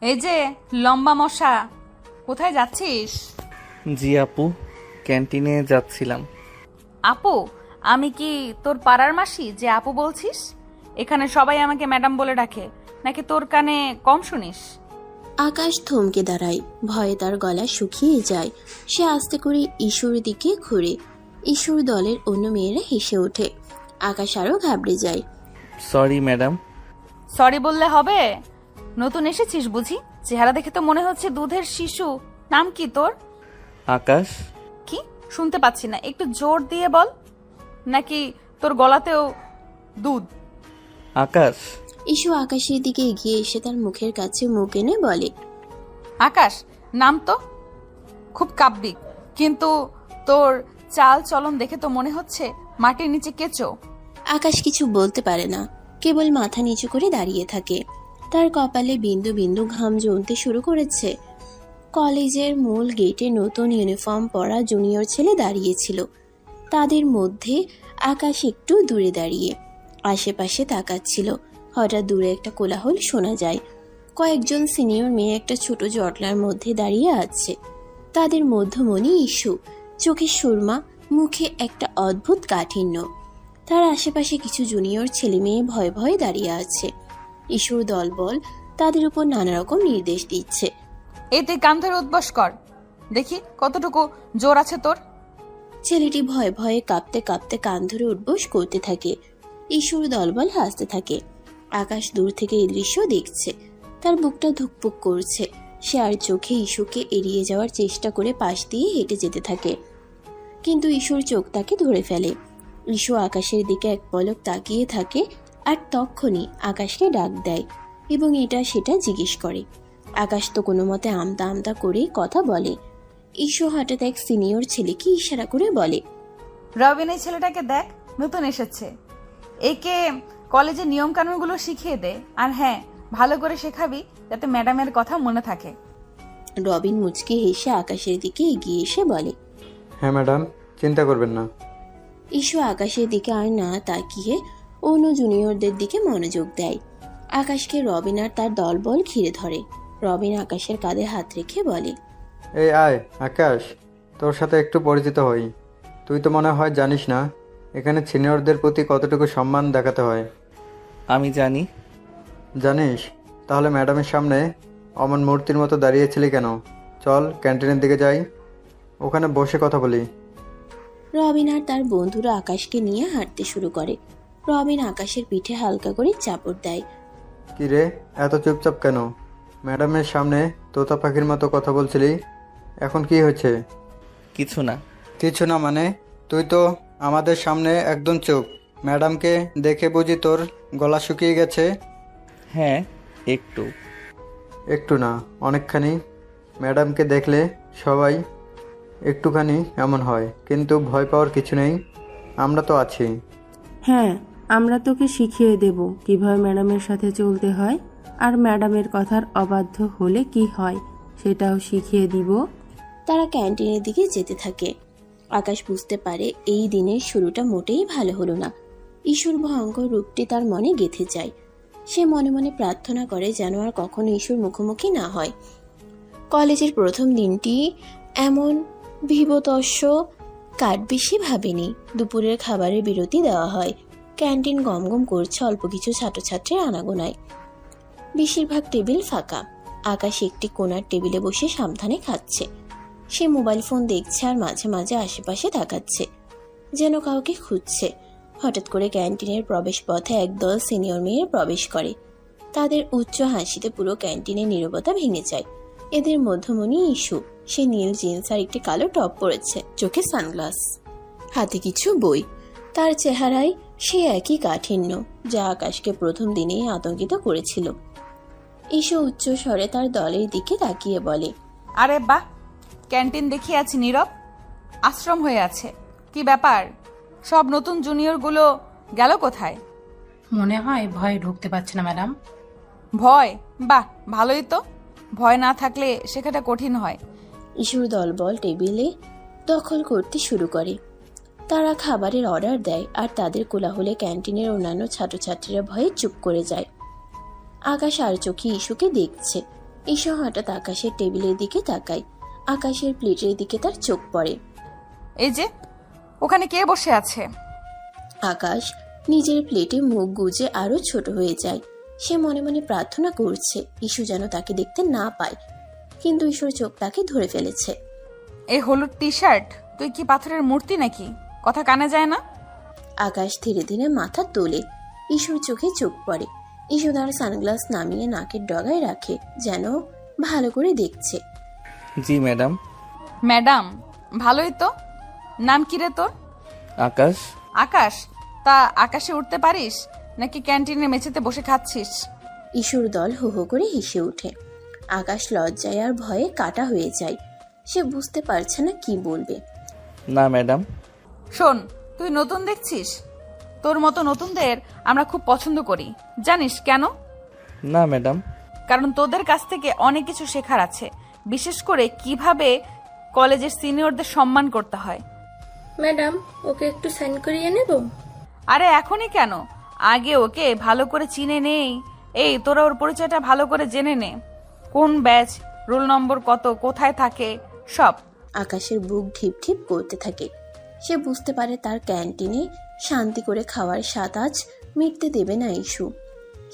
এই যে লম্বা মশা, কোথায় যাচ্ছিস? জি আপু, ক্যান্টিনে যাচ্ছিলাম। আপু, আমি কি তোর পাড়ার মাসি যে আপু বলছিস? এখানে সবাই আমাকে ম্যাডাম বলে ডাকে, নাকি তোর কানে কম শুনিস? আকাশ থমকে দাঁড়ায়, ভয়ে তার গলা শুকিয়ে যায়। সে আস্তে করে ইস্যুর দিকে ঘুরে। ইস্যুর দলের অন্য মেয়েরা হেসে ওঠে। আকাশ আরো ঘাবড়ে যায়। Sorry madam. সরি বললে হবে? নতুন এসেছিস বুঝি? চেহারা দেখে তো মনে হচ্ছে দুধের শিশু। নাম কি তোর? আকাশ। কি শুনতে পাচ্ছি না, একটু জোর দিয়ে বল। নাকি তোর গলাতেও দুধ? আকাশ। ইস্যু আকাশের দিকে এগিয়ে এসে তার মুখের কাছে মুখ এনে বলে, আকাশ নাম তো খুব কাব্যিক, কিন্তু তোর চাল চলন দেখে তো মনে হচ্ছে মাটির নিচে কেঁচো। আকাশ কিছু বলতে পারে না, কেবল মাথা নিচু করে দাঁড়িয়ে থাকে। তার কপালে বিন্দু বিন্দু ঘাম জমতে শুরু করেছে। কলেজের মূল গেটে নতুন ইউনিফর্ম পরা জুনিয়র ছেলে দাঁড়িয়েছিল। তাদের মধ্যে আকাশ একটু দূরে দাঁড়িয়ে আশেপাশে তাকাচ্ছিল। হঠাৎ দূরে একটা কোলাহল শোনা যায়। কয়েকজন সিনিয়র মেয়ে একটা ছোট জটলার মধ্যে দাঁড়িয়ে আছে। তাদের মধ্যমণি ইস্যু, চোখে সুরমা, মুখে একটা অদ্ভুত কাঠিন্য। তার আশেপাশে কিছু জুনিয়র ছেলে মেয়ে ভয়ে ভয়ে দাঁড়িয়ে আছে। ইস্যুর দলবল তাদের উপর নানা রকম নির্দেশ দিচ্ছে। এই তুই কান ধরে উদ্বাস কর, দেখি কতটুকু জোর আছে তোর। ছেলেটি ভয়ে ভয়ে কাঁপতে কাঁপতে কান ধরে উঠবোস করতে থাকে। ইস্যুর দলবল হাসতে থাকে। আকাশ দূর থেকে এই দৃশ্য দেখছে। তার বুকটা ধুকপুক করছে। সে আর চোখে ইস্যুকে এড়িয়ে যাওয়ার চেষ্টা করে পাশ দিয়ে হেঁটে যেতে থাকে, কিন্তু ইস্যুর চোখ তাকে ধরে ফেলে। ইস্যু আকাশের দিকে এক পলক তাকিয়ে থাকে, আর তক্ষুনি আকাশকে ডাক দেয় এবং এটা সেটা জিজ্ঞেস করে। আকাশ তো কোনো মতে আমতা আমতা করে কথা বলে। ইস্যু হঠাৎ এক সিনিয়র ছেলেকে ইশারা করে বলে, রবিন, এই ছেলেটাকে দেখ, নতুন এসেছে। একে কলেজের নিয়ম কানুনগুলো শিখিয়ে দে, আর হ্যাঁ, ভালো করে শেখাবি যাতে ম্যাডামের কথা মনে থাকে। রবিন মুচকি হেসে আকাশের দিকে এগিয়ে এসে বলে, হ্যাঁ ম্যাডাম, চিন্তা করবেন না। ইস্যু আকাশের দিকে আর না তাকিয়ে অন্য জুনিয়রদের দিকে মনোযোগ দেয়। আকাশকে রবিন আর তার দলবল ঘিরে ধরে। রবিন আকাশের কাঁধে হাত রেখে বলে, এই আয় আকাশ, তোর সাথে একটু পরিচিত হই। তুই তো মনে হয় জানিস না এখানে সিনিয়রদের প্রতি কতটুকু সম্মান দেখাতে হয়। আমি জানি। জানিস? তাহলে ম্যাডামের সামনে অমন মূর্তির মতো দাঁড়িয়েছিলি কেন? চল ক্যান্টিনের দিকে যাই, ওখানে বসে কথা বলি। রবিন আর তার বন্ধুরা আকাশকে নিয়ে হাঁটতে শুরু করে। রবিন আকাশের পিঠে হালকা করে চাপড় দেয়। কি রে, এত চুপচাপ কেন? ম্যাডামের সামনে তোতা পাখির মতো কথা বলছিলি, এখন কি হয়েছে? কিছু না। কিছু না মানে? তুই তো আমাদের সামনে একদম চুপ। ম্যাডামকে দেখে বুঝি তোর গলা শুকিয়ে গেছে? হ্যাঁ, একটু। একটু না, অনেকখানি। ম্যাডামকে দেখলে সবাই একটুখানি এমন হয়, কিন্তু ভয় পাওয়ার কিছু নেই, আমরা তো আছি। হ্যাঁ, আমরা তোকে শিখিয়ে দেব কিভাবে ম্যাডামের সাথে চলতে হয়, আর ম্যাডামের কথার অবাধ্য হলে কি হয় সেটাও শিখিয়ে দিব। তারা ক্যান্টিনের দিকে যেতে থাকে। আকাশ বুঝতে পারে এই দিনের শুরুটা মোটেই ভালো হলো না। ঈশ্বর ভয়ঙ্কর রূপটি তার মনে গেঁথে যায়। সে মনে মনে প্রার্থনা করে যেন আর কখনো ঈশ্বর মুখোমুখি না হয়। কলেজের প্রথম দিনটি এমন ভীভৎস কাটবে সে ভাবেনি। দুপুরের খাবারের বিরতি দেওয়া হয়। ক্যান্টিন গমগম করছে অল্প কিছু ছাত্রছাত্রীর আনাগোনায়। বেশিরভাগ টেবিল ফাঁকা। আকাশ একটি কোণার টেবিলে বসে সাবধানে খাচ্ছে। সে মোবাইল ফোন দেখছে আর মাঝে মাঝে আশেপাশে তাকাচ্ছে, যেন কাউকে খুঁজছে। হঠাৎ করে ক্যান্টিনের প্রবেশ পথে একদল সিনিয়র মেয়ে প্রবেশ করে। তাদের উচ্চ হাসিতে পুরো ক্যান্টিনের নীরবতা ভেঙে যায়। এদের মধ্যমণি ইস্যু। সে নীল জিন্স আর একটি কালো টপ পরেছে, চোখে সানগ্লাস, হাতে কিছু বই। তার চেহারায় সে একই কাঠিন্য যা আকাশকে প্রথম দিনেই আতঙ্কিত করেছিল। ইস্যু উচ্চ স্বরে তার দলের দিকে তাকিয়ে বলে, আরে বাহ, ক্যান্টিন দেখিয়ে আছি নীরব, আশ্রম হয়ে আছে। কি ব্যাপার, সব নতুন জুনিয়রগুলো গেল কোথায়? মনে হয় ভয়ে ঢুকতে পারছে না ম্যাডাম। ভয়? বাহ, ভালোই তো। ভয় না থাকলে শেখাটা কঠিন হয়। ইস্যুর দলবল টেবিলে দখল করতে শুরু করে। তারা খাবারের অর্ডার দেয় আর তাদের কোলাহলে ক্যান্টিনের অন্যান্য ছাত্রছাত্রীরা ভয়ে চুপ করে যায়। আকাশ আর চোখে ইস্যুকে দেখছে। ঈশু হঠাৎ আকাশের টেবিলের দিকে তাকায়। আকাশের প্লেটের দিকে তার চোখ পড়ে। এই যে ওখানে কে বসে আছে? আকাশ নিজের প্লেটে মুখ গুজে আরো ছোট হয়ে যায়। সে মনে মনে প্রার্থনা করছে ঈশু যেন তাকে দেখতে না পায়, কিন্তু ঈশুর চোখ তাকে ধরে ফেলেছে। এই হলুদ টি শার্ট, তুই কি পাথরের মূর্তি নাকি? কথা কানে যায় না? আকাশ ধীরে ধীরে মাথা তোলে। ঈশুর চোখে চোখ পড়ে। ঈশু তার সানগ্লাস নামিয়ে নাকের ডগায় রাখে, যেন ভালো করে দেখছে। জি ম্যাডাম। ম্যাডাম, ভালোই তো। নাম কি রে তোর? আকাশ। আকাশ? তা আকাশে উঠতে পারিস নাকি ক্যান্টিনে মেঝেতে বসে খাচ্ছিস? ঈশুর দল হো হো করে হেসে ওঠে। আকাশ লজ্জায় আর ভয়ে কাটা হয়ে যায়। সে বুঝতে পারছে না কি বলবে। না ম্যাডাম। শোন, তুই নতুন দেখছিস? তোর মতো নতুনদের আমরা খুব পছন্দ করি। জানিস কেন? না ম্যাডাম। কারণ তোদের কাছ থেকে অনেক কিছু শেখার আছে, বিশেষ করে কিভাবে কলেজের সিনিয়রদের সম্মান করতে হয়। ম্যাডাম, ওকে একটু সাইন করিয়ে নেব? আরে এখনই কেন, আগে ওকে ভালো করে চিনে নেই। এই তোরা ওর পরিচয়টা ভালো করে জেনে নে। কোন ব্যাচ, রোল নম্বর কত, কোথায় থাকে, সব। আকাশের বুক ঢিপ ঢিপ করতে থাকে। সে বুঝতে পারে তার ক্যান্টিনে শান্তি করে খাওয়ার স্বাদ আজ মিটতে দেবে না ঈশু।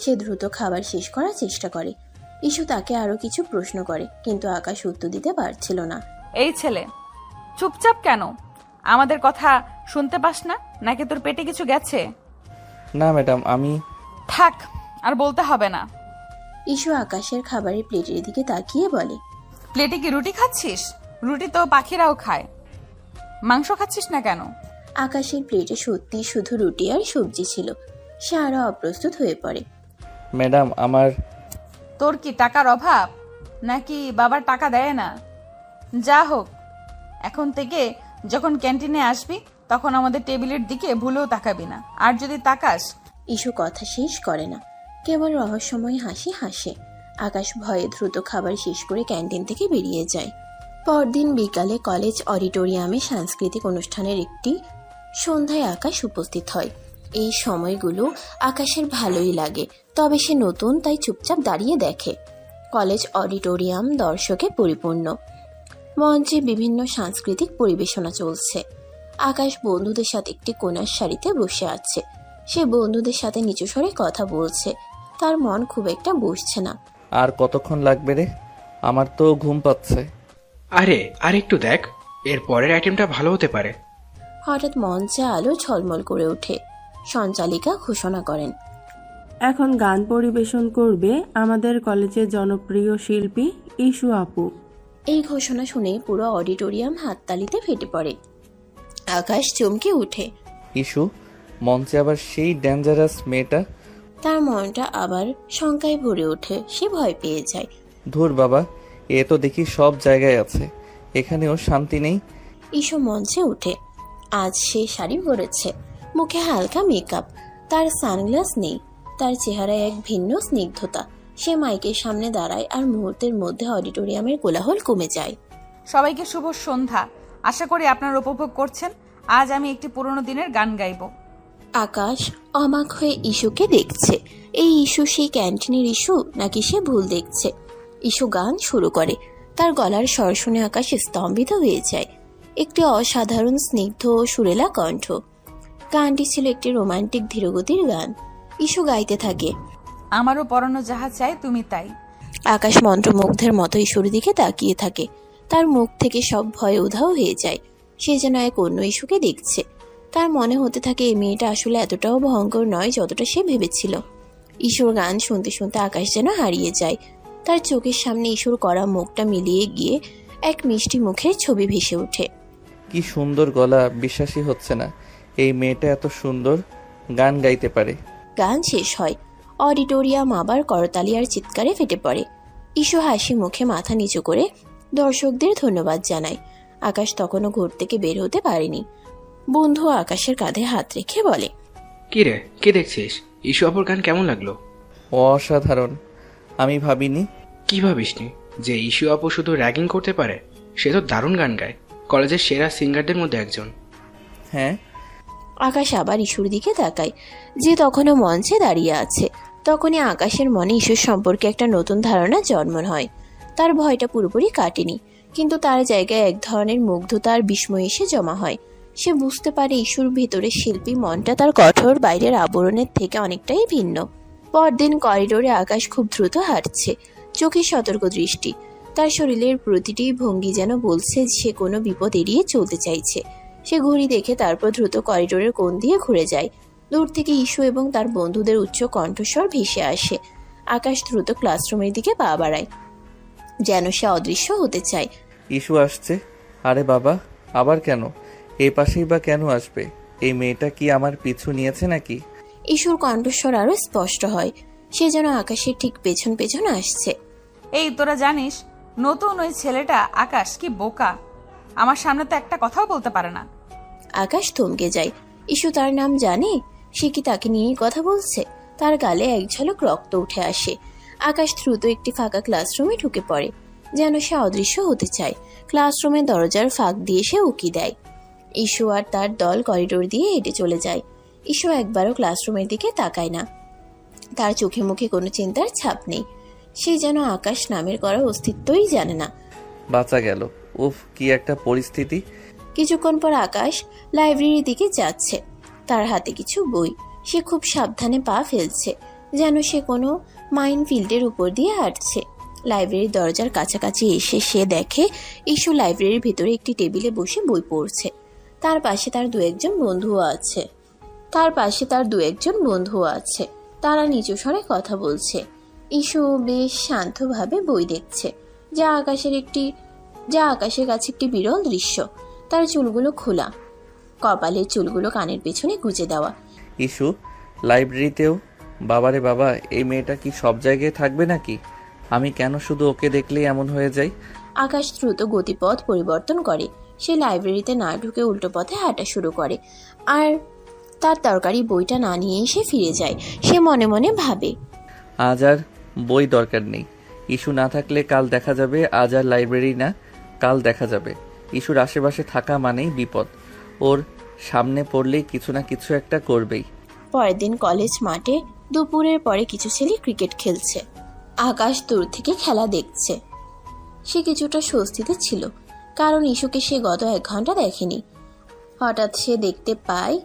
সে দ্রুত খাবার শেষ করার চেষ্টা করে। ঈশু তাকে আরো কিছু প্রশ্ন করে, কিন্তু আকাশ উত্তর দিতে পারছিল না। এই ছেলে, চুপচাপ কেন? আমাদের কথা শুনতে পাস না নাকি তোর পেটে কিছু গেছে? না ম্যাডাম, আমি। থাক, আর বলতে হবে না। ঈশু আকাশের খাবারের প্লেটের দিকে তাকিয়ে বলে, প্লেটে কি রুটি খাচ্ছিস? রুটি তো পাখিরাও খায়। মাংস খাচ্ছিস না কেন? আকাশের প্লেটে সত্যি শুধু রুটি আর সবজি ছিল। সে আরো অপ্রস্তুত হয়ে পড়ে। ম্যাডাম, আমার। তোর কি টাকার অভাব নাকি বাবার টাকা দেয় না? যা হোক, এখন থেকে যখন ক্যান্টিনে আসবি তখন আমাদের টেবিলের দিকে ভুলেও তাকাবি না, আর যদি তাকাস। ঈশু কথা শেষ করে না, কেবল রহস্যময় হাসি হাসে। আকাশ ভয়ে দ্রুত খাবার শেষ করে ক্যান্টিন থেকে বেরিয়ে যায়। পরদিন বিকালে কলেজ অডিটোরিয়ামে সাংস্কৃতিক অনুষ্ঠানের একটি সন্ধ্যায় আকাশ উপস্থিত হয়। এই সময়গুলো আকাশের ভালোই লাগে, তবে সে নতুন তাই চুপচাপ দাঁড়িয়ে দেখে। কলেজ অডিটোরিয়াম দর্শকে পরিপূর্ণ। মঞ্চে বিভিন্ন সাংস্কৃতিক পরিবেশনা চলছে। আকাশ বন্ধুদের সাথে একটি কোণার সারিতে বসে আছে। সে বন্ধুদের সাথে নিচু স্বরে কথা বলছে। তার মন খুব একটা বসছে না। আর কতক্ষণ লাগবে রে? আমার তো ঘুম পাচ্ছে। আরে আর একটু দেখ, এর পরের আইটেমটা ভালো হতে পারে। হঠাৎ মঞ্চে আলো ঝলমল করে ওঠে। সঞ্চালিকা ঘোষণা করেন, এখন গান পরিবেশন করবে আমাদের কলেজের জনপ্রিয় শিল্পী ঈশু আপু। এই ঘোষণা শুনে পুরো অডিটোরিয়াম হাততালিতে ফেটে পড়ে। আকাশ চমকে ওঠে। ইস্যু, মঞ্চে আবার সেই ডেঞ্জারাস মেয়েটা। তার মনটা আবার শঙ্কায় ভরে ওঠে। সে ভয় পেয়ে যায়। ধুর বাবা, এ তো দেখি সব জায়গায় আছে, এখানেও শান্তি নেই। ঈশু মঞ্চে ওঠে। আজ সে শাড়ি পরেছে, মুখে হালকা মেকআপ, তার সানগ্লাস নেই। তার চেহারায় এক ভিন্ন স্নিগ্ধতা। সে মাইকের সামনে দাঁড়ায় আর মুহূর্তের মধ্যে অডিটোরিয়ামের কোলাহল কমে যায়। সবাইকে শুভ সন্ধ্যা। আশা করি আপনারা উপভোগ করছেন। আজ আমি একটি পুরনো দিনের গান গাইব। আকাশ অবাক হয়ে ঈশুকে দেখছে। এই ঈশু সেই ক্যান্টিনের ঈশু নাকি সে ভুল দেখছে? ঈশু গান শুরু করে। তার গলার স্বর শুনে আকাশ স্তম্ভিত হয়ে যায়। একটি অসাধারণ স্নিগ্ধ ও সুরেলা কণ্ঠ। গানটি ছিল একটি রোমান্টিক ধীরগতির গান। ঈশু গাইতে থাকে, আমারও পরানো যাহা চাই তুমি তাই। আকাশ মন্ত্রমুগ্ধের মতো ঈশুর দিকে তাকিয়ে থাকে। তার মুখ থেকে সব ভয় উধাও হয়ে যায়। সে যেন এক অন্য ঈশুকে দেখছে। তার মনে হতে থাকে এই মেয়েটা আসলে এতটাও ভয়ঙ্কর নয় যতটা সে ভেবেছিল। ঈশুর গান শুনতে শুনতে আকাশ যেন হারিয়ে যায়। তার চোখের সামনে ঈশুর করা মুখটা মিলিয়ে গিয়ে এক মিষ্টি মুখের ছবি ভেসে ওঠে। কি সুন্দর গলা, বিশ্বাসই হচ্ছে না এই মেয়েটা এত সুন্দর গান গাইতে পারে। গান শেষ হয়। অডিটোরিয়াম আবার করতালি আর চিৎকারে ফেটে পড়ে। ঈশু হাসি মুখে মাথা নিচু করে দর্শকদের ধন্যবাদ জানায়। আকাশ তখনও ঘর থেকে বের হতে পারেনি। বন্ধু আকাশের কাঁধে হাত রেখে বলে, কি রে, কি দেখছিস? ঈশু আপুর গান কেমন লাগলো? অসাধারণ। আমি ভাবিনি। কি ভাবিসনি? যে ঈশু আপু শুধু র্যাগিং করতে পারে? সে তো দারুণ গান গায়, কলেজের সেরা সিঙ্গারদের মধ্যে একজন। হ্যাঁ। আকাশ আবার ঈশুর দিকে তাকায়, যে তখনও মঞ্চে দাঁড়িয়ে আছে। তখনই আকাশের মনে ইস্যুর সম্পর্কে একটা নতুন ধারণা জন্ম হয়। তার ভয়টা পুরোপুরি কাটেনি, কিন্তু তার জায়গায় এক ধরনের মুগ্ধতা আর বিস্ময় এসে জমা হয়। সে বুঝতে পারে ইস্যুর ভেতরে শিল্পী মনটা তার কঠোর বাইরের আবরণের থেকে অনেকটাই ভিন্ন। পরদিন করিডোরে আকাশ খুব দ্রুত হাঁটছে, চোখে সতর্ক দৃষ্টি। তার শরীরের প্রতিটি ভঙ্গি যেন বলছে সে কোনো বিপদ এড়িয়ে চলতে চাইছে। সে ঘড়ি দেখে তারপর দ্রুত করিডোরের কোণ দিয়ে ঘুরে যায়। দূর থেকে ইস্যু এবং তার বন্ধুদের উচ্চ কণ্ঠস্বর ভেসে আসে। আকাশ দ্রুত ক্লাসরুমের দিকে পা বাড়ায়, যেন সে অদৃশ্য হতে চায়। ইস্যু আসছে? আরে বাবা, আবার কেন? এই পাশেই বা কেন আসবে? এই মেয়েটা কি আমার পিছু নিয়েছে নাকি? ইস্যুর কণ্ঠস্বর আরো স্পষ্ট হয়, সে যেন আকাশের ঠিক পেছন পেছন আসছে। এই তোরা জানিস নতুন ওই ছেলেটা আকাশ কি বোকা, আমার সামনে তো একটা কথাও বলতে পারে না। আকাশ থমকে যায়। ইস্যু তার নাম জানে? সে কি তাকে নিয়েই কথা বলছে? তার গালে এক ঝলক রক্ত উঠে আসে। আকাশ দ্রুত একটি ফাঁকা ক্লাসরুমে ঢুকে পড়ে, যেন সে অদৃশ্য হতে চায়। ক্লাসরুমের দরজার ফাঁক দিয়ে সে উকি দেয়। ইস্যু আর তার দল করিডোর দিয়ে হেঁটে চলে যায়। ইস্যু একবারও ক্লাসরুমের দিকে তাকায় না। তার চোখে মুখে কোনো চিন্তার ছাপ নেই। সে যেন আকাশ নামের করা অস্তিত্বই জানে না। বাঁচা গেল। উফ, কি একটা পরিস্থিতি। কিছুক্ষণ পর আকাশ লাইব্রেরির দিকে যাচ্ছে। তার হাতে কিছু বই। সে খুব সাবধানে পা ফেলছে, যেন সে কোনো মাইন ফিল্ডের উপর দিয়ে হাঁটছে। লাইব্রেরির দরজার কাছাকাছি এসে সে দেখে ইস্যু লাইব্রেরির ভিতরে একটি টেবিলে বসে বই পড়ছে। তার পাশে তার দু একজন বন্ধুও আছে। তারা নিচু স্বরে কথা বলছে। ইস্যু বেশ শান্তভাবে বই দেখছে, যা আকাশের কাছে একটি বিরল দৃশ্য। তার চুলগুলো খোলা, কপালের চুলগুলো কানের পেছনে গুজে দেওয়া। ইস্যু লাইব্রেরিতেও? বাবারে বাবা, এই মেয়েটা কি সব জায়গায় থাকবে নাকি? আমি কেন শুধু ওকে দেখলেই এমন হয়ে যাই? আকাশ দ্রুত গতিপথ পরিবর্তন করে। সে লাইব্রেরিতে না ঢুকে উল্টো পথে হাঁটা শুরু করে, আর তার দরকারি বইটা না নিয়ে সে ফিরে যায়। সে মনে মনে ভাবে, আজ আর বই দরকার নেই। ইস্যু না থাকলে কাল দেখা যাবে। আজ আর লাইব্রেরি না, কাল দেখা যাবে। ইস্যুর আশেপাশে থাকা মানেই বিপদ। ওর সামনে পড়লেই কিছু না কিছু একটা করবেই। পরের দিন কলেজ মাঠে দুপুরের পরে কিছু ছেলে ক্রিকেট খেলছে। আকাশ দূর থেকে খেলা দেখছে। সে কিছুটা স্বস্তিতে ছিল, কারণ ইস্যুকে সে গত 1 ঘন্টা দেখেনি। হঠাৎ সে দেখতে পায়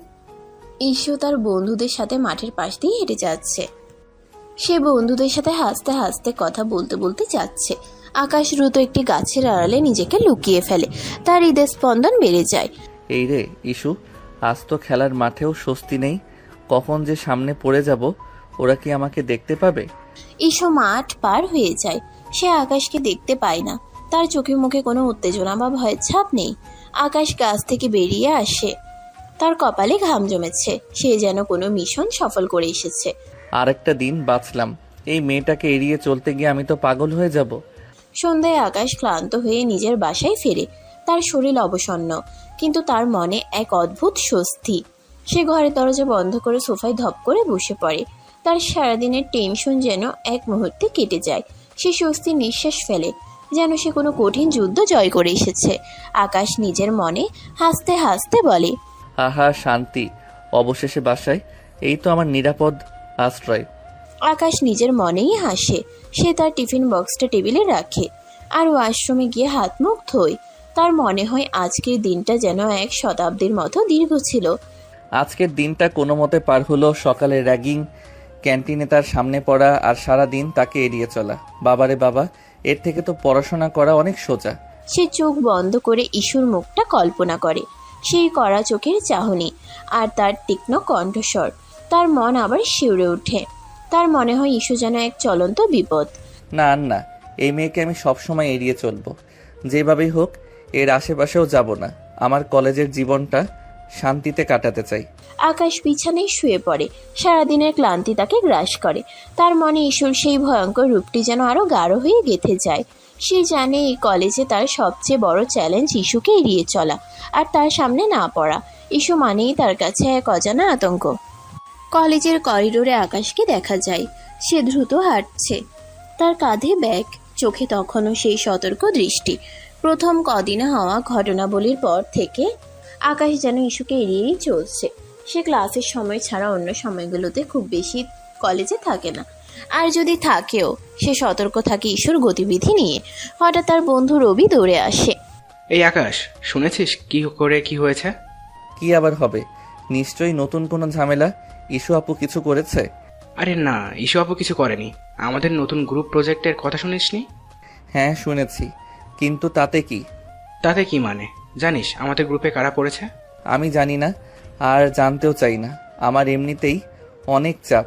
ইস্যু তার বন্ধুদের সাথে মাঠের পাশ দিয়ে হেঁটে যাচ্ছে। সে বন্ধুদের সাথে হাসতে হাসতে কথা বলতে বলতে যাচ্ছে। আকাশ দ্রুত একটি গাছের আড়ালে নিজেকে লুকিয়ে ফেলে। তার হৃদয় স্পন্দন বেড়ে যায়। এই রে ইস্যু, আজ তো খেলার মাঠেও স্বস্তি নেই। কখন যে সামনে পড়ে যাব, ওরা কি আমাকে দেখতে পাবে? ইস্যু মাঠ পার হয়ে যায়। সে আকাশকে দেখতে পায় না। তার চোখে মুখে কোনো উত্তেজনা বা ভয়ের ছাপ নেই। আকাশ গাছ থেকে বেরিয়ে আসে, তার কপালে ঘাম জমেছে। সে যেন কোনো মিশন সফল করে এসেছে। আরেকটা দিন বাঁচলাম। এই মেয়েটাকে এড়িয়ে চলতে গিয়ে আমি তো পাগল হয়ে যাব। সন্ধ্যায় আকাশ ক্লান্ত হয়ে নিজের বাসায় ফেরে। তার শরীর অবসন্ন, কিন্তু তার মনে এক অদ্ভুত স্বস্তি। সে ঘরের দরজা বন্ধ করে সোফায় ধপ করে বসে পড়ে। তার সারাদিনের টেনশন যেন এক মুহূর্তে কেটে যায়। সে স্বস্তির নিঃশ্বাস ফেলে, যেন সে কোনো কঠিন যুদ্ধ জয় করে এসেছে। আকাশ নিজের মনে হাসতে হাসতে বলে, আহা শান্তি, অবশেষে বাসায়। এই তো আমার নিরাপদ আশ্রয়। আকাশ নিজের মনেই হাসে। সে তার টিফিন বক্সটা টেবিলে রাখে আর ওয়াশরুমে গিয়ে হাত মুখ ধোয়। তার মনে হয় আজকের দিনটা যেন 1 শতাব্দীর মতো দীর্ঘ ছিল। আজকের দিনটা কোনো মতে পার হলো। সকালে র্যাগিং, ক্যান্টিনে তার সামনে পড়া, আর সারা দিন তাকে এড়িয়ে চলা। বাবারে বাবা, এর থেকে তো পড়াশোনা করা অনেক সোজা। সে চোখ বন্ধ করে ইস্যুর মুখটা কল্পনা করে, সেই কড়া চোখের চাহনি আর তার তীক্ষ্ণ কণ্ঠস্বর। তার মন আবার শিউরে ওঠে। তার মনে হয় ইস্যু যেন এক চলন্ত বিপদ। না না, এই মেয়েকে আমি সবসময় এড়িয়ে চলবো। যেভাবেই হোক এর আশেপাশেও যাব না। আমার কলেজের জীবনটা শান্তিতে কাটাতে চাই। আকাশ বিছানায় শুয়ে পড়ে। সারাদিনের ক্লান্তি তাকে গ্রাস করে। তার মনে ইস্যুর সেই ভয়ঙ্কর রূপটি যেন আরো গাঢ় হয়ে গেঁথে যায়। সে জানে এই কলেজে তার সবচেয়ে বড় চ্যালেঞ্জ ইস্যুকে এড়িয়ে চলা আর তার সামনে না পড়া। ইস্যু মানেই তার কাছে এক অজানা আতঙ্ক। কলেজের করিডোরে আকাশকে দেখা যায়। সে দ্রুত হাঁটছে, তার কাঁধে ব্যাগ, চোখে তখনও সেই সতর্ক দৃষ্টি। প্রথম কদিনে হওয়া ঘটনাবলীর পর থেকে আকাশ যেন ইস্যুকে এড়িয়েই চলছে। সে ক্লাসের সময় ছাড়া অন্য সময়গুলোতে খুব বেশি কলেজে থাকে না, আর যদি থাকেও সে সতর্ক থাকে ইস্যুর গতিবিধি নিয়ে। হঠাৎ তার বন্ধু রবি দৌড়ে আসে। এই আকাশ, শুনেছিস কি করে কি হয়েছে? কি আবার হবে? নিশ্চয়ই নতুন কোনো ঝামেলা। ইস্যু আপু কিছু করেছে? আরে না, ইস্যু আপু কিছু করেনি। আমাদের নতুন গ্রুপ প্রজেক্টের কথা শুনিসনি? হ্যাঁ শুনেছি, কিন্তু তাতে কি? তাতে কি মানে? জানিস আমাদের গ্রুপে কারা পড়েছে? আমি জানি না, আর জানতেও চাই না। আমার এমনিতেই অনেক চাপ।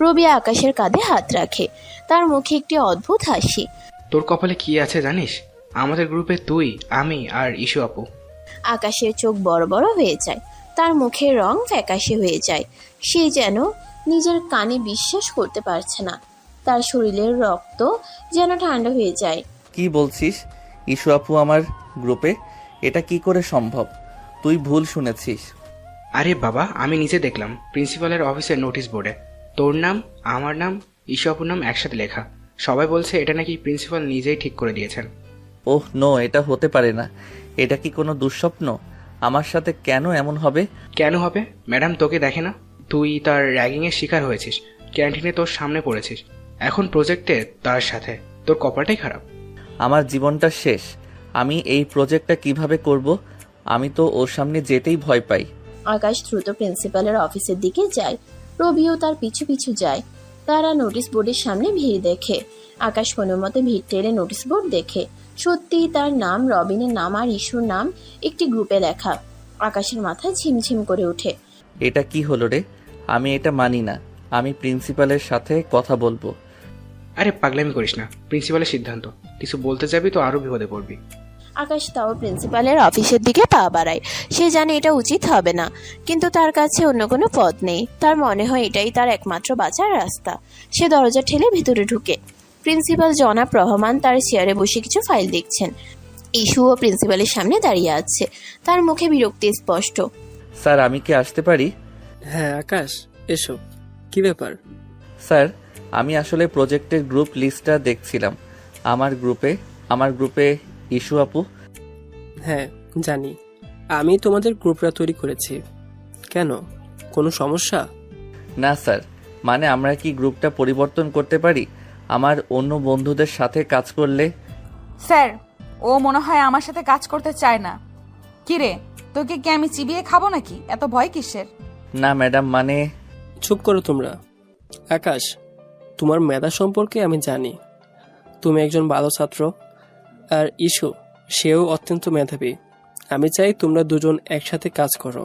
রবি আকাশের কাঁধে হাত রাখে, তার মুখে একটি অদ্ভুত হাসি। তোর কপালে কি আছে জানিস? আমাদের গ্রুপে তুই, আমি আর ইস্যু আপু। আকাশের চোখ বড় বড় হয়ে যায়, তার মুখের রং ফ্যাকাশে হয়ে যায়। সে যেন নিজের কানে বিশ্বাস করতে পারছে না, তার শরীরের রক্ত যেন ঠান্ডা হয়ে যায়। কি বলছিস? ইস্যু আপু আমার গ্রুপে? এটা কি করে সম্ভব? তুই ভুল শুনেছিস। আরে বাবা, আমি নিজে দেখলাম প্রিন্সিপালের অফিসের নোটিশ বোর্ডে তোর নাম, আমার নাম, ইস্যু আপুর নাম একসাথে লেখা। সবাই বলছে এটা নাকি প্রিন্সিপাল নিজেই ঠিক করে দিয়েছেন। ওহ নো, এটা হতে পারে না। এটা কি কোনো দুঃস্বপ্ন? আমার সাথে কেন এমন হবে? কেন হবে? ম্যাডাম তোকে দেখে না? তুই তার র্যাগিংয়ের শিকার হয়েছিস, ক্যান্টিনে তোর সামনে পড়েছিস, এখন প্রজেক্টে তার সাথে। তোর কপালটাই খারাপ। আমার জীবনটা শেষ। আমি এই প্রজেক্টটা কিভাবে করব? আমি তো ওর সামনে যেতেই ভয় পাই। আকাশ দ্রুত প্রিন্সিপালের অফিসের দিকে যায়, রবিও তার পিছু পিছু যায়। তারা নোটিশ বোর্ডের সামনে ভিড় দেখে। আকাশ কোনো মতে ভিড় টেনে নোটিশ বোর্ড দেখে। সত্যিই তার নাম, রবিনের নাম আর ইস্যুর নাম একটি গ্রুপে লেখা। আকাশের মাথায় ঝিমঝিম করে ওঠে। এটা কি হলো রে? আমি এটা মানি না। আমি প্রিন্সিপালের সাথে কথা বলবো। আরে পাগলামি করিস না, প্রিন্সিপালের সিদ্ধান্ত। কিছু বলতে যাবি তো আরো বিপদে পড়বি। আকাশ তাও প্রিন্সিপালের অফিসের দিকে পা বাড়ায়। সে জানে এটা উচিত হবে না, কিন্তু তার কাছে অন্য কোনো পথ নেই। তার মনে হয় এটাই তার একমাত্র বাঁচার রাস্তা। সে দরজা ঠেলে ভিতরে ঢুকে। প্রিন্সিপাল জনাব রহমান তার চেয়ারে বসে কিছু ফাইল দেখছেন। ইস্যুও প্রিন্সিপালের সামনে দাঁড়িয়ে আছে, তার মুখে বিরক্তি স্পষ্ট। স্যার, আমি কি আসতে পারি? হ্যাঁ আকাশ, এসো। কি ব্যাপার? স্যার, আমি আসলে প্রজেক্টের গ্রুপ লিস্টটা দেখছিলাম। আমার গ্রুপে ইস্যু আপু। হ্যাঁ জানি, আমি তোমাদের গ্রুপটা তৈরি করেছি। কেন, কোনো সমস্যা? না স্যার, মানে আমরা কি গ্রুপটা পরিবর্তন করতে পারি আমার অন্য বন্ধুদের সাথে কাজ করলে? স্যার, ও মনে হয় আমার সাথে কাজ করতে চায় না। কিরে, তোকে কি আমি চিবিয়ে খাবো নাকি? এত ভয় কিসের? না ম্যাডাম, মানে চুপ করো তোমরা। আকাশ, তোমার মেধা সম্পর্কে আমি জানি। তুমি একজন ভালো ছাত্র, আর ইস্যু সেও অত্যন্ত মেধাবী। আমি চাই তোমরা দুজন একসাথে কাজ করো।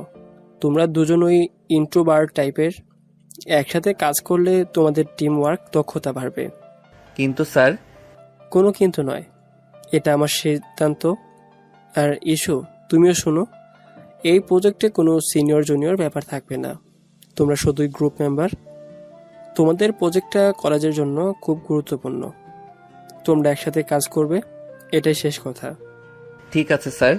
তোমরা দুজন ওই ইন্ট্রোভার্ট টাইপের। একসাথে কাজ করলে তোমাদের টিম ওয়ার্ক দক্ষতা বাড়বে। কিন্তু স্যার। কোনো কিন্তু নয়, এটা আমার সিদ্ধান্ত। আর ইস্যু, তুমিও শোনো, এই প্রজেক্টে কোনো সিনিয়র জুনিয়র ব্যাপার থাকবে না। তোমরা শুধুই গ্রুপ মেম্বার। তোমাদের প্রজেক্টটা কলেজের জন্য খুব গুরুত্বপূর্ণ। তোমরা একসাথে কাজ করবে, এটাই শেষ কথা। ঠিক আছে স্যার।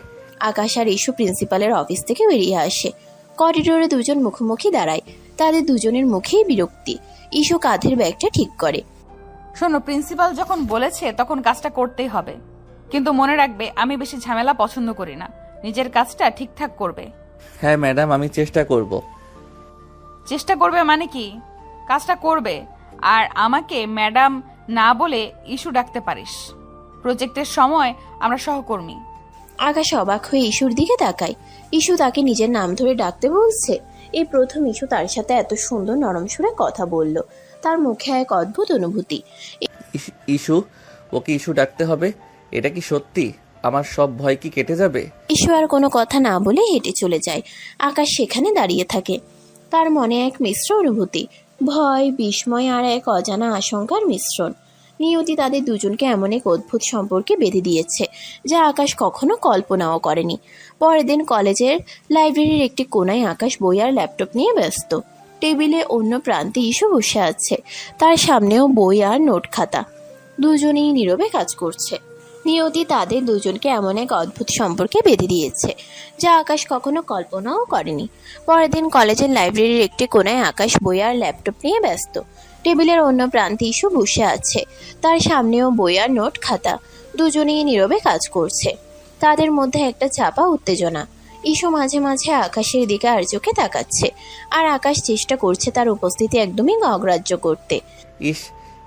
আকাশ আর ইস্যু প্রিন্সিপালের অফিস থেকে বেরিয়ে আসে। করিডোরে দুজন মুখোমুখি দাঁড়ায়, তাদের দুজনের মুখেই বিরক্তি। ইস্যু কাঁধের ব্যাগটা ঠিক করে। শোনো, প্রিন্সিপাল যখন বলেছে তখন কাজটা করতেই হবে, কিন্তু মনে রাখবে আমি বেশি ঝামেলা পছন্দ করি না। নিজের কাজটা ঠিকঠাক করবে। হ্যাঁ ম্যাডাম, আমি চেষ্টা করব। চেষ্টা করবে মানে কি? কাজটা করবে। আর আমাকে ম্যাডাম না বলে ইস্যু ডাকতে পারিস। প্রজেক্টের সময় আমরা সহকর্মী। আকাশ অবাক হয়ে ইস্যুর দিকে তাকায়। ইস্যু তাকে নিজের নাম ধরে ডাকতে বলছে। এই প্রথম ইস্যু তার সাথে এত সুন্দর নরম সুরে কথা বলল। তার মুখে এক অদ্ভুত অনুভূতি। ইস্যু, ওকে ইস্যু ডাকতে হবে? এটা কি সত্যি? আমার সব ভয় কি কেটে যাবে? ইস্যু আর কোনো কথা না বলে হেঁটে চলে যায়। আকাশ সেখানে দাঁড়িয়ে থাকে। তার মনে এক মিশ্র অনুভূতি, ভয়, বিস্ময় আর এক অজানা আশঙ্কার মিশ্রণ। নিয়তি তাদের দুজনকে এমন এক অদ্ভুত সম্পর্কে বেঁধে দিয়েছে, যা আকাশ কখনো কল্পনাও করেনি। পরের দিন কলেজের লাইব্রেরির একটি কোণায় আকাশ বই আর ল্যাপটপ নিয়ে ব্যস্ত। টেবিলে অন্য প্রান্তে ইস্যু বসে আছে, তার সামনেও বই আর নোট খাতা। দুজনেই নীরবে কাজ করছে। নিয়তি তাদের দুজনকে এমন এক অদ্ভুত সম্পর্কে বেঁধে দিয়েছে, যা আকাশ কখনো কল্পনাও করেনি। পরের দিন কলেজের লাইব্রেরির একটি কোণায় আকাশ বই আর ল্যাপটপ নিয়ে ব্যস্ত। টেবিলের অন্য প্রান্তে ইস্যু বসে আছে, তার সামনেও বই আর নোট খাতা। দুজনেই নীরবে কাজ করছে। তাদের মধ্যে একটা চাপা উত্তেজনা। ঈশু মাঝে মাঝে আকাশের দিকে আর চোখে তাকাচ্ছে, আর আকাশ চেষ্টা করছে তার উপস্থিতি একদমই অগ্রাহ্য করতে। ইস,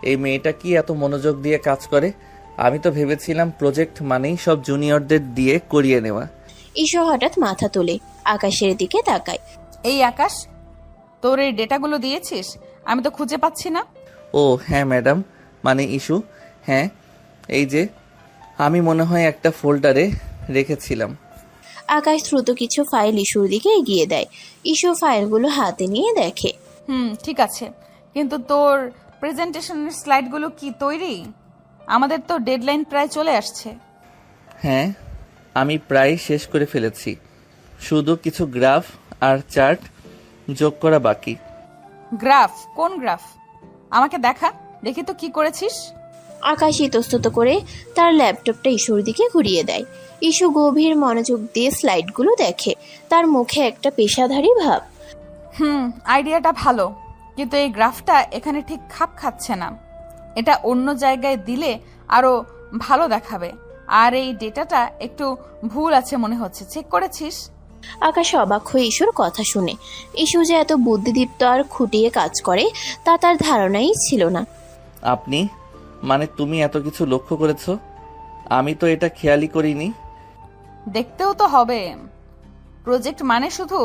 এই মেয়েটা কি এত মনোযোগ দিয়ে কাজ করে? আমি তো ভেবেছিলাম প্রজেক্ট মানেই সব জুনিয়রদের দিয়ে করিয়ে নেওয়া। ঈশু হঠাৎ মাথা তোলে, আকাশের দিকে তাকায়। এই আকাশ, তোর এই ডেটাগুলো দিয়েছিস? আমি তো খুঁজে পাচ্ছি না। ও হ্যাঁ ম্যাডাম, মানে ইস্যু, হ্যাঁ এই যে, আমি মনে হয় একটা ফোল্ডারে রেখেছিলাম। আকাশ দ্রুত কিছু ফাইল ঈশুর দিকে এগিয়ে দেয়। ঈশু ফাইলগুলো হাতে নিয়ে দেখে। ঠিক আছে, কিন্তু তোর প্রেজেন্টেশনের স্লাইডগুলো কি তৈরি? আমাদের তো ডেডলাইন প্রায় চলে আসছে। হ্যাঁ, আমি প্রায় শেষ করে ফেলেছি, শুধু কিছু গ্রাফ আর চার্ট যোগ করা বাকি। গ্রাফ? কোন গ্রাফ? আমাকে দেখা, দেখি তো কি করেছিস। আকাশ ইতস্তত করে তার ল্যাপটপটা ঈশুর দিকে ঘুরিয়ে দেয়। ঈশু গভীর মনোযোগ দিয়ে স্লাইডগুলো দেখে, তার মুখে একটা পেশাদারী ভাব। আইডিয়াটা ভালো, কিন্তু এই গ্রাফটা এখানে ঠিক খাপ খাচ্ছে না। এটা অন্য জায়গায় দিলে আরো ভালো দেখাবে। আর এই ডেটাটা একটু ভুল আছে মনে হচ্ছে, চেক করেছিস? আকাশ অবাক হয়ে ঈশুর কথা শুনে। ঈশু যে এত বুদ্ধিদীপ্ত আর খুঁটিয়ে কাজ করে তা তার ধারণাই ছিল না। আপনি, মানে তুমি এত কিছু লক্ষ্য করেছো? আমি তো এটা খেয়ালই করিনি। দেখতেও তো হবে। প্রজেক্ট মানে শুধু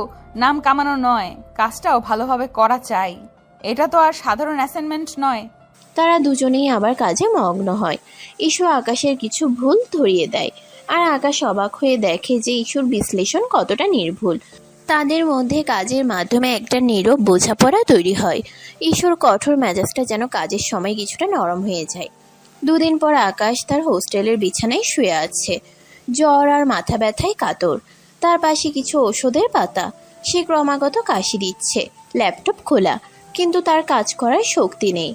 নাম কামানো নয়, কাজটাও ভালোভাবে করা চাই। এটা তো আর সাধারণ অ্যাসাইনমেন্ট নয়। তারা দুজনেই আবার কাজে মগ্ন হয়। ঈশু আকাশের কিছু ভুল ধরিয়ে দেয়, আর আকাশ অবাক হয়ে দেখে যে ঈশুর বিশ্লেষণ কতটা নির্ভুল। তাদের মধ্যে কাজের মাধ্যমে একটা নীরব বোঝাপড়া তৈরি হয়। ঈশুর কঠোর মেজাজটা যেন কাজের সময় কিছুটা নরম হয়ে যায়। দুদিন পর আকাশ তার হোস্টেলের বিছানায় শুয়ে আছে, জ্বর আর মাথা ব্যথায় কাতর। তার পাশে কিছু ওষুধের পাতা। সে ক্রমাগত কাশি দিচ্ছে, ল্যাপটপ খোলা, কিন্তু তার কাজ করার শক্তি নেই।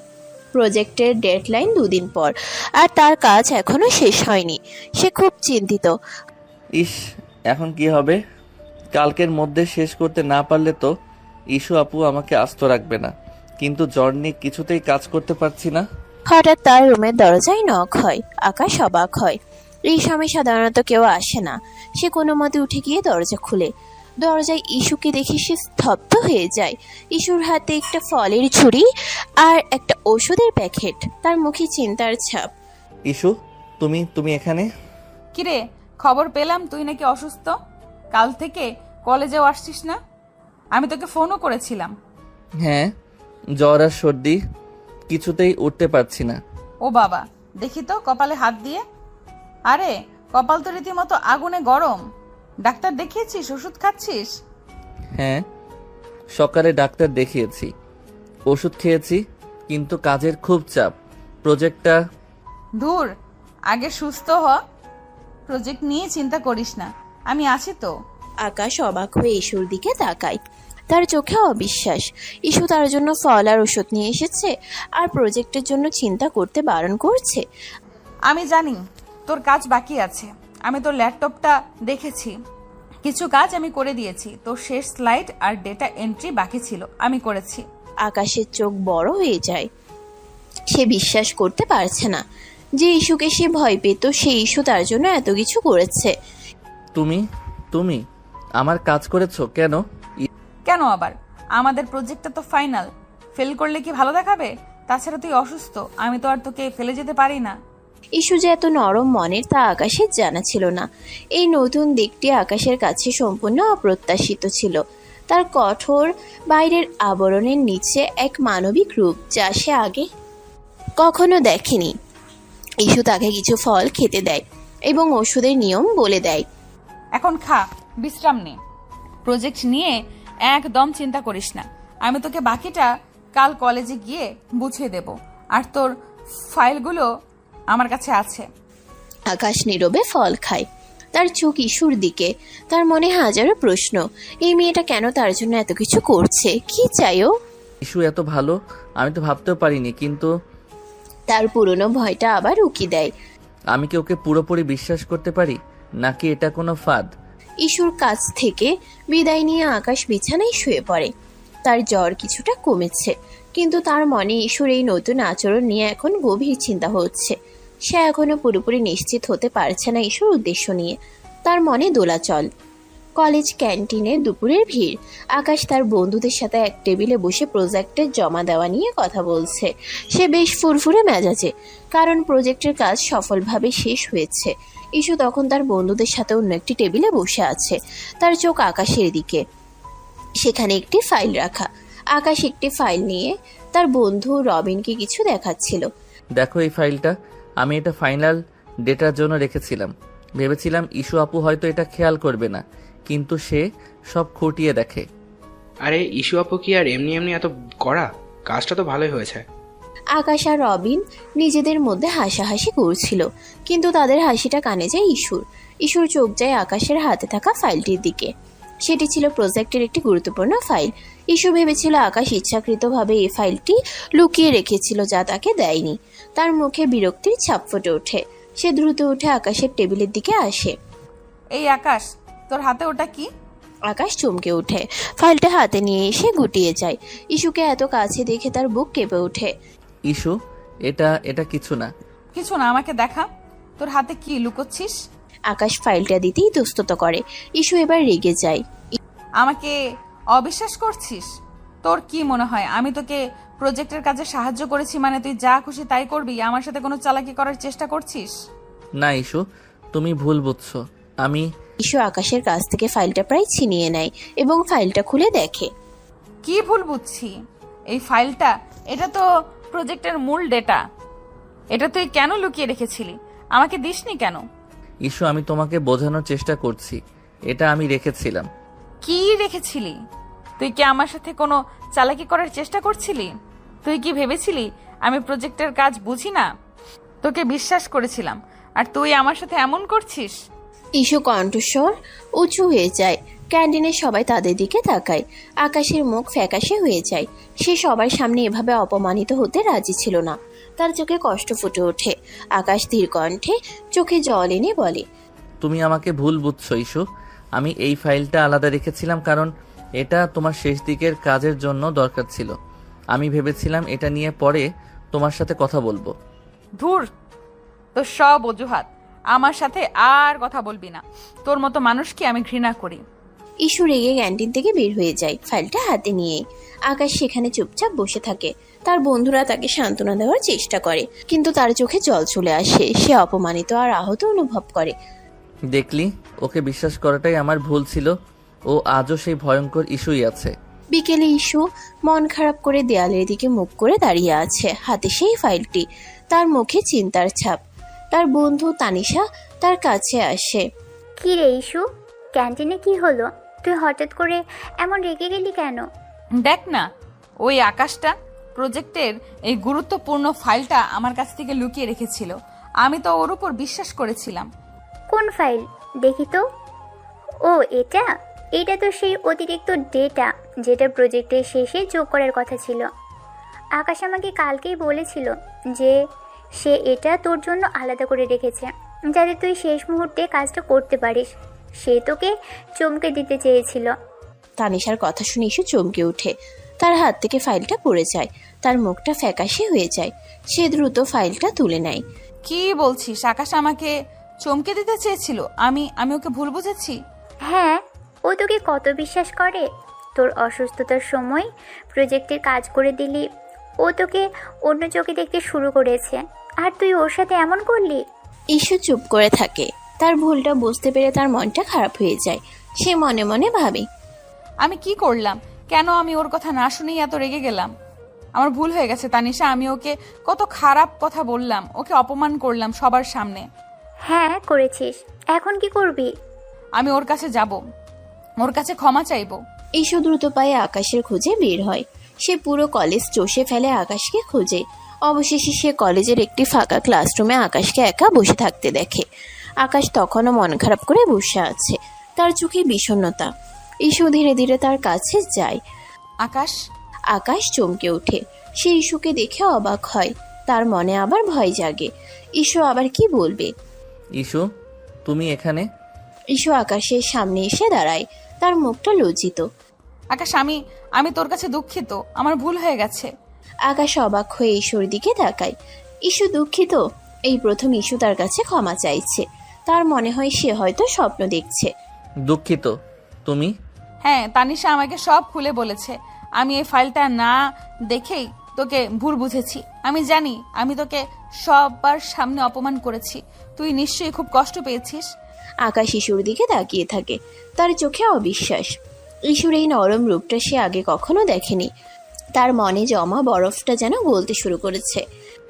প্রজেক্টের ডেডলাইন 2 দিন পর, আর তার কাজ এখনো শেষ হয়নি। সে খুব চিন্তিত। ইস, এখন কি হবে? কালকের মধ্যে শেষ করতে না পারলে তো ইস্যু আপু আমাকে আস্ত রাখবে না, কিন্তু জ্বর নিয়ে কিছুতেই কাজ করতে পারছি না। হঠাৎ তার রুমের দরজায় নক হয়। আকাশ অবাক হয়। এই সময় সাধারণত কেউ আসে না। সে কোনো মতে উঠে গিয়ে দরজা খুলে। দরজায় ইস্যুকে দেখে সে স্তব্ধ হয়ে যায়। ইস্যুর হাতে একটা ফলের ঝুড়ি আর একটা ওষুধের প্যাকেট। তার মুখে চিন্তার ছাপ। ইস্যু, তুমি এখানে? কিরে, খবর পেলাম তুই নাকি অসুস্থ। কাল থেকে কলেজেও আসছিস না। আমি তোকে ফোনও করেছিলাম। হ্যাঁ, জ্বর আর সর্দি, কিছুতেই উঠতে পারছি না। ও বাবা, দেখি তো কপালে হাত দিয়ে। আরে, কপাল তো রীতিমতো আগুনে গরম। ডাক্তার দেখিয়েছিস? ওষুধ খাচ্ছিস? হ্যাঁ, সকালে ডাক্তার দেখিয়েছি, ওষুধ খেয়েছি, কিন্তু কাজের খুব চাপ। প্রজেক্টটা দূর, আগে সুস্থ হ। প্রজেক্ট নিয়ে চিন্তা করিস না, আমি আছি তো। আকাশ অবাক হয়ে ইস্যুর দিকে তাকায়। তার চোখে অবিশ্বাস। ইস্যু তার জন্য ফল আর ওষুধ নিয়ে এসেছে, আর প্রজেক্টের জন্য চিন্তা করতে বারণ করছে। আমি জানি তোর কাজ বাকি আছে। আমি তোর ল্যাপটপটা দেখেছি, কিছু কাজ আমি করে দিয়েছি। তোর শেষ স্লাইড আর ডেটা এন্ট্রি বাকি ছিল, আমি করেছি। আকাশের চোখ বড় হয়ে যায়। সে বিশ্বাস করতে পারছে না যে ইস্যুকে সে ভয় পেত, সেই ইস্যু তার জন্য এত কিছু করেছে। তুমি আমার কাজ করেছো কেন? কেন আবার? আমাদের প্রজেক্টটা তো ফাইনাল। ফেল করলে কি ভালো দেখাবে? তাছাড়া তুই অসুস্থ, আমি তো আর তোকে ফেলে যেতে পারি না। ইস্যু যে এত নরম মনের তা আকাশের জানা ছিল না। এই নতুন দিকটি আকাশের কাছে সম্পূর্ণ অপ্রত্যাশিত ছিল। তার কঠোর বাইরের আবরণের নিচে এক মানবিক রূপ, যা সে আগে কখনো দেখেনি। ইস্যু তাকে কিছু ফল খেতে দেয় এবং ওষুধের নিয়ম বলে দেয়। এখন খা, বিশ্রাম নে। প্রজেক্ট নিয়ে একদম চিন্তা করিস না। আমি তোকে বাকিটা কাল কলেজে গিয়ে বুঝিয়ে দেব। আর তোর ফাইলগুলো আমার কাছে আছে। আকাশ নীরবে ফল খায়, তার চোখ ইস্যুর দিকে। তার মনে হাজারো প্রশ্ন। এই মেয়েটা কেন তার জন্য এত কিছু করছে? কি চাই ও? ইস্যু এত ভালো আমি তো ভাবতেও পারিনি, কিন্তু তার পুরনো ভয়টা আবার উকি দেয়। আমি কি ওকে পুরোপুরি বিশ্বাস করতে পারি, নাকি এটা কোনো ফাঁদ? ইস্যুর কাছ থেকে বিদায় নিয়ে আকাশ বিছানায় শুয়ে পড়ে। তার জ্বর কিছুটা কমেছে, কিন্তু তার মনে ইস্যুর এই নতুন আচরণ নিয়ে এখন গভীর চিন্তা হচ্ছে। সে এখনো পুরোপুরি নিশ্চিত হতে পারছে না ইস্যুর উদ্দেশ্য নিয়ে। তার মনে দোলাচল। কলেজ ক্যান্টিনে দুপুরের ভিড়। আকাশ তার বন্ধুদের সাথে এক টেবিলে বসে প্রজেক্টের জমা দেওয়া নিয়ে কথা বলছে। সে বেশ ফুরফুরে মেজাজে, কারণ প্রজেক্টের কাজ সফলভাবে শেষ হয়েছে। ইস্যু তখন তার বন্ধুদের সাথে অন্য একটি টেবিলে বসে আছে, তার চোখ আকাশের দিকে। সেখানে একটি ফাইল রাখা। আকাশ একটি ফাইল নিয়ে তার বন্ধু রবিনকে কিছু দেখাচ্ছিল। দেখো এই ফাইলটা, আমি এটা ফাইনাল ডেটার জন্য রেখেছিলাম। ভেবেছিলাম ইস্যু আপু হয়তো এটা খেয়াল করবে না, কিন্তু সে সব খুঁটিয়ে দেখে। আরে ইস্যু আপু কি আর এমনি এমনি এত করা? কাজটা তো ভালোই হয়েছে। আকাশ আর রবিন নিজেদের মধ্যে হাসাহাসি করছিল, কিন্তু তাদের হাসিটা কানে যায় ইস্যুর চোখ যায় আকাশের হাতে থাকা ফাইলটির দিকে। সেটি ছিল প্রজেক্টের একটি গুরুত্বপূর্ণ ফাইল। ইস্যু ভেবেছিল আকাশ ইচ্ছাকৃতভাবে এই ফাইলটি লুকিয়ে রেখেছিল, যা তাকে দেয়নি। তার মুখে বিরক্তির ছাপ ফুটে ওঠে। সে দ্রুত উঠে আকাশের টেবিলের দিকে আসে। এই আকাশ, তোর হাতে ওটা কি? আকাশ চমকে ওঠে, ফাইলটা হাতে নিয়ে এসে গুটিয়ে যায়। ইস্যুকে এত কাছে দেখে তার বুক কেঁপে ওঠে। ইস্যু, এটা কিছু না। কিছু না, আমাকে দেখা। তোর হাতে কি লুকোচ্ছিস? আকাশ ফাইলটা দিতেই ইতস্তত করে। ইস্যু এবার রেগে যায়। আমাকে অবিশ্বাস করছিস? তোর কি মনে হয় আমি তোকে প্রজেক্টের কাজে সাহায্য করেছি মানে তুই যা খুশি তাই করবি? আমার সাথে কোনো চালাকি করার চেষ্টা করছিস? না ইস্যু, তুমি ভুল বুঝছো। ইস্যু আকাশের কাছ থেকে ফাইলটা প্রায় ছিনিয়ে নেয় এবং ফাইলটা খুলে দেখে। কি ভুল বুঝছি? এই ফাইলটা, এটা তো প্রজেক্টের মূল ডেটা। এটা তুই কেন লুকিয়ে রেখেছিলি? আমাকে দিসনি কেন? ইস্যু, আমি তোমাকে বোঝানোর চেষ্টা করছি, এটা আমি রেখেছিলাম। কি রেখেছিলি? তুই কি আমার সাথে কোনো চালাকি করার চেষ্টা করছিলি? তুই কি ভেবেছিলি আমি প্রজেক্টের কাজ বুঝি না? তোকে বিশ্বাস করেছিলাম, আর তুই আমার সাথে এমন করছিস? ইস্যু কণ্ঠস্বর উঁচু হয়ে যায়। ক্যান্টিনের সবাই তাদের দিকে তাকায়। আকাশের মুখ ফ্যাকাশে হয়ে যায়। সে সবার সামনে এভাবে অপমানিত হতে রাজি ছিল না। তার চোখে কষ্ট ফুটে ওঠে। আকাশ ধীর কণ্ঠে চোখে জল এনে বলে, তুমি আমাকে ভুল বুঝছো ইস্যু। আমি এই ফাইলটা আলাদা রেখেছিলাম কারণ এটা তোমার শেষ দিকের কাজের জন্য দরকার ছিল। আমি ভেবেছিলাম এটা নিয়ে পরে তোমার সাথে কথা বলবো। ধুর, তোর সব অজুহাত। আমার সাথে আর কথা বলবি না। তোর মতো মানুষকে আমি ঘৃণা করি। ইস্যু রেগে ক্যান্টিন থেকে বের হয়ে যায়, ফাইলটা হাতে নিয়ে। আকাশ সেখানে চুপচাপ বসে থাকে। তার বন্ধুরা তাকে সান্ত্বনা দেওয়ার চেষ্টা করে, কিন্তু তার চোখে জল চলে আসে। সে অপমানিত আর আহত অনুভব করে। দেখলি, ওকে বিশ্বাস করাটাই আমার ভুল ছিল। ও আজও সেই ভয়ঙ্কর ইস্যুই আছে। বিকেলে ইস্যু মন খারাপ করে দেয়ালের দিকে মুখ করে দাঁড়িয়ে আছে, হাতে সেই ফাইলটি। তার মুখে চিন্তার ছাপ। তার বন্ধু তানিশা তার কাছে আসে। কি রে ইস্যু, ক্যান্টিনে কি হলো? তুই হঠাৎ করে এমন রেগে গেলি কেন? দেখ না, ওই আকাশটা প্রজেক্টের এই গুরুত্বপূর্ণ ফাইলটা আমার কাছ থেকে লুকিয়ে রেখেছিল। আমি তো ওর উপর বিশ্বাস করেছিলাম। কোন ফাইল দেখি তো? ও এটা তো সেই অতিরিক্ত ডেটা যেটা প্রজেক্টের শেষে যোগ করার কথা ছিল। আকাশ আমাকে কালকেই বলেছিল যে সে এটা তোর জন্য আলাদা করে রেখেছে, যাতে তুই শেষ মুহূর্তে কাজটা করতে পারিস। সে তোকে চমকে দিতে চেয়েছিল। তানিশার কথা শুনে ইস্যু চমকে ওঠে। তার হাত থেকে ফাইলটা পড়ে যায়। তার মুখটা ফ্যাকাশে হয়ে যায়। সে দ্রুত ফাইলটা তুলে নেয়। কি বলছিস? আকাশ আমাকে চমকে দিতে চেয়েছিল? আমি ওকে ভুল বুঝেছি? হ্যাঁ, ও তোকে কত বিশ্বাস করে। তোর অসুস্থতার সময় প্রজেক্টের কাজ করে দিলি, ও তোকে অন্য চোখে দেখতে শুরু করেছে, আর তুই ওর সাথে এমন করলি। ইস্যু চুপ করে থাকে। তার ভুলটা বুঝতে পেরে তার মনটা খারাপ হয়ে যায়। সে মনে মনে ভাবে, আমি কি করলাম? কেন আমি ওর কথা না শুনেই এত রেগে গেলাম? আমার ভুল হয়ে গেছে তানিশা। আমি ওকে কত খারাপ কথা বললাম, ওকে অপমান করলাম সবার সামনে। হ্যাঁ করেছিস, এখন কি করবি? আমি ওর কাছে যাব, ওর কাছে ক্ষমা চাইবো। ইস্যু দ্রুত পায়ে আকাশের খোঁজে বের হয়। সে পুরো কলেজ চষে ফেলে আকাশকে খোঁজে। অবশেষে সে কলেজের একটি ফাঁকা ক্লাসরুমে আকাশকে একা বসে থাকতে দেখে। আকাশ তখনও মন খারাপ করে বসে আছে। তার চোখে বিষণ্ণতা। ইস্যু ধীরে ধীরে তার কাছে যায়। আকাশ চমকে ওঠে। সে ইস্যুকে দেখে অবাক হয়। তার মনে আবার ভয় জাগে। ইস্যু আবার কি বলবে। ইস্যু, তুমি এখানে? ইস্যু আকাশের সামনে এসে দাঁড়ায়। তার মুখটা লজ্জিত। আকাশ, আমি তোর কাছে দুঃখিত। আমার ভুল হয়ে গেছে। আকাশ অবাক হয়ে ইস্যুর দিকে তাকায়। ইস্যু দুঃখিত? এই প্রথম ইস্যু তার কাছে ক্ষমা চাইছে। তার মনে হয় সে হয়তো স্বপ্ন দেখছে। দুঃখিত, তুমি? হ্যাঁ, তানিশা আমাকে সব খুলে বলেছে। আমি এই ফাইলটা না দেখেই তোকে ভুল বুঝেছি। আমি জানি আমি তোকে সবার সামনে অপমান করেছি। তুই নিশ্চয়ই খুব কষ্ট পেয়েছিস। আকাশ ইস্যুর দিকে তাকিয়ে থাকে, তার চোখে অবিশ্বাস। ইস্যুর এই নরম রূপটা সে আগে কখনো দেখেনি। তার মনে জমা বরফটা যেন গলতে শুরু করেছে।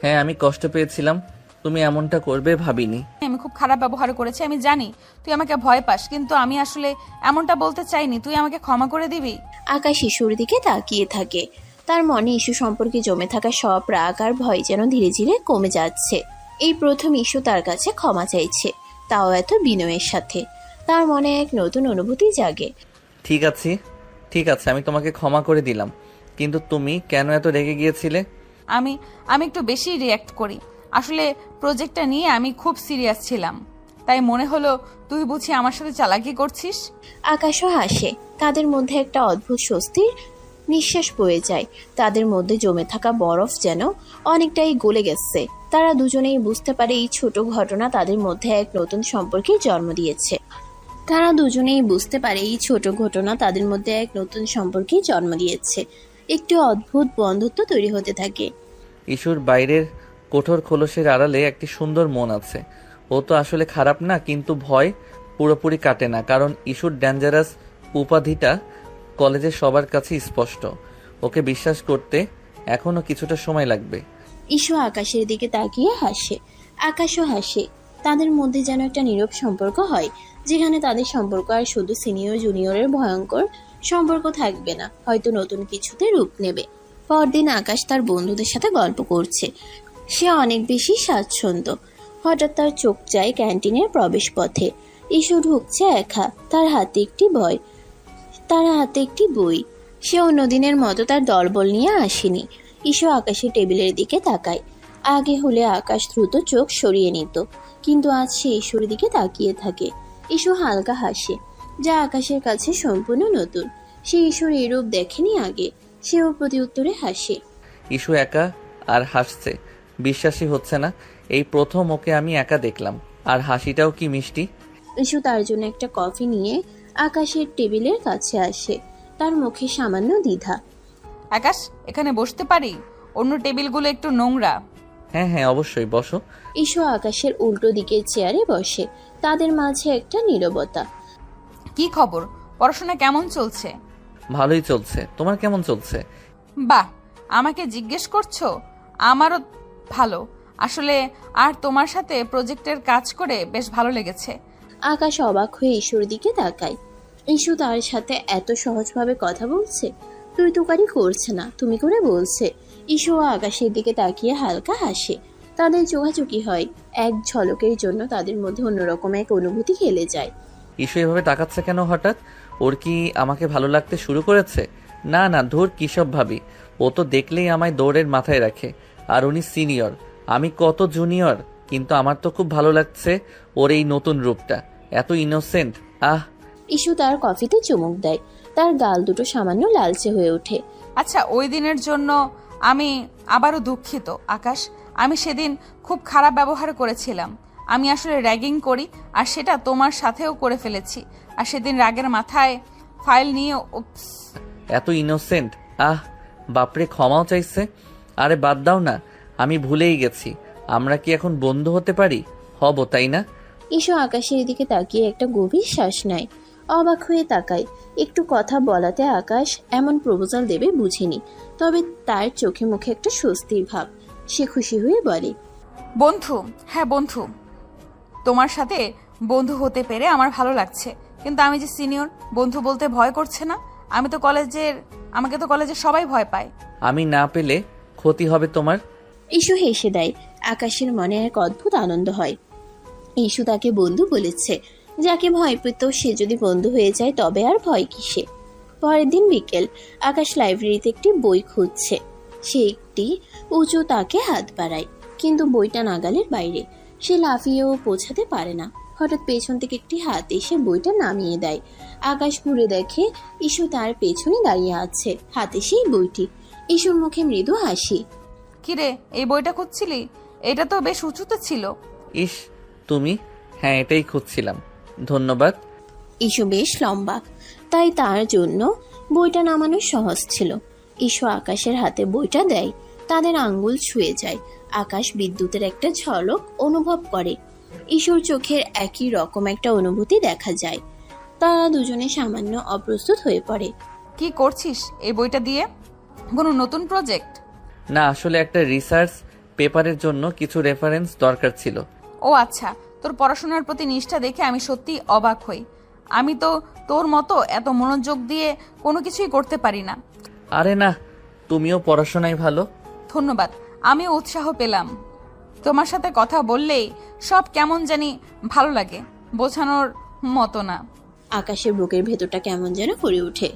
হ্যাঁ, আমি কষ্ট পেয়েছিলাম। তুমি এমনটা করবে ভাবিনি। আমি খুব খারাপ ব্যবহার করেছি, আমি জানি। তুই আমাকে ভয় পাস, কিন্তু আমি আসলে এমনটা বলতে চাইনি। তুই আমাকে ক্ষমা করে দিবি? আকাশ ইস্যুর দিকে তাকিয়ে থাকে। তার মনে ইস্যু সম্পর্কে জমে থাকা সব রাগ আর ভয় যেন ধীরে ধীরে কমে যাচ্ছে। এই প্রথম ইস্যু তার কাছে ক্ষমা চাইছে, তাও এত বিনয়ের সাথে। তার মনে এক নতুন অনুভূতি জাগে। ঠিক আছে, আমি তোমাকে ক্ষমা করে দিলাম, কিন্তু তুমি কেন এত রেগে গিয়েছিলে? আমি একটু বেশি রিয়্যাক্ট করি। আসলে প্রজেক্টটা নিয়ে আমি খুব সিরিয়াস ছিলাম, তাই মনে হলো তুই বুঝি আমার সাথে চালাকি করছিস। আকাশও হাসে। তাদের মধ্যে একটা অদ্ভুত স্বস্তির নিঃশ্বাস বয়ে যায়। তাদের মধ্যে জমে থাকা বরফ যেন অনেকটাই গলে গেছে। তারা দুজনেই বুঝতে পারে এই ছোট ঘটনা তাদের মধ্যে এক নতুন সম্পর্কের জন্ম দিয়েছে। একটি অদ্ভুত বন্ধুত্ব তৈরি হতে থাকে। ইস্যুর বাইরের কঠোর খোলসের আড়ালে একটি সুন্দর মন আছে। ও তো আসলে খারাপ না, কিন্তু ভয় পুরোপুরি কাটে না, কারণ ইস্যুর ডেঞ্জারাস উপাধিটা কলেজের সবার কাছে স্পষ্ট। ওকে বিশ্বাস করতে এখনো কিছুটা সময় লাগবে। ইস্যু আকাশের দিকে তাকিয়ে হাসে। আকাশও হাসে। তাদের মধ্যে যেন একটা নীরব সম্পর্ক হয়, যেখানে তাদের সম্পর্ক আর শুধু সিনিয়র জুনিয়রের ভয়ঙ্কর সম্পর্ক থাকবে না, হয়তো নতুন কিছুতে রূপ নেবে। পরদিন আকাশ তার বন্ধুদের সাথে গল্প করছে। সে অনেক বেশি স্বাচ্ছন্দ্য। হঠাৎ তার চোখ যায় ক্যান্টিনের প্রবেশ পথে। ইস্যু ঢুকছে একা, তার হাতে একটি বই। সে অন্যদিনের মতো তার দলবল নিয়ে আসেনি। ইস্যু আকাশের টেবিলের দিকে তাকায়। আগে হলে আকাশ দ্রুত চোখ সরিয়ে নিত, কিন্তু আজ সে ইস্যুর দিকে তাকিয়ে থাকে। ইস্যু হালকা হাসে, যা আকাশের কাছে সম্পূর্ণ নতুন। সে ইস্যুর এই রূপ দেখেনি আগে। সেও প্রতি উত্তরে হাসে। ইস্যু একা আর হাসছে, বিশ্বাসই হচ্ছে না। এই প্রথম ওকে আমি একা দেখলাম, আর হাসিটাও কি মিষ্টি। ইস্যু তার জন্য একটা কফি নিয়ে আকাশের টেবিলের কাছে আসে। তার মুখে সামান্য দ্বিধা। আকাশ, এখানে বসতে পারি? অন্য টেবিলগুলো একটু নোংরা। হ্যাঁ, অবশ্যই, বসো। ইস্যু আকাশের উল্টো দিকের চেয়ারে বসে। তাদের মাঝে একটা নীরবতা। কি খবর? পড়াশোনা কেমন চলছে? ভালোই চলছে। তোমার কেমন চলছে? বাহ, আমাকে জিজ্ঞেস করছো? আমারও ভালো। আসলে আর তোমার সাথে প্রজেক্টের কাজ করে বেশ ভালো লেগেছে। আকাশ অবাক হয়ে ইস্যুর দিকে তাকায়। ইস্যু তার সাথে এত সহজভাবে কথা বলছে। তুই তোকারি করছে না, তুমি করে বলছে। ইস্যু আকাশের দিকে তাকিয়ে হালকা হাসে। তাদের চোখাচোখি হয়। এক ঝলকের জন্য তাদের মধ্যে অন্যরকম এক অনুভূতি খেলে যায়। ইস্যু এভাবে তাকাচ্ছে কেন হঠাৎ? ওর কি আমাকে ভালো লাগতে শুরু করেছে? না, ধুর, কিসব ভাবি। ও তো দেখলেই আমায় দৌড়ের মাথায় রাখে। আর উনি সিনিয়র, আমি কত জুনিয়র, কিন্তু আমার তো খুব ভালো লাগছে ওর এই নতুন রূপটা, এত ইনোসেন্ট। ইস্যু তার কফিতে চুমুক দেয়। তার গাল দুটো সামান্য লালচে হয়ে ওঠে। আচ্ছা, ওই দিনের জন্য আমি আবারও দুঃখিত আকাশ। আমি সেদিন খুব খারাপ ব্যবহার করেছিলাম। আমি আসলে র্যাগিং করি, আর সেটা তোমার সাথেও করে ফেলেছি। আর সেদিন রাগের মাথায় ফাইল নিয়ে এত ইনোসেন্ট। বাপরে, ক্ষমাও চাইছে। আরে বাদ দাও না, আমি ভুলেই গেছি। আমরা কি এখন বন্ধু হতে পারি? হব, তাই না? ইস্যু আকাশের দিকে তাকিয়ে একটা গভীর শ্বাস নেয়। অবাক হয়ে তাকায়। একটু কথা বলাতে আকাশ এমন প্রপোজাল দেবে বুঝেনি। তবে তার চোখে মুখে একটা স্বস্তির ভাব। সে খুশি হয়ে বলে, বন্ধু? হ্যাঁ বন্ধু। তোমার সাথে বন্ধু হতে পেরে আমার ভালো লাগছে, কিন্তু আমি যে সিনিয়র, বন্ধু বলতে ভয় করছে না? আমাকে তো কলেজে সবাই ভয় পায়। আমি না পেলে ক্ষতি হবে তোমার। ইস্যু হেসে দেয়। আকাশের মনে এক অদ্ভুত আনন্দ হয়। ইস্যু তাকে বন্ধু বলেছে। যাকে ভয় পেত সে যদি বন্ধু হয়ে যায় তবে আর ভয় কিসে। পরের দিন বিকেল। আকাশ লাইব্রেরিতে একটি বই খুঁজছে। সে একটি উঁচু তাকে হাত বাড়ায়, কিন্তু বইটা নাগালের বাইরে। সে লাফিয়েও পৌঁছাতে পারে না। হঠাৎ পেছন থেকে একটি হাত এসে বইটা নামিয়ে দেয়। আকাশ ঘুরে দেখে ইস্যু তার পেছনে দাঁড়িয়ে আছে, হাতে সেই বইটি। ইস্যুর মুখে মৃদু হাসি। কিরে, এই বইটা খুঁজছিলি? এটা তো বেশ উঁচুতে ছিল। ইস, তুমি? হ্যাঁ, এটাই খুঁজছিলাম, ধন্যবাদ। ইস্যু বেশ লম্বা, তাই তার জন্য বইটা নামানো সহজ ছিল। ইস্যু আকাশের হাতে বইটা দেয়, তাদের আঙ্গুল ছুঁয়ে যায়। আকাশ বিদ্যুতের একটা ঝলক অনুভব করে। ইস্যুর চোখের একই রকম একটা অনুভূতি দেখা যায়। তারা দুজনে সামান্য অপ্রস্তুত হয়ে পড়ে। কি করছিস এই বইটা দিয়ে? কোনো নতুন প্রজেক্ট? না, আসলে একটা রিসার্চ পেপারের জন্য কিছু রেফারেন্স দরকার ছিল। ও আচ্ছা, তোর পড়াশোনার প্রতি নিষ্ঠা দেখে আমি সত্যি অবাক হই। আমি তো তোর মতো এত মনোযোগ দিয়ে কোনো কিছুই করতে পারি না। আরে না, তুমিও পড়াশোনায় ভালো। ধন্যবাদ, আমিও উৎসাহ পেলাম। তোমার সাথে কথা বললেই সব কেমন জানি ভালো লাগে, বোঝানোর মতো না। আকাশের বুকের ভেতরটা কেমন যেন করে ওঠে।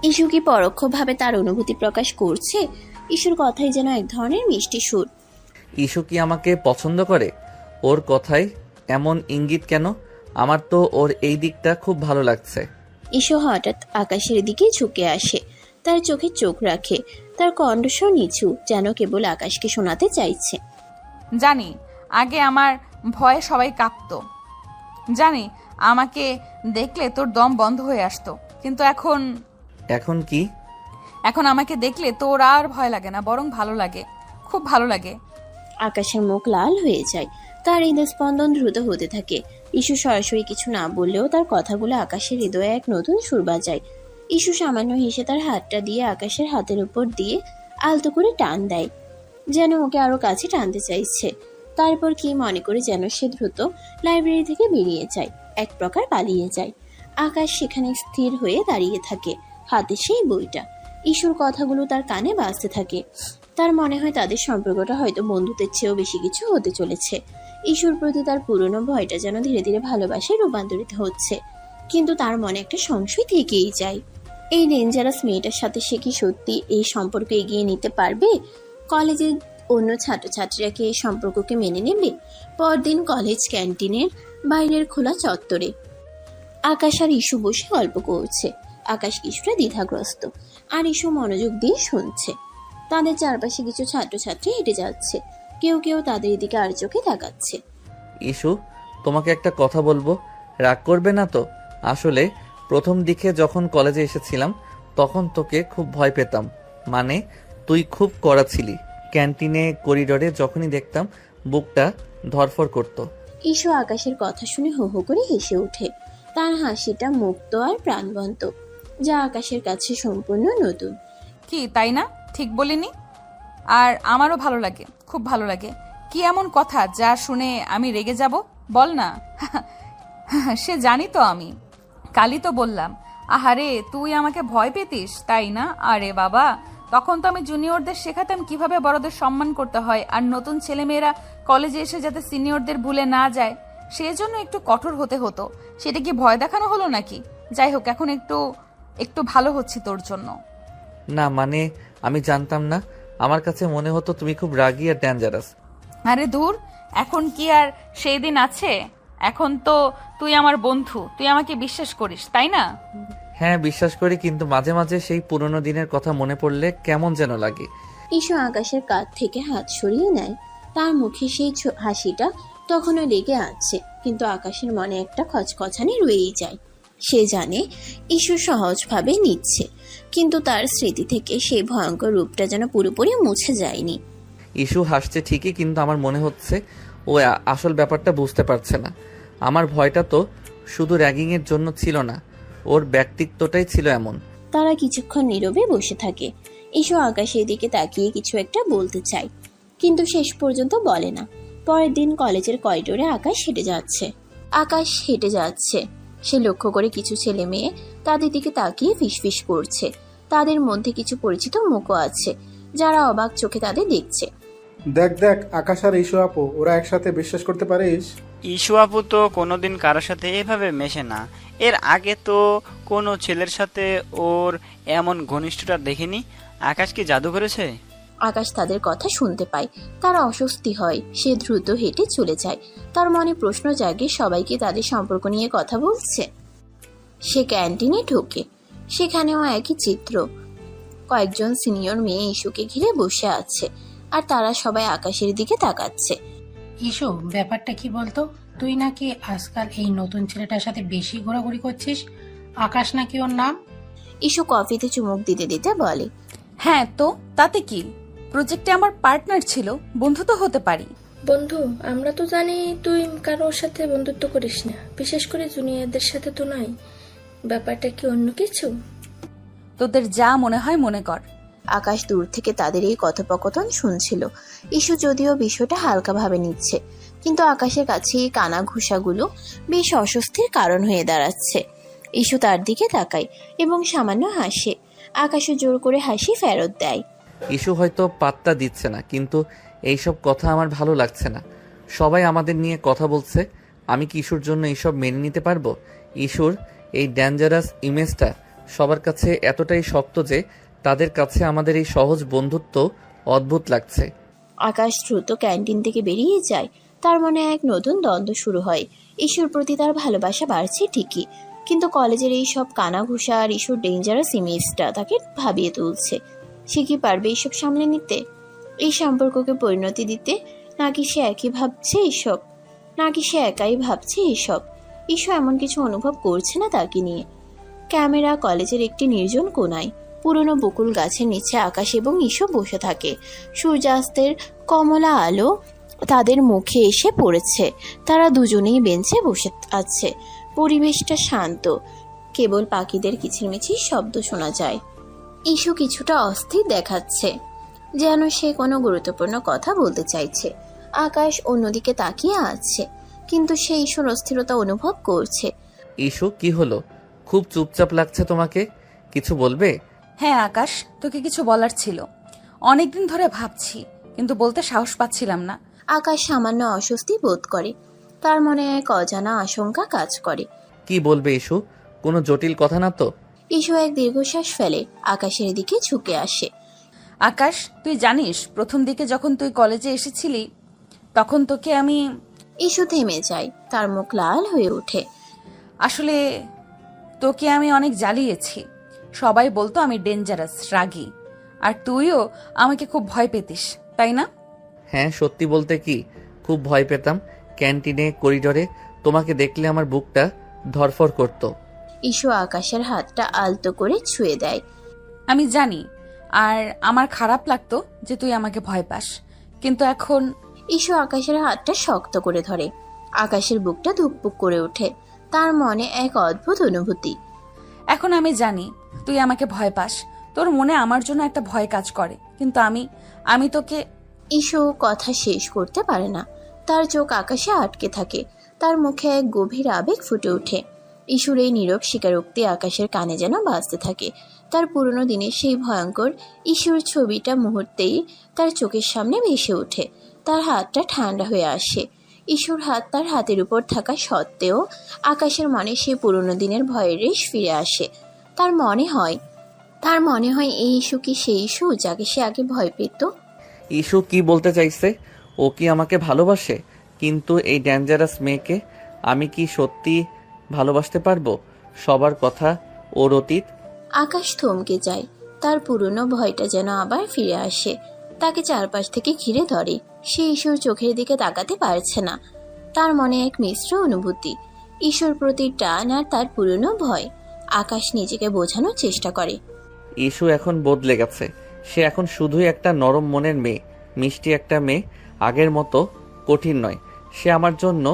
ইস্যু কি পরোক্ষভাবে তার অনুভূতি প্রকাশ করছে? ইস্যুর কথাই যেন এক ধরনের মিষ্টি সুর। ইস্যু কি আমাকে পছন্দ করে? ওর কথায় এমন ইঙ্গিত কেন? আমার তো ওর এই দিকটা খুব ভালো লাগছে। ইস্যু হঠাৎ আকাশের দিকে ঝুঁকে আসে, তার চোখে চোখ রাখে, তার কণ্ঠস্বর নিচু, যেন কেবল আকাশকে শোনাতে চাইছে। জানি আগে আমার ভয়ে সবাই কাঁপতো, জানি আমাকে দেখলে তোর দম বন্ধ হয়ে আসতো, কিন্তু এখন কি? এখন আমাকে দেখলে তোর আর ভয় লাগে না, বরং ভালো লাগে, খুব ভালো লাগে। আকাশের মুখ লাল হয়ে যায়, তার হৃদস্পন্দন দ্রুত হতে থাকে। ইস্যু সরাসরি কিছু না বললেও তার কথাগুলো আকাশের হৃদয়ে এক নতুন সুর বাজায়। ইস্যু সামান্য হেসে তার হাতটা দিয়ে আকাশের হাতের উপর দিয়ে আলতো করে টান দেয়, যেন ওকে আরো কাছে টানতে চাইছে। তারপর কি মনে করে যেন সে দ্রুত লাইব্রেরি থেকে বেরিয়ে যায়, এক প্রকার পালিয়ে যায়। আকাশ সেখানে স্থির হয়ে দাঁড়িয়ে থাকে, হাতে সেই বইটা। ইস্যুর কথাগুলো তার কানে বাজতে থাকে। তার মনে হয় তাদের সম্পর্কটা হয়তো বন্ধুত্বের চেয়েও বেশি কিছু হতে চলেছে। ইস্যুর প্রতি তার পুরনো ভয়টা যেন ধীরে ধীরে ভালোবাসায় রূপান্তরিত হচ্ছে, কিন্তু তার মনে একটা সংশয় থেকেই যায়। এই ডেঞ্জারাস মেয়েটার সাথে সে কি সত্যি এই সম্পর্ক এগিয়ে নিতে পারবে? কলেজের অন্য ছাত্রছাত্রীরা কি এই সম্পর্ককে মেনে নেবে? পরদিন কলেজ ক্যান্টিনের বাইরের খোলা চত্বরে আকাশ আর ইস্যু বসে গল্প করছে। আকাশ কিছুটা দ্বিধাগ্রস্ত, আর ইস্যু মনোযোগ দিয়ে শুনছে। তাদের চারপাশে কিছু ছাত্রছাত্রী হেঁটে যাচ্ছে, কেউ কেউ তাদের দিকে আর চোখে তাকাচ্ছে। ইস্যু, তোমাকে একটা কথা বলবো, রাগ করবে না তো? আসলে প্রথম দিকে যখন কলেজে এসেছিলাম তখন তোকে খুব ভয় পেতাম, মানে তুই খুব কড়া ছিলি। ক্যান্টিনে, করিডোরে যখনই দেখতাম বুকটা ধরফর করতো। ইস্যু আকাশের কথা শুনে হো হো করে হেসে ওঠে। তার হাসিটা মুক্ত আর প্রাণবন্ত, যা আকাশের কাছে সম্পূর্ণ নতুন। কি তাই না? ঠিক বলিনি? আর আমারও ভালো লাগে, খুব ভালো লাগে। কি এমন কথা যা শুনে আমি রেগে যাব? বল না। সে জানি তো, আমি কালই তো বললাম। আহারে, তুই আমাকে ভয় পেতিস তাই না? আরে বাবা, তখন তো আমি জুনিয়রদের শেখাতাম কিভাবে বড়দের সম্মান করতে হয়, আর নতুন ছেলেমেয়েরা কলেজে এসে যাতে সিনিয়রদের ভুলে না যায় সেজন্য একটু কঠোর হতে হতো। সেটা কি ভয় দেখানো হলো নাকি? যাই হোক, এখন একটু ভালো হচ্ছে তোর জন্য। না মানে আমি জানতাম না, আমার কাছে মনে হতো তুমি খুব রাগী আর ডেঞ্জারাস। আরে দূর, এখন কি আর সেই দিন আছে? এখন তো তুই আমার বন্ধু, তুই আমাকে বিশ্বাস করিস তাই না? হ্যাঁ বিশ্বাস করি, কিন্তু মাঝে মাঝে সেই পুরনো দিনের কথা মনে পড়লে কেমন যেন লাগে। ইস্যু আকাশের কাঁধ থেকে হাত সরিয়ে নেয়। তার মুখে সেই হাসিটা তখনও লেগে আছে, কিন্তু আকাশের মনে একটা খচখচানি রয়েই যায়। সে জানে ইস্যু সহজভাবে নিচ্ছে, কিন্তু তার স্মৃতি থেকে সেই ভয়ঙ্কর রূপটা যেন পুরোপুরি মুছে যায়নি। ইস্যু হাসছে ঠিকই, কিন্তু আমার মনে হচ্ছে ও আসল ব্যাপারটা বুঝতে পারছে না। আমার ভয়টা তো শুধু র্যাগিংয়ের জন্য ছিল না, ওর ব্যক্তিত্বটাই ছিল এমন। তারা কিছুক্ষণ নীরবে বসে থাকে। ইস্যু আকাশের দিকে তাকিয়ে কিছু একটা বলতে চায়, কিন্তু শেষ পর্যন্ত বলে না। পরের দিন কলেজের করিডোরে আকাশ হেঁটে যাচ্ছে। সে লক্ষ্য করে কিছু ছেলে মেয়ে তাদের দিকে তাকিয়ে ফিসফিস করছে। তাদের মধ্যে কিছু পরিচিত মুখও আছে, যারা অবাক চোখে তাদের দেখছে। দেখ আকাশ আর ইস্যু আপু, ওরা একসাথে বিশ্বাস করতে পারিস? ইস্যু আপু তো কোনোদিন কারোর সাথে এভাবে মেশে না। এর আগে তো কোনো ছেলের সাথে ওর এমন ঘনিষ্ঠতা দেখিনি। আকাশ কি জাদু করেছে? আকাশ তাদের কথা শুনতে পায়, তার অস্বস্তি হয়। সে দ্রুত হেঁটে চলে যায়। তার মনে প্রশ্ন জাগে, সবাইকে তাদের সম্পর্ক নিয়ে কথা বলছে। সে ক্যান্টিনে ঢোকে, সেখানেও একই চিত্র। কয়েকজন সিনিয়র মেয়ে ইস্যুকে ঘিরে বসে আছে, আর তারা সবাই আকাশের দিকে তাকাচ্ছে। ইস্যু, ব্যাপারটা কি বলতো? তুই নাকি আজকাল এই নতুন ছেলেটার সাথে বেশি ঘোরাঘুরি করছিস। আকাশ নাকি ওর নাম? ইস্যু কফিতে চুমুক দিতে দিতে বলে। হ্যাঁ তো তাতে কি, প্রজেক্টে আমার পার্টনার ছিল, বন্ধু তো হতে পারি। বন্ধু, আমরা তো জানি তুই কারোর সাথে বন্ধুত্ব করিস না, বিশেষ করে জুনিয়রদের সাথে তো নয়। ব্যাপারটা কি অন্য কিছু? তোদের যা মনে হয় মনে কর। আকাশ দূর থেকে তাদের এই কথোপকথন শুনছিল। ইস্যু যদিও বিষয়টা হালকাভাবে নিচ্ছে, কিন্তু আকাশের কাছে এই কানা ঘুষাগুলো বেশ অস্বস্তির কারণ হয়ে দাঁড়াচ্ছে। ইস্যু তার দিকে তাকায় এবং সামান্য হাসে। আকাশও জোর করে হাসি ফেরত দেয়। ইস্যু হয়তো পাত্তা দিচ্ছে না, কিন্তু এইসব কথা আমার ভালো লাগছে না। সবাই আমাদের নিয়ে কথা বলছে, আমি কি ইস্যুর জন্য এইসব মেনে নিতে পারবো? ইস্যুর এই ডেঞ্জারাস ইমেজটা সবার কাছে এতটাই শক্ত যে তাদের কাছে আমাদের এই সহজ বন্ধুত্ব অদ্ভুত লাগছে। আকাশ দ্রুত ক্যান্টিন থেকে বেরিয়ে যায়। তার মনে এক নতুন দ্বন্দ্ব শুরু হয়। ইস্যুর প্রতি তার ভালোবাসা বাড়ছে ঠিকই, কিন্তু কলেজের এই সব কানাঘুষা আর ইস্যুর ডেঞ্জারাস ইমেজটা তাকে ভাবিয়ে তুলছে। সে কি পারবে এইসব সামলে নিতে, এই সম্পর্ককে পরিণতি দিতে? নাকি সে একাই ভাবছে এসব? ইস্যু এমন কিছু অনুভব করছে না তাকে নিয়ে। ক্যামেরা কলেজের একটি নির্জন কোণায়, পুরনো বকুল গাছের নিচে আকাশ এবং ইস্যু বসে থাকে। সূর্যাস্তের কমলা আলো তাদের মুখে এসে পড়েছে। তারা দুজনেই বেঞ্চে বসে আছে। পরিবেশটা শান্ত, কেবল পাখিদের কিচিরমিচির শব্দ শোনা যায়। ইস্যু কিছুটা অস্থির দেখাচ্ছে, যেন সে কোনো গুরুত্বপূর্ণ কথা বলতে চাইছে। আকাশ অন্যদিকে তাকিয়ে আছে, কিন্তু সে ইস্যুর অস্থিরতা অনুভব করছে। ইস্যু, কি হলো? খুব চুপচাপ লাগছে তোমাকে, কিছু বলবে? হ্যাঁ আকাশ, তোকে কিছু বলার ছিল। অনেকদিন ধরে ভাবছি, কিন্তু বলতে সাহস পাচ্ছিলাম না। আকাশ সামান্য অস্বস্তি বোধ করে। তার মনে এক অজানা আশঙ্কা কাজ করে। কি বলবে ইস্যু? কোনো জটিল কথা না তো? ইস্যু এক দীর্ঘশ্বাস ফেলে আকাশের দিকে ঝুঁকে আসে। আকাশ, তুই জানিস প্রথম দিকে যখন তুই কলেজে এসেছিলি তখন তোকে আমি... ইস্যু থেমে যায়, তার মুখ লাল হয়ে ওঠে। আসলে তোকে আমি অনেক জ্বালিয়েছি। সবাই বলতো আমি ডেঞ্জারাস, রাগী, আর তুইও আমাকে খুব ভয় পেতিস, তাই না? হ্যাঁ, সত্যি বলতে কি খুব ভয় পেতাম। ক্যান্টিনে, করিডোরে তোমাকে দেখলে আমার বুকটা ধরফর করতো। ইস্যু আকাশের হাতটা আলতো করে ছুঁয়ে দেয়। আমি জানি, আর আমার খারাপ লাগতো যে তুই আমাকে ভয় পাস, কিন্তু এখন... ইস্যু আকাশের হাতটা শক্ত করে ধরে। আকাশের বুকটা ধুকপুক করে ওঠে। তার মনে এক অদ্ভুত অনুভূতি। এখন আমি জানি তুই আমাকে ভয় পাস, তোর মনে আমার জন্য একটা ভয় কাজ করে, কিন্তু আমি তোকে... ইস্যু কথা শেষ করতে পারে না। তার চোখ আকাশে আটকে থাকে। তার মুখে এক গভীর আবেগ ফুটে ওঠে। ইস্যুর এই নীরব স্বীকারোক্তি আকাশের কানে যেন বাজতে থাকে। তার পুরনো দিনের সেই ভয়ঙ্কর ইস্যুর ছবিটা মুহূর্তেই তার চোখের সামনে ভেসে ওঠে। তার হাতটা ঠান্ডা হয়ে আসে। ইস্যুর হাত তার হাতের উপর থাকা সত্ত্বেও আকাশের মনে সেই পুরনো দিনের ভয়ের রেশ ফিরে আসে। তার মনে হয় এই ইস্যু কি সেই ইস্যু যাকে সে আগে ভয় পেত? ইস্যু কি বলতে চাইছে? ও কি আমাকে ভালোবাসে? কিন্তু এই ডেঞ্জারাস মেয়েকে আমি কি সত্যি ভালোবাসতে পারবো? সবার কথা ওর অতীত। আকাশ থমকে যায়। তার পুরনো ভয়টা যেন আবার ফিরে আসে। তাকে চারপাশ থেকে ঘিরে ধরে। সে ইস্যুর চোখের দিকে তাকাতে পারছে না। তার মনে এক মিশ্র অনুভূতি, ইস্যুর প্রতি টান আর তার পুরনো ভয়। আকাশ নিজেকে বোঝানোর চেষ্টা করে। ইস্যু এখন বদলে গেছে। সে এখন শুধুই একটা নরম মনের মেয়ে, মিষ্টি একটা মেয়ে, আগের মতো কঠিন নয়। সে আমার জন্য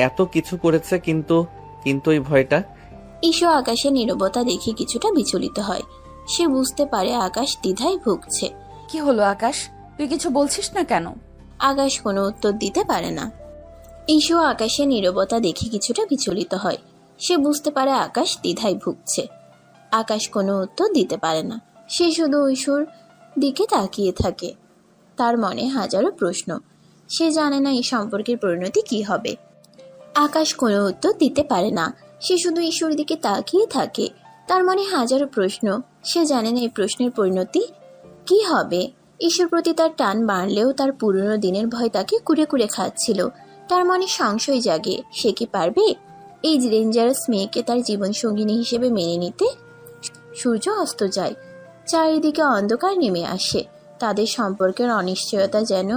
এত কিছু করেছে, কিন্তু ওই ভয়টা। ইস্যু আকাশের নীরবতা দেখে কিছুটা বিচলিত হয়। সে বুঝতে পারে আকাশ দ্বিধায় ভুগছে। কি হলো আকাশ, তুই কিছু বলছিস না কেন? আকাশ কোনো উত্তর দিতে পারে না। ইস্যু আকাশের নীরবতা দেখে কিছুটা বিচলিত হয়। সে বুঝতে পারে আকাশ দ্বিধায় ভুগছে। আকাশ কোনো উত্তর দিতে পারে না। সে শুধু ইস্যুর দিকে তাকিয়ে থাকে। তার মনে হাজারো প্রশ্ন। সে জানে না এই সম্পর্কের পরিণতি কি হবে। আকাশ কোনো উত্তর দিতে পারে না। সে শুধু ইস্যুর দিকে তাকিয়ে থাকে। তার মনে হাজারো প্রশ্ন। সে জানে না এই প্রশ্নের পরিণতি কি হবে। ইস্যুর প্রতি তার টান বাড়লেও তার পুরনো দিনের ভয় তাকে কুড়ে কুড়ে খাচ্ছিল। তার মনে সংশয় জাগে, সে কি পারবে এই ডেঞ্জারাস মেয়েকে তার জীবনসঙ্গিনী হিসেবে মেনে নিতে? সূর্য অস্ত যায়, চারিদিকে অন্ধকার নেমে আসে। তাদের সম্পর্কের অনিশ্চয়তা যেন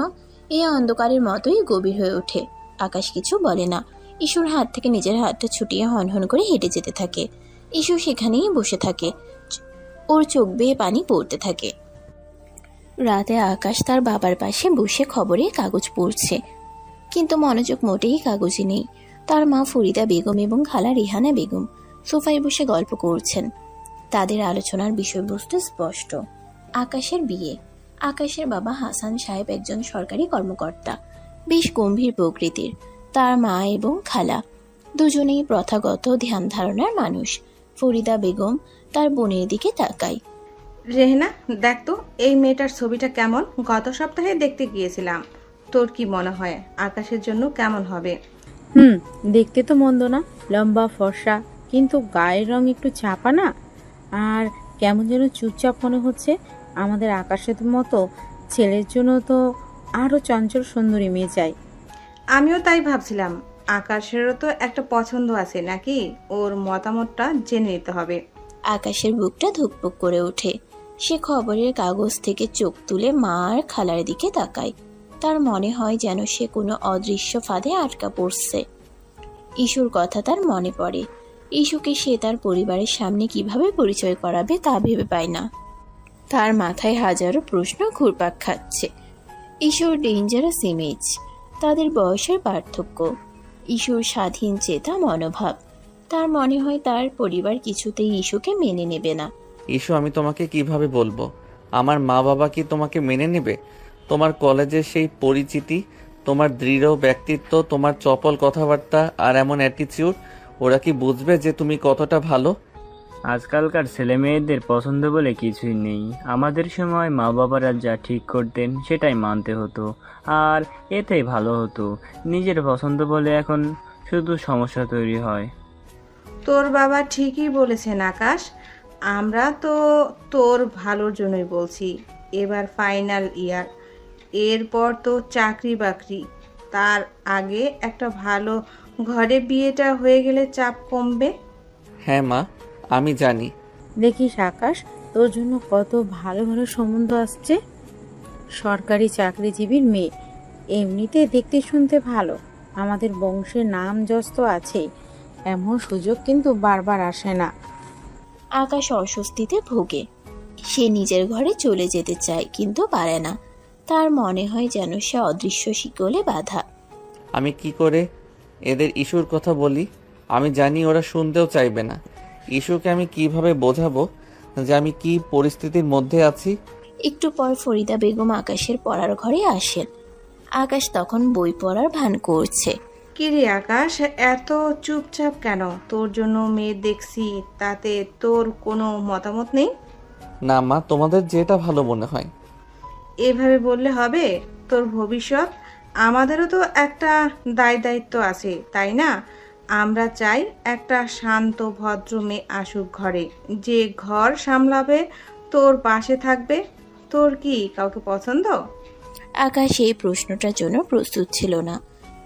এই অন্ধকারের মতোই গভীর হয়ে ওঠে। আকাশ কিছু বলে না। ইস্যুর হাত থেকে নিজের হাতটা ছুটিয়ে হনহন করে হেঁটে যেতে থাকে। ইস্যু সেখানেই বসে থাকে, ওর চোখ বেয়ে পানি পড়তে থাকে। রাতে আকাশ তার বাবার পাশে বসে খবরের কাগজ পড়ছে, কিন্তু মনোযোগ মোটেই কাগজে নেই। তার মা ফরিদা বেগম এবং খালা রিহানা বেগম সোফায় বসে গল্প করছেন। তাদের আলোচনার বিষয়বস্তু স্পষ্ট, আকাশের বিয়ে। আকাশের বাবা হাসান সাহেব একজন সরকারি কর্মকর্তা, বেশ গম্ভীর প্রকৃতির। তার মা এবং খালা দুজনেই প্রথাগত ধ্যান ধারণার মানুষ। ফরিদা বেগম তার বোনের দিকে তাকায়। রেহনা, দেখ তো এই মেয়েটার ছবিটা কেমন। গত সপ্তাহে দেখতে গিয়েছিলাম, তোর কি মনে হয় আকাশের জন্য কেমন হবে? দেখতে তো মন্দ না, লম্বা ফর্সা, কিন্তু গায়ের রং একটু চাপা না? আর কেমন যেন চুপচাপ মনে হচ্ছে। আমাদের আকাশের মতো ছেলের জন্য তো আরও চঞ্চল সুন্দরী মেয়ে চাই। আমিও তাই ভাবছিলাম। আকাশেরও তো একটা পছন্দ আছে নাকি? ওর মতামতটা জেনে নিতে হবে। আকাশের বুকটা ধুকপুক করে ওঠে। সে খবরের কাগজ থেকে চোখ তুলে মা আর খালার দিকে তাকায়। তার মনে হয় যেন সে কোনো অদৃশ্য ফাঁদে আটকা পড়ছে। ইস্যুর কথা তার মনে পড়ে। ইস্যুকে সে তার পরিবারের সামনে কিভাবে পরিচয় করাবে তা ভেবে পায় না। তার মাথায় হাজারো প্রশ্ন ঘুরপাক খাচ্ছে। ইস্যুর ডেঞ্জারাস ইমেজ, তাদের বয়সের পার্থক্য, ইস্যুর স্বাধীন চেতা মনোভাব। তার মনে হয় তার পরিবার কিছুতেই ইস্যুকে মেনে নেবে না। ইস্যু, আমি তোমাকে কিভাবে বলবো? আমার মা বাবা কি তোমাকে মেনে নেবে? তোমার কলেজের সেই পরিচিতি, তোমার দৃঢ় ব্যক্তিত্ব, তোমার চপল কথাবার্তা আর এমন অ্যাটিটিউড, ওরা কি বুঝবে যে তুমি কতটা ভালো? আজকালকার ছেলে মেয়েদের পছন্দ বলে কিছুই নেই। আমাদের সময় মা বাবারা যা ঠিক করতেন সেটাই মানতে হতো, আর এতেই ভালো হতো। নিজের পছন্দ বলে এখন শুধু সমস্যা তৈরি হয়। তোর বাবা ঠিকই বলেছেন আকাশ, আমরা তো তোর ভালোর জন্যই বলছি। এবার ফাইনাল ইয়ার, এরপর তো চাকরি বাকরি। তার আগে একটা ভালো ঘরে বিয়েটা হয়ে গেলে চাপ কমবে। হ্যাঁ মা, আমি জানি। দেখিস আকাশ, তোর জন্য কত ভালো ভালো সম্বন্ধ আসছে। সরকারি চাকরিজীবীর মেয়ে, এমনিতে দেখতে শুনতে ভালো, আমাদের বংশের নাম যশ তো আছেই। এমন সুযোগ কিন্তু বারবার আসে না। আকাশ অস্বস্তিতে ভোগে। সে নিজের ঘরে চলে যেতে চায়, কিন্তু পারে না। তার মনে হয় যেন সে অদৃশ্য শিকলে বাঁধা। আমি কি করে এদের ইস্যুর কথা বলি? আমি জানি ওরা শুনতেও চাইবে না। ইস্যুকে আমি কিভাবে বোঝাবো যে আমি কি পরিস্থিতির মধ্যে আছি? একটু পর ফরিদা বেগম আকাশের পড়ার ঘরে আসেন। আকাশ তখন বই পড়ার ভান করছে। কিরে আকাশ, এত চুপচাপ কেন? তোর জন্য মেয়ে দেখছি, তাতে তোর কোনো মতামত নেই? না মা, তোমাদের যেটা ভালো মনে হয়। এভাবে বললে হবে? তোর ভবিষ্যৎ, আমাদেরও তো একটা দায়িত্ব আছে, তাই না? আমরা চাই একটা শান্ত ভদ্র মেয়ে আসুক ঘরে, যে ঘর সামলাবে, তোর পাশে থাকবে। তোর কি কাউকে পছন্দ? আকাশ এই প্রশ্নটার জন্য প্রস্তুত ছিল না।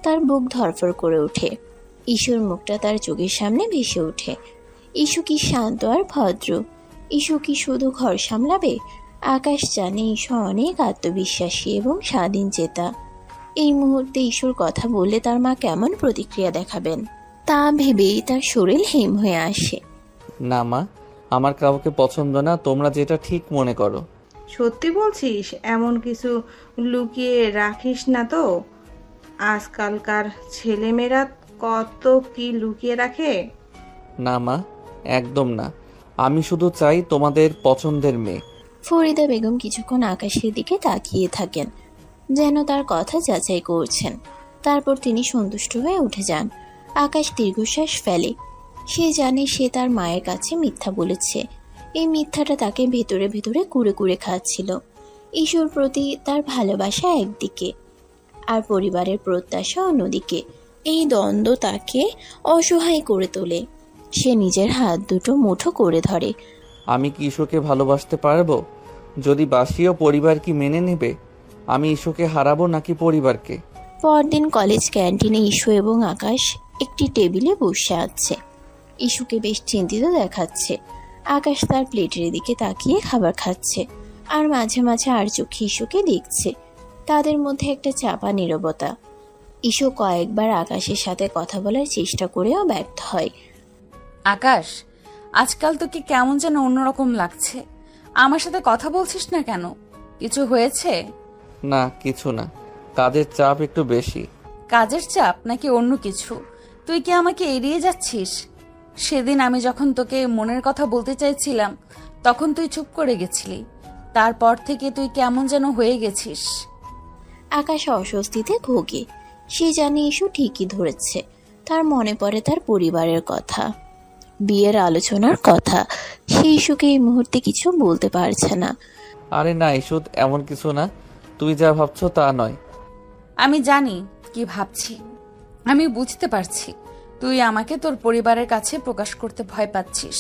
তার বুক ধরফর করে ওঠে। ইস্যুর মুখটা তার চোখের সামনে ভেসে ওঠে। ইস্যু কি শান্ত আর ভদ্র? ইস্যু কি শুধু ঘর সামলাবে? আকাশ জানে ইস্যু অনেক আত্মবিশ্বাসী এবং স্বাধীন চেতা। এই মুহূর্তে ইস্যুর কথা বললে তার মা কেমন প্রতিক্রিয়া দেখাবেন তা ভেবেই তার শরীর হিম হয়ে আসে। না মা, আমার কাউকে পছন্দ না, তোমরা যেটা ঠিক মনে করো। সত্যি বলছিস? এমন কিছু লুকিয়ে রাখিস না তো? আজকালকার ছেলেমেয়েরা কত কি লুকিয়ে রাখে। না মা, একদম না। আমি শুধু চাই তোমাদের পছন্দের মেয়ে। ফরিদা বেগম কিছুক্ষণ আকাশের দিকে তাকিয়ে থাকেন, যেন তার কথা যাচাই করছেন। তারপর তিনি সন্তুষ্ট হয়ে উঠে যান। আকাশ দীর্ঘশ্বাস ফেলে। সে জানে সে তার মায়ের কাছে মিথ্যা বলেছে। এই মিথ্যাটা তাকে ভেতরে ভেতরে কুড়ে কুড়ে খাচ্ছিল। ঈশ্বর প্রতি তার ভালোবাসা একদিকে, আর পরিবারের প্রত্যাশা অন্যদিকে। এই দ্বন্দ্ব তাকে অসহায় করে তোলে। সে নিজের হাত দুটো মুঠো করে ধরে। আমি কি ইস্যুকে ভালোবাসতে পারবো? যদি বাসিও, পরিবার কি মেনে নেবে? আমি ইস্যুকে হারাবো নাকি পরিবারকে? পরদিন কলেজ ক্যান্টিনে ইস্যু এবং আকাশ একটি টেবিলে বসে আছে। ইস্যুকে বেশ চিন্তিত দেখাচ্ছে। আকাশ তার প্লেটের দিকে তাকিয়ে খাবার খাচ্ছে, আর মাঝে মাঝে আর চোখে ইস্যুকে দেখছে। তাদের মধ্যে একটা চাপা নীরবতা। ইসু কয়েকবার আকাশের সাথে কথা বলার চেষ্টা করেও ব্যর্থ হয়। আকাশ, আজকাল তোকে কেমন যেন অন্যরকম লাগছে। আমার সাথে কথা বলছিস না কেন? কিছু হয়েছে? না, কিছু না, কাজের চাপ একটু বেশি। কাজের চাপ নাকি অন্য কিছু? তুই কি আমাকে এড়িয়ে যাচ্ছিস? সেদিন আমি যখন তোকে মনের কথা বলতে চাইছিলাম তখন তুই চুপ করে গেছিলি। তারপর থেকে তুই কেমন যেন হয়ে গেছিস। আকাশ অস্বস্তিতে ভোগে। সে জানে ইসু ঠিকই ধরেছে। তার মনে পড়ে তার পরিবারের কথা, বিয়ের আলোচনার কথা। সে ইসুকে এই মুহূর্তে কিছু বলতে পারছে না। আরে না ইস্যু, এমন কিছু না, তুই যা ভাবছো তা নয়। আমি জানি কি ভাবছি, আমি বুঝতে পারছি। তুই আমাকে তোর পরিবারের কাছে প্রকাশ করতে ভয় পাচ্ছিস।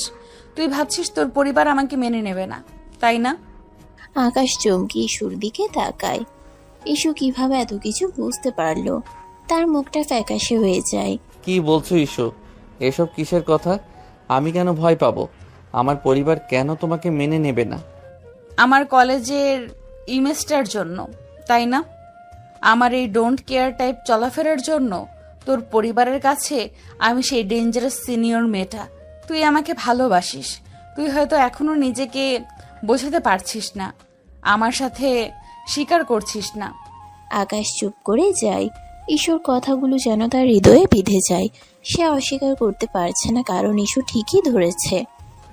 তুই ভাবছিস তোর পরিবার আমাকে মেনে নেবে না, তাই না? আকাশ চমকে ইসুর দিকে তাকায়। ইসু কিভাবে এত কিছু বুঝতে পারলো? তার মুখটা ফ্যাকাশে হয়ে যায়। কি বলছো ইস্যু? এসব কিসের কথা? আমি কেন ভয় পাবো? আমার পরিবার কেন তোমাকে মেনে নেবে না? আমার কলেজের ইমেজটার জন্য, তাই না? আমার এই ডোন্ট কেয়ার টাইপ চলাফেরার জন্য তোর পরিবারের কাছে আমি সেই ডেঞ্জারাস সিনিয়র মেয়েটা। তুই আমাকে ভালোবাসিস, তুই হয়তো এখনো নিজেকে বোঝাতে পারছিস না, আমার সাথে স্বীকার করছিস না। আকাশ চুপ করে যায়। ইসুর কথাগুলো যেন তার হৃদয়ে বিঁধে যায়। সে অস্বীকার করতে পারছে না, কারণ ইসু ঠিকই ধরেছে।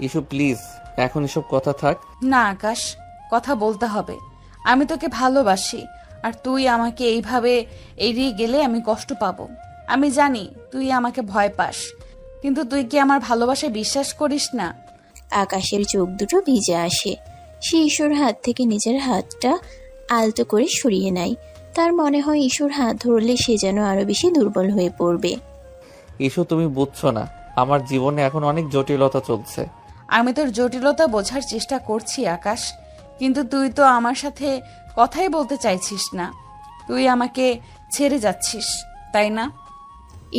ইস্যু প্লিজ, এখন এসব কথা থাক। না আকাশ, কথা বলতে হবে। আমি তোকে ভালোবাসি, আর তুই আমাকে এইভাবে এড়িয়ে গেলে আমি কষ্ট পাবো। আমি জানি তুই আমাকে ভয় পাস, কিন্তু তুই কি আমার ভালোবাসায় বিশ্বাস করিস না? আকাশের চোখ দুটো ভিজে আসে। সে ইসুর হাত থেকে নিজের হাতটা আলতো করে সরিয়ে নেয়। তার মনে হয় ইসুর হাত ধরলে সে যেন আরো বেশি দুর্বল হয়ে পড়বে। ইস্যু, তুমি বুঝছো না, আমার জীবনে এখন অনেক জটিলতা চলছে। আমি তোর জটিলতা বোঝার চেষ্টা করছি আকাশ, কিন্তু তুই তো আমার সাথে কথাই বলতে চাইছিস না। তুই আমাকে ছেড়ে যাচ্ছিস, তাই না?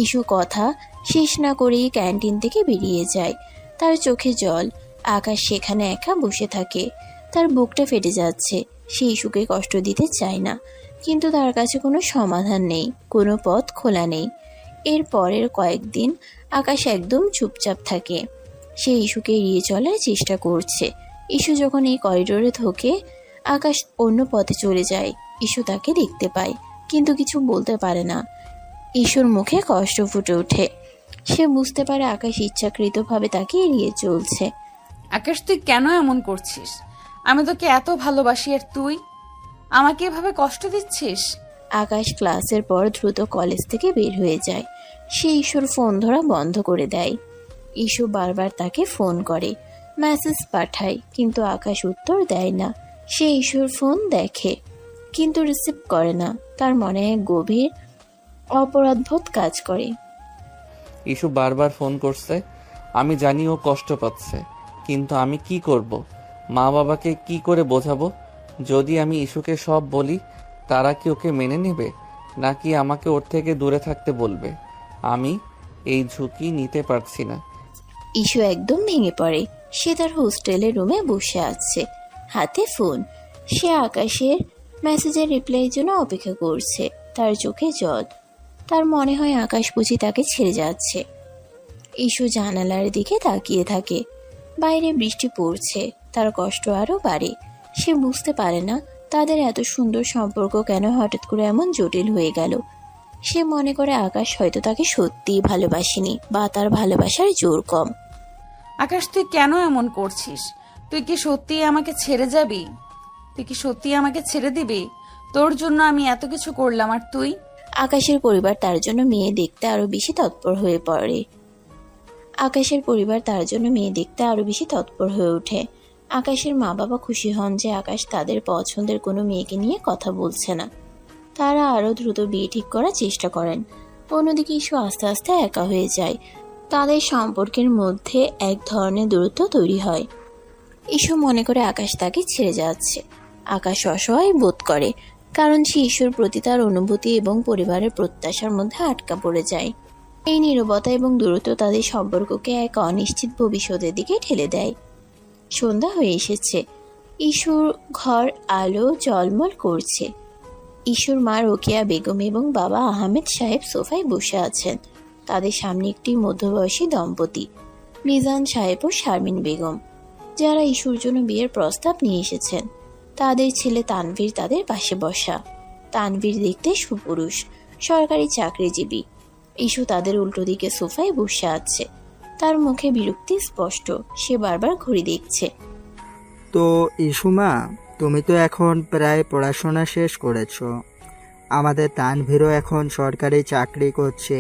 ইসু কথা শেষ না করেই ক্যান্টিন থেকে বেরিয়ে যায়। তার চোখে জল। আকাশ সেখানে একা বসে থাকে। তার বুকটা ফেটে যাচ্ছে। সে ইসুকে কষ্ট দিতে চায় না, কিন্তু তার কাছে কোনো সমাধান নেই, কোনো পথ খোলা নেই। এর পরের কয়েকদিন আকাশ একদম চুপচাপ থাকে। সে ইসুকে এড়িয়ে চলার চেষ্টা করছে। ইসু যখন এই করিডোরে ঢোকে, আকাশ অন্য পথে চলে যায়। ইসু তাকে দেখতে পায়, কিন্তু কিছু বলতে পারে না। ইসুর মুখে কষ্ট ফুটে ওঠে। সে বুঝতে পারে আকাশ ইচ্ছাকৃতভাবে তাকে এড়িয়ে চলছে। আকাশ, তুই কেন এমন করছিস? আমি তোকে এত ভালোবাসি, আর তুই আমাকে এভাবে কষ্ট দিচ্ছিস। আকাশ ক্লাসের পর দ্রুত কলেজ থেকে বের হয়ে যায়। সে ইসুর ফোন ধরা বন্ধ করে দেয়। ইসু বারবার তাকে ফোন করে, মেসেজ পাঠায়, কিন্তু আকাশ উত্তর দেয় না। সে ইসুর ফোন দেখে, কিন্তু রিসিভ করে না। তার মনে এক গভীর অপরাধবোধ কাজ করে। ইস্যু বারবার ফোন করছে, আমি জানি ও কষ্ট পাচ্ছে, কিন্তু আমি কি করব? মা বাবাকে কি করে বোঝাবো? যদি আমি ইস্যুকে সব বলি, তারা কি ওকে মেনে নেবে, নাকি আমাকে ওর থেকে দূরে থাকতে বলবে? আমি এই ঝুঁকি নিতে পারছি না। ইসু একদম ভেঙে পড়ে। সে তার হোস্টেলের রুমে বসে আছে, হাতে ফোন। সে আকাশের মেসেজের রিপ্লাইয়ের জন্য অপেক্ষা করছে। তার চোখে জল। তার মনে হয় আকাশ বুঝি তাকে ছেড়ে যাচ্ছে। ইসু জানালার দিকে তাকিয়ে থাকে। বাইরে বৃষ্টি পড়ছে। তার কষ্ট আরো বাড়ে। সে বুঝতে পারে না তাদের এত সুন্দর সম্পর্ক কেন হঠাৎ করে এমন জটিল হয়ে গেল। সে মনে করে আকাশ হয়তো তাকে সত্যিই ভালোবাসেনি, বা তার ভালোবাসার জোর কম। আকাশ, তুই কেন এমন করছিস? তুই কি সত্যিই আমাকে ছেড়ে যাবি? তুই কি সত্যিই আমাকে ছেড়ে দিবি? তোর জন্য আমি এত কিছু করলাম, আর তুই? আকাশের পরিবার তার জন্য মেয়ে দেখতে আরো বেশি তৎপর হয়ে পড়ে। আকাশের পরিবার তার জন্য মেয়ে দেখতে আরো বেশি তৎপর হয়ে ওঠে। আকাশের মা বাবা খুশি হন যে আকাশ তাদের পছন্দের কোনো মেয়েকে নিয়ে কথা বলছে না। তারা আরো দ্রুত বিয়ে ঠিক করার চেষ্টা করেন। অন্যদিকে ইস্যু আস্তে আস্তে একা হয়ে যায়। তাদের সম্পর্কের মধ্যে এক ধরনের দূরত্ব তৈরি হয়। ইস্যু মনে করে আকাশ তাকে ছেড়ে যাচ্ছে। আকাশ অসহায় বোধ করে, কারণ সে ইস্যুর প্রতি তার অনুভূতি এবং পরিবারের প্রত্যাশার মধ্যে আটকা পড়ে যায়। এই নীরবতা এবং দূরত্ব তাদের সম্পর্ককে এক অনিশ্চিত ভবিষ্যতের দিকে ঠেলে দেয়। সন্ধ্যা হয়ে এসেছে। ইস্যুর ঘর আলো ঝলমল করছে। ইশুর মা রোকেয়া বেগম এবং বাবা আহমেদ সাহেব সোফায় বসে আছেন। তাদের সামনে একটি মধ্যবয়সী দম্পতি, মিজান সাহেব ও শারমিন বেগম, যারা ইশুর জন্য বিয়ের প্রস্তাব নিয়ে এসেছেন। তাদের ছেলে তানভীর তাদের পাশে বসা। তানভীর দেখতে সুপুরুষ, সরকারি চাকরিজীবী। ইশু তাদের উল্টো দিকে সোফায় বসে আছে। তার মুখে বিরক্তি স্পষ্ট, সে বারবার ঘড়ি দেখছে। তো ইসুমা, তুমি তো এখন প্রায় পড়াশোনা শেষ করেছো। আমাদের তানভীরও এখন সরকারি চাকরি করছে,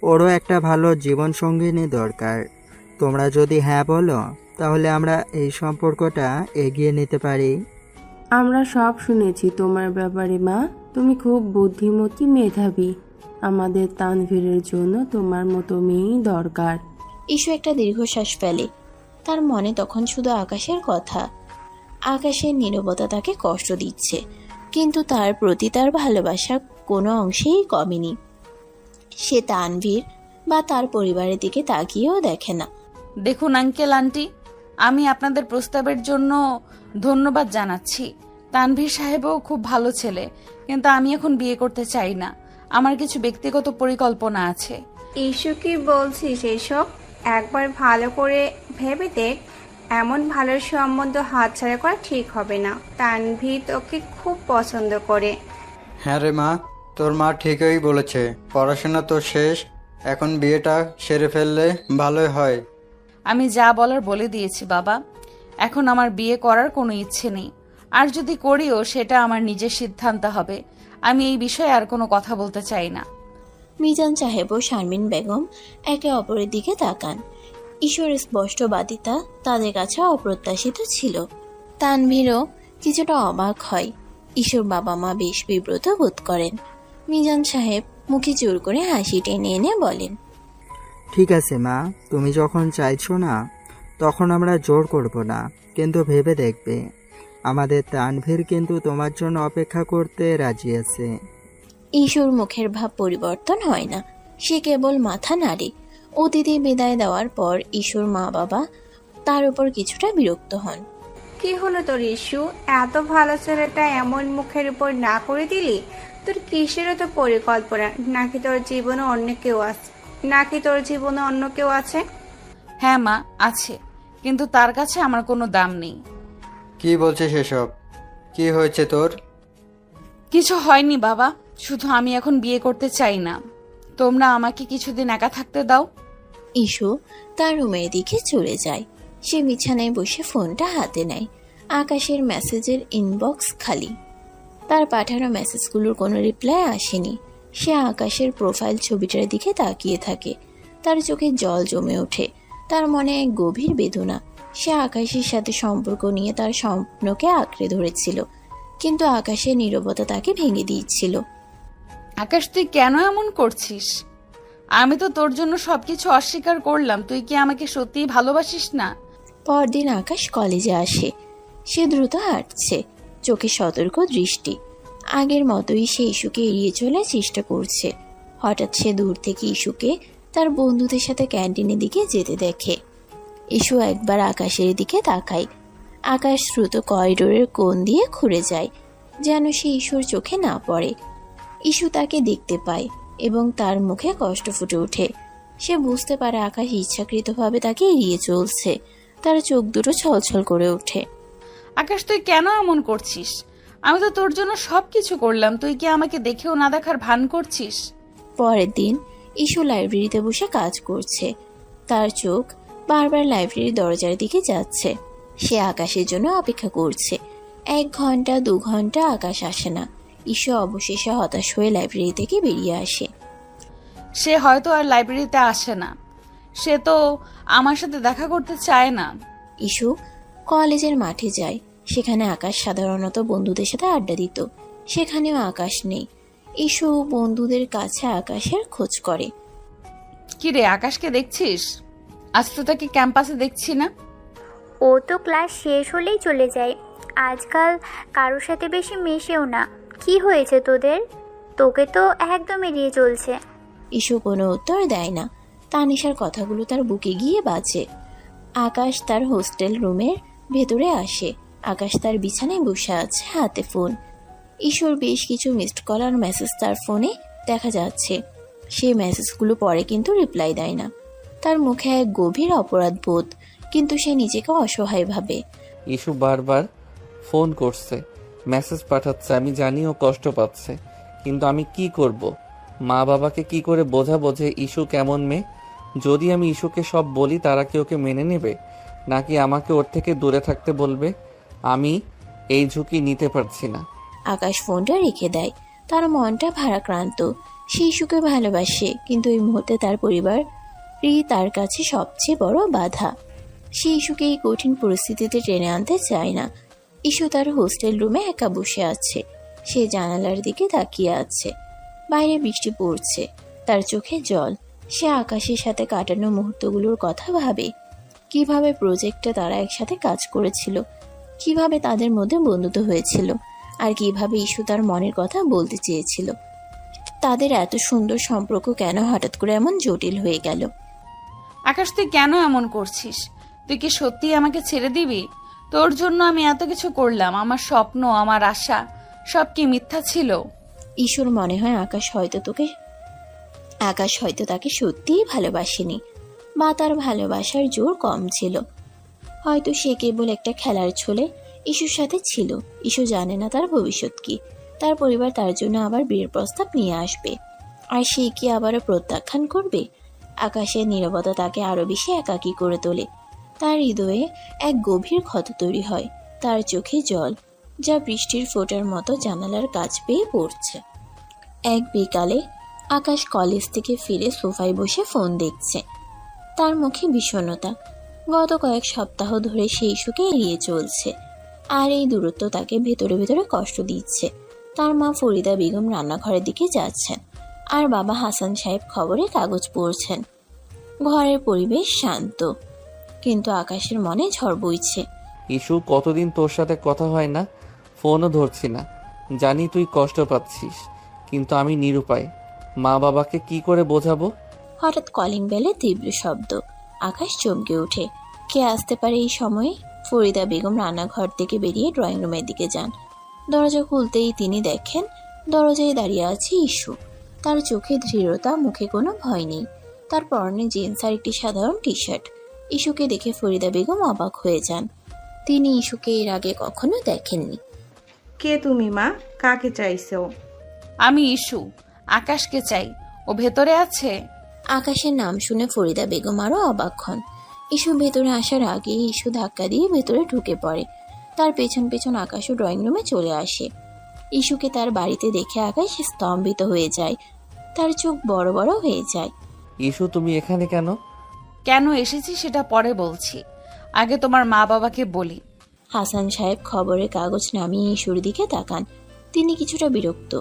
ওরও একটা ভালো জীবনসঙ্গিনী দরকার। তোমরা যদি হ্যাঁ বলো তাহলে আমরা এই সম্পর্কটা এগিয়ে নিতে পারি। আমরা সব শুনেছি তোমার ব্যাপারে মা, তুমি খুব বুদ্ধিমতী, মেধাবী। আমাদের তানভীরের জন্য তোমার মতো মেয়েই দরকার। ইশু একটা দীর্ঘশ্বাস ফেলে। তার মনে তখন শুধু আকাশের কথা। আকাশের নীরবতা তাকে কষ্ট দিচ্ছে, কিন্তু তার প্রতি তার ভালোবাসা কোনো অংশেই কমেনি। সে তানভীর বা তার পরিবারের দিকে তাকিয়েও দেখে না। দেখুন আঙ্কেল আন্টি, আমি আপনাদের প্রস্তাবের জন্য ধন্যবাদ জানাচ্ছি। তানভীর সাহেবও খুব ভালো ছেলে, কিন্তু আমি এখন বিয়ে করতে চাই না। আমার কিছু ব্যক্তিগত পরিকল্পনা আছে। ইস্যু কি বলছিস এসব? একবার ভালো করে ভেবে দেখ, এমন ভালো সম্বন্ধ হাতছাড়া করা ঠিক হবে না। তানভীর তোকে খুব পছন্দ করে। হ্যাঁ রে মা, তোর মা ঠিকই বলেছে। পড়াশোনা তো শেষ, এখন বিয়েটা সেরে ফেললে ভালোই হয়। আমি যা বলার বলে দিয়েছি বাবা। এখন আমার বিয়ে করার কোনো ইচ্ছে নেই, আর যদি করিও সেটা আমার নিজের সিদ্ধান্ত হবে। আমি এই বিষয়ে আর কোনো কথা বলতে চাই না। মিজান সাহেব ও শারমিন বেগম একে অপরের দিকে তাকান। ঈশ্বরের স্পষ্টবাদিতা তাদের কাছে অপ্রত্যাশিত ছিল। তানভীরও কিছুটা অবাক হয়। ঈশ্বর বাবা মা বেশ বিব্রত বোধ করেন। মিজান সাহেব মুখে জোর করে হাসি টেনে এনে বলেন, ঠিক আছে মা, তুমি যখন চাইছো না তখন আমরা জোর করব না, কিন্তু ভেবে দেখবে আমাদের তানভীর কিন্তু তোমার জন্য অপেক্ষা করতে রাজি আছে। ঈশ্বর মুখের ভাব পরিবর্তন হয় না, সে কেবল মাথা নাড়ে। অতিথি বিদায় দেওয়ার পর ঈশ্বর মা বাবা তার উপর কিছুটা বিরক্ত হন। কি হলো তোর ইস্যু? এত ভালো ছেলেটা এমন মুখের উপর না করে দিলি? তোর কিসেরও তো পরিকল্পনা, নাকি তোর জীবনে অন্য কেউ আছে? হ্যাঁ মা, আছে, কিন্তু তার কাছে আমার কোনো দাম নেই। কি বলছিস এসব? কি হয়েছে তোর? কিছু হয়নি বাবা, শুধু আমি এখন বিয়ে করতে চাই না। তোমরা আমাকে কিছুদিন একা থাকতে দাও। ইশু তার রুমের দিকে চলে যায়। সে বিছানায় বসে ফোনটা হাতে নেয়। আকাশের মেসেজের ইনবক্স খালি। তার পাঠানো মেসেজগুলোর কোনো রিপ্লাই আসেনি। সে আকাশের প্রোফাইল ছবিটার দিকে তাকিয়ে থাকে। তার চোখে জল জমে ওঠে। তার মনে এক গভীর বেদনা। সে আকাশের সাথে সম্পর্ক নিয়ে তার স্বপ্নকে আঁকড়ে ধরেছিল, কিন্তু আকাশের নীরবতা তাকে ভেঙে দিচ্ছিল। আকাশ, তুই কেন এমন করছিস? আমি তো তোর জন্য সবকিছু অস্বীকার করলাম। তুই কি আমাকে সত্যিই ভালোবাসিস না? পরদিন আকাশ কলেজে আসে। সে দ্রুত হাঁটছে, চোখে সতর্ক দৃষ্টি। আগের মতোই সে ইস্যুকে এড়িয়ে চলার চেষ্টা করছে। হঠাৎ সে দূর থেকে ইস্যুকে তার বন্ধুদের সাথে ক্যান্টিনের দিকে যেতে দেখে। ইস্যু একবার আকাশের দিকে তাকায়। আকাশ দ্রুত করিডোরের কোণ দিয়ে ঘুরে যায়, যেন সে ইস্যুর চোখে না পড়ে। ইস্যু তাকে দেখতে পায় এবং তার মুখে কষ্ট ফুটে ওঠে। সে বুঝতে পারে আকাশ ইচ্ছাকৃতভাবে তাকে এড়িয়ে চলছে। তার চোখ দুটো ছলছল করে ওঠে। আকাশ, তুই কেন এমন করছিস? আমি তো তোর জন্য সবকিছু করলাম। তুই কি আমাকে দেখেও না দেখার ভান করছিস? পরের দিন ইস্যু লাইব্রেরিতে বসে কাজ করছে। তার চোখ বারবার লাইব্রেরির দরজার দিকে যাচ্ছে। সে আকাশের জন্য অপেক্ষা করছে। 1 ঘন্টা 2 ঘন্টা আকাশ আসে না। ইস্যু অবশেষে হতাশ হয়ে লাইব্রেরি থেকে বেরিয়ে আসে। সে হয়তো আর লাইব্রেরিতে আসে না। সে তো আমার সাথে দেখা করতে চায় না। ইস্যু কলেজের মাঠে যায়। সেখানে আকাশ সাধারণত বন্ধুদের সাথে আড্ডা দিত। সেখানেও আকাশ নেই। ইস্যু বন্ধুদের কাছে আকাশের খোঁজ করে। কি রে, আকাশকে দেখছিস? আজ তো তাকে ক্যাম্পাসে দেখছি না। ও তো ক্লাস শেষ হলেই চলে যায়। আজকাল কারোর সাথে বেশি মেশেও না। কি হয়েছে তোদের? তোকে তো একদম এড়িয়ে চলছে। ইস্যু কোনো উত্তর দেয় না। তানিশার কথাগুলো তার বুকে গিয়ে বাজে। আকাশ তার হোস্টেল রুমের ভেতরে আসে। আকাশ তার বিছানায় বসে আছে, হাতে ফোন। ঈশ্বর বেশ কিছু মিসড কল আর মেসেজ তার ফোনে দেখা যাচ্ছে। সে মেসেজগুলো পরে কিন্তু রিপ্লাই দেয় না। তার মুখে এক গভীর অপরাধ বোধ, কিন্তু সে নিজেকে অসহায় ভাবে। ইস্যু বারবার ফোন করছে, মেসেজ পাঠাচ্ছে, আমি জানি ও কষ্ট পাচ্ছে, কিন্তু আমি কি করব? মা বাবাকে কি করে বোঝাবো যে ইস্যু কেমন মেয়ে? যদি আমি ইস্যুকে সব বলি তারা কি ওকে মেনে নেবে, নাকি আমাকে ওর থেকে দূরে থাকতে বলবে? আমি এই ঝুঁকি নিতে পারছি না। আকাশ ফোনটা রেখে দেয়। তার মনটা ভারাক্রান্ত। সে ইস্যুকে ভালোবাসে, কিন্তু এই মুহূর্তে তার পরিবারই তার কাছে সবচেয়ে বড় বাধা। সে ইস্যুকে এই কঠিন পরিস্থিতিতে টেনে আনতে চায় না। ইস্যু তার হোস্টেল রুমে একা বসে আছে। সে জানালার দিকে তাকিয়ে আছে। বাইরে বৃষ্টি পড়ছে, তার চোখে জল। সে আকাশের সাথে কাটানো মুহূর্তগুলোর কথা ভাবে। কিভাবে প্রজেক্টে তারা একসাথে কাজ করেছিল, কিভাবে তাদের মধ্যে বন্ধুত্ব হয়েছিল, আর কিভাবে ইস্যু তার মনের কথা বলতে চেয়েছিল। তাদের এত সুন্দর সম্পর্ক কেন হঠাৎ করে এমন জটিল হয়ে গেল? আকাশ, তুই কেন এমন করছিস? তুই কি সত্যি আমাকে ছেড়ে দিবি? তোর জন্য আমি এত কিছু করলাম, আমার স্বপ্ন, আমার আশা, সব কি মিথ্যা ছিল? ঈশ্বর মনে হয় আকাশ হয়তো তাকে সত্যিই ভালোবাসেনি, বা তার ভালোবাসার জোর কম ছিল। হয়তো সে কেবল একটা খেলার ছলে ইস্যুর সাথে ছিল। ইস্যু জানে না তার ভবিষ্যৎ কি। তার পরিবার তার জন্য আবার বিয়ের প্রস্তাব নিয়ে আসবে, আর সে কি আবারও প্রত্যাখ্যান করবে? আকাশের নীরবতা তাকে আরো বেশি একাকী করে তোলে। তার হৃদয়ে এক গভীর ক্ষত তৈরি হয়। তার চোখে জল, যা বৃষ্টির ফোঁটার মতো জানালার কাছ পেয়ে পড়ছে। এক বিকালে আকাশ কলেজ থেকে ফিরে সোফায় বসে ফোন দেখছে। তার মুখে বিষণ্ণতা। গত কয়েক সপ্তাহ ধরে সে ইস্যুকে এড়িয়ে চলছে, আর এই দূরত্ব তাকে ভেতরে ভেতরে কষ্ট দিচ্ছে। তার মা ফরিদা বেগম রান্নাঘরের দিকে যাচ্ছেন, আর বাবা হাসান সাহেব খবরে কাগজ পড়ছেন। ঘরের পরিবেশ শান্ত, কিন্তু আকাশের মনে ঝড় বইছে। ইস্যু, কতদিন তোর সাথে কথা হয় না, ফোনও ধরছি না। জানি তুই কষ্ট পাচ্ছিস, কিন্তু আমি নিরুপায়। মা বাবাকে কি করে বোঝাবো? হঠাৎ কলিং বেলে তীব্র শব্দ। আকাশ চমকে ওঠে। কে আসতে পারে এই সময়ে? ফরিদা বেগম রান্নাঘর থেকে বেরিয়ে ড্রয়িং রুমের দিকে যান। দরজা খুলতেই তিনি দেখেন দরজায় দাঁড়িয়ে আছে ইস্যু। তার চোখে দৃঢ়তা, মুখে কোনো ভয় নেই। তার পরনে জিন্স আর একটি সাধারণ টি শার্ট। ইস্যুকে দেখে ফরিদা বেগম অবাক হয়ে যান। তিনি ইস্যুকে এর আগে কখনো দেখেননি। কে তুমি মা? কাকে চাইছো? আমি ইস্যু, আকাশকে চাই। ও ভেতরে আছে? আকাশের নাম শুনে ফরিদা বেগম আরো অবাক হন। ইস্যু ভেতরে আসার আগে ইস্যু ধাক্কা দিয়ে ভেতরে ঢুকে পড়ে। তার পেছন পেছন আকাশও ড্রয়িং রুমে চলে আসে। ইস্যুকে তার বাড়িতে দেখে আকাশ স্তম্ভিত হয়ে যায়। তার চোখ বড় বড় হয়ে যায়। ইস্যু, তুমি এখানে কেন? কেন এসেছি সেটা পরে বলছি, আগে তোমার মা বাবাকে বলি। হাসান সাহেব খবরের কাগজ নামিয়ে ইস্যুর দিকে তাকান। তিনি কিছুটা বিরক্ত।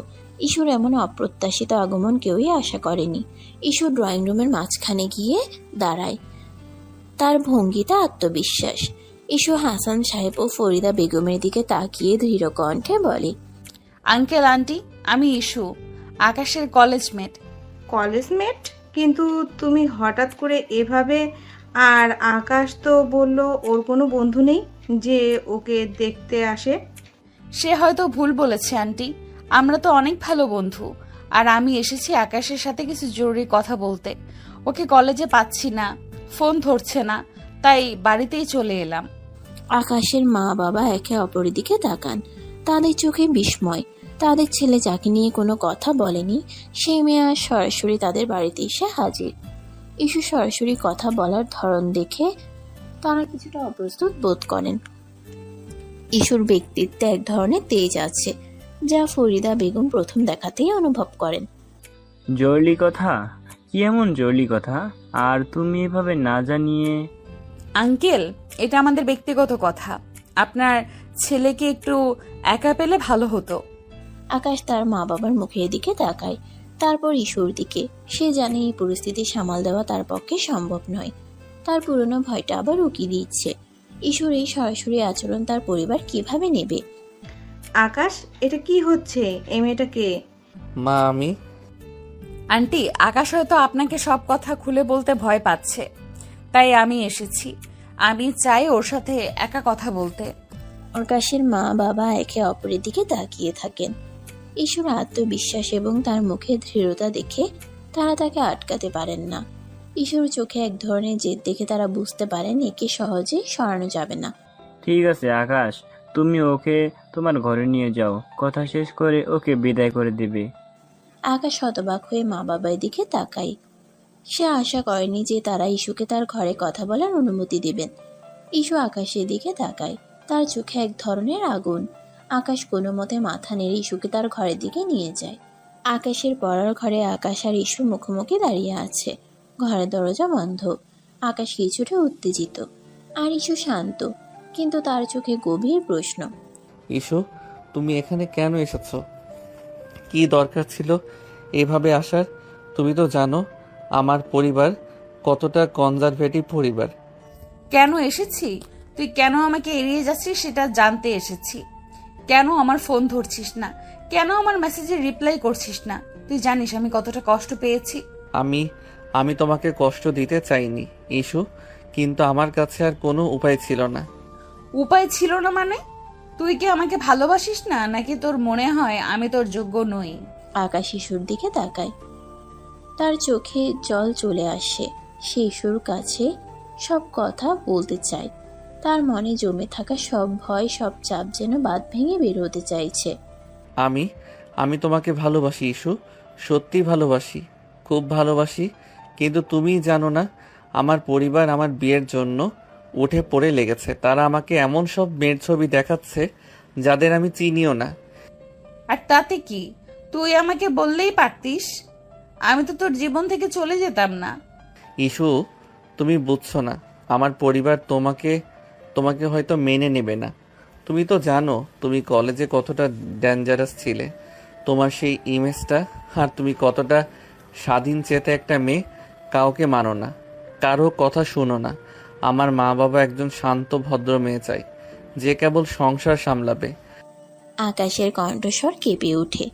ইস্যুর এমন অপ্রত্যাশিত আগমন কেউই আশা করেনি। ইস্যু ড্রয়িং রুমের মাঝখানে গিয়ে দাঁড়ায়। তার ভঙ্গিটা আত্মবিশ্বাস। ইস্যু হাসান সাহেব ও ফরিদা বেগমের দিকে তাকিয়ে দৃঢ় কণ্ঠে বলে, আঙ্কেল আন্টি, আমি ইস্যু, আকাশের কলেজ মেট। কলেজ মেট? কিন্তু তুমি হঠাৎ করে এভাবে? আর আকাশ তো বলল ওর কোনো বন্ধু নেই যে ওকে দেখতে আসে। সে হয়তো ভুল বলেছে আন্টি, আমরা তো অনেক ভালো বন্ধু। আর আমি এসেছি আকাশের সাথে কিছু জরুরি কথা বলতে। ওকে কলেজে পাচ্ছি না, ফোন ধরছে না, তাই বাড়িতেই চলে এলাম। আকাশের মা বাবা একে অপরের দিকে তাকান। তাদের চোখে বিস্ময়। তাদের ছেলে যাকে নিয়ে কোনো কথা বলেনি, সেই মেয়ে আজ সরাসরি তাদের বাড়িতে এসে হাজির। ইস্যু সরাসরি কথা বলার ধরন দেখে তারা কিছুটা অপ্রস্তুত বোধ করেন। ইস্যুর ব্যক্তিত্বে এক ধরনের তেজ আছে, যা ফরিদা বেগম প্রথম দেখাতেই অনুভব করেন। জরুরি কথা? কি এমন জরুরি কথা? আর তুমি এভাবে না জানিয়ে? আঙ্কেল, এটা আমাদের ব্যক্তিগত কথা। আপনার ছেলেকে একটু একা পেলে ভালো হতো। আকাশ তার মা বাবার মুখের দিকে তাকায়, তারপর ইস্যুর দিকে। সে জানে এই পরিস্থিতি সামাল দেওয়া তার পক্ষে সম্ভব নয়। তার পুরনো ভয়টা আবার উকি দিচ্ছে। ইস্যুর এই সরাসরি আচরণ তার পরিবার কিভাবে নেবে? আকাশ, এটা কি হচ্ছে? এই মেয়েটাকে? মা, আমি। আন্টি, আকাশ হয়তো আপনাকে সব কথা খুলে বলতে ভয় পাচ্ছে, তাই আমি এসেছি। আমি চাই ওর সাথে একা কথা বলতে। আকাশের মা বাবা একে অপরের দিকে তাকিয়ে থাকেন। ঈশ্বর আত্মবিশ্বাস এবং তার মুখে দৃঢ়তা দেখে তারা তাকে আটকাতে পারেন না। ঈশ্বর চোখে এক ধরনের জেদ দেখে তারা বুঝতে পারেন একে সহজে সরানো যাবে না। ঠিক আছে আকাশ, তুমি ওকে তোমার ঘরে নিয়ে যাও, কথা শেষ করে ওকে বিদায় করে দেবে। আকাশ হতবাক হয়ে মা বাবার দিকে তাকায়। সে আশা করেনি যে তারা ইস্যুকে তার ঘরে কথা বলার অনুমতি দেবেন। ইস্যু আকাশের দিকে তাকায়, তার চোখে এক ধরনের আগুন। আকাশ কোনো মতে মাথা নেড়ে ইস্যুকে তার ঘরের দিকে নিয়ে যায়। আকাশের পড়ার ঘরে আকাশ আর ইস্যু মুখোমুখি দাঁড়িয়ে আছে। ঘরের দরজা বন্ধ। আকাশ কিছুটা উত্তেজিত আর ইস্যু শান্ত, কিন্তু তার চোখে গভীর প্রশ্ন। ইসু, তুমি এখানে কেন এসেছো? কি দরকার ছিল এভাবে আসার? তুমি তো জানো আমার পরিবার কতটা কনজারভেটিভ পরিবার। কেন এসেছি? তুই কেন আমাকে এড়িয়ে যাচ্ছিস সেটা জানতে এসেছি। কেন আমার ফোন ধরছিস না? কেন আমার মেসেজে রিপ্লাই করছিস না? তুই জানিস আমি কতটা কষ্ট পেয়েছি। আমি তোমাকে কষ্ট দিতে চাইনি ইসু, কিন্তু আমার কাছে আর কোনো উপায় ছিল না। উপায় ছিল না মানে? তুই কি আমাকে ভালোবাসিস না, নাকি তোর মনে হয় আমি তোর যোগ্য নই? আকাশ ইস্যুর দিকে তাকায়, তার চোখে জল চলে আসে। সে ইস্যুর কাছে সব কথা বলতে চায়। তার মনে জমে থাকা সব ভয়, সব চাপ যেন বাঁধ ভেঙে বের হতে চাইছে। আমি তোমাকে ভালোবাসি ইসু, সত্যি ভালোবাসি, খুব ভালোবাসি। কিন্তু তুমি জানো না, আমার পরিবার আমার বিয়ের জন্য উঠে পড়ে লেগেছে। তারা আমাকে এমন সব মেয়ের ছবি দেখাচ্ছে যাদের আমি চিনিও না। আর তাতে কি? তুই আমাকে বললেই পারতিস, আমি তো তোর জীবন থেকে চলে যেতাম না। ইসু, তুমি বুঝছো না, আমার পরিবার তোমাকে হয়তো মেনে নেবে না। তুমি তো জানো তুমি কলেজে কতটা ডেঞ্জারাস ছিলে, তোমার সেই ইমেজটা, আর তুমি কতটা স্বাধীন চেতে একটা মেয়ে। কাউকে মানো না, কারো কথা শুনো না। আমার মা বাবা একজন শান্ত ভদ্র মেয়ে চাই, যে কেবল সংসার সামলাবে। আকাশের কণ্ঠস্বর কেঁপে ওঠে।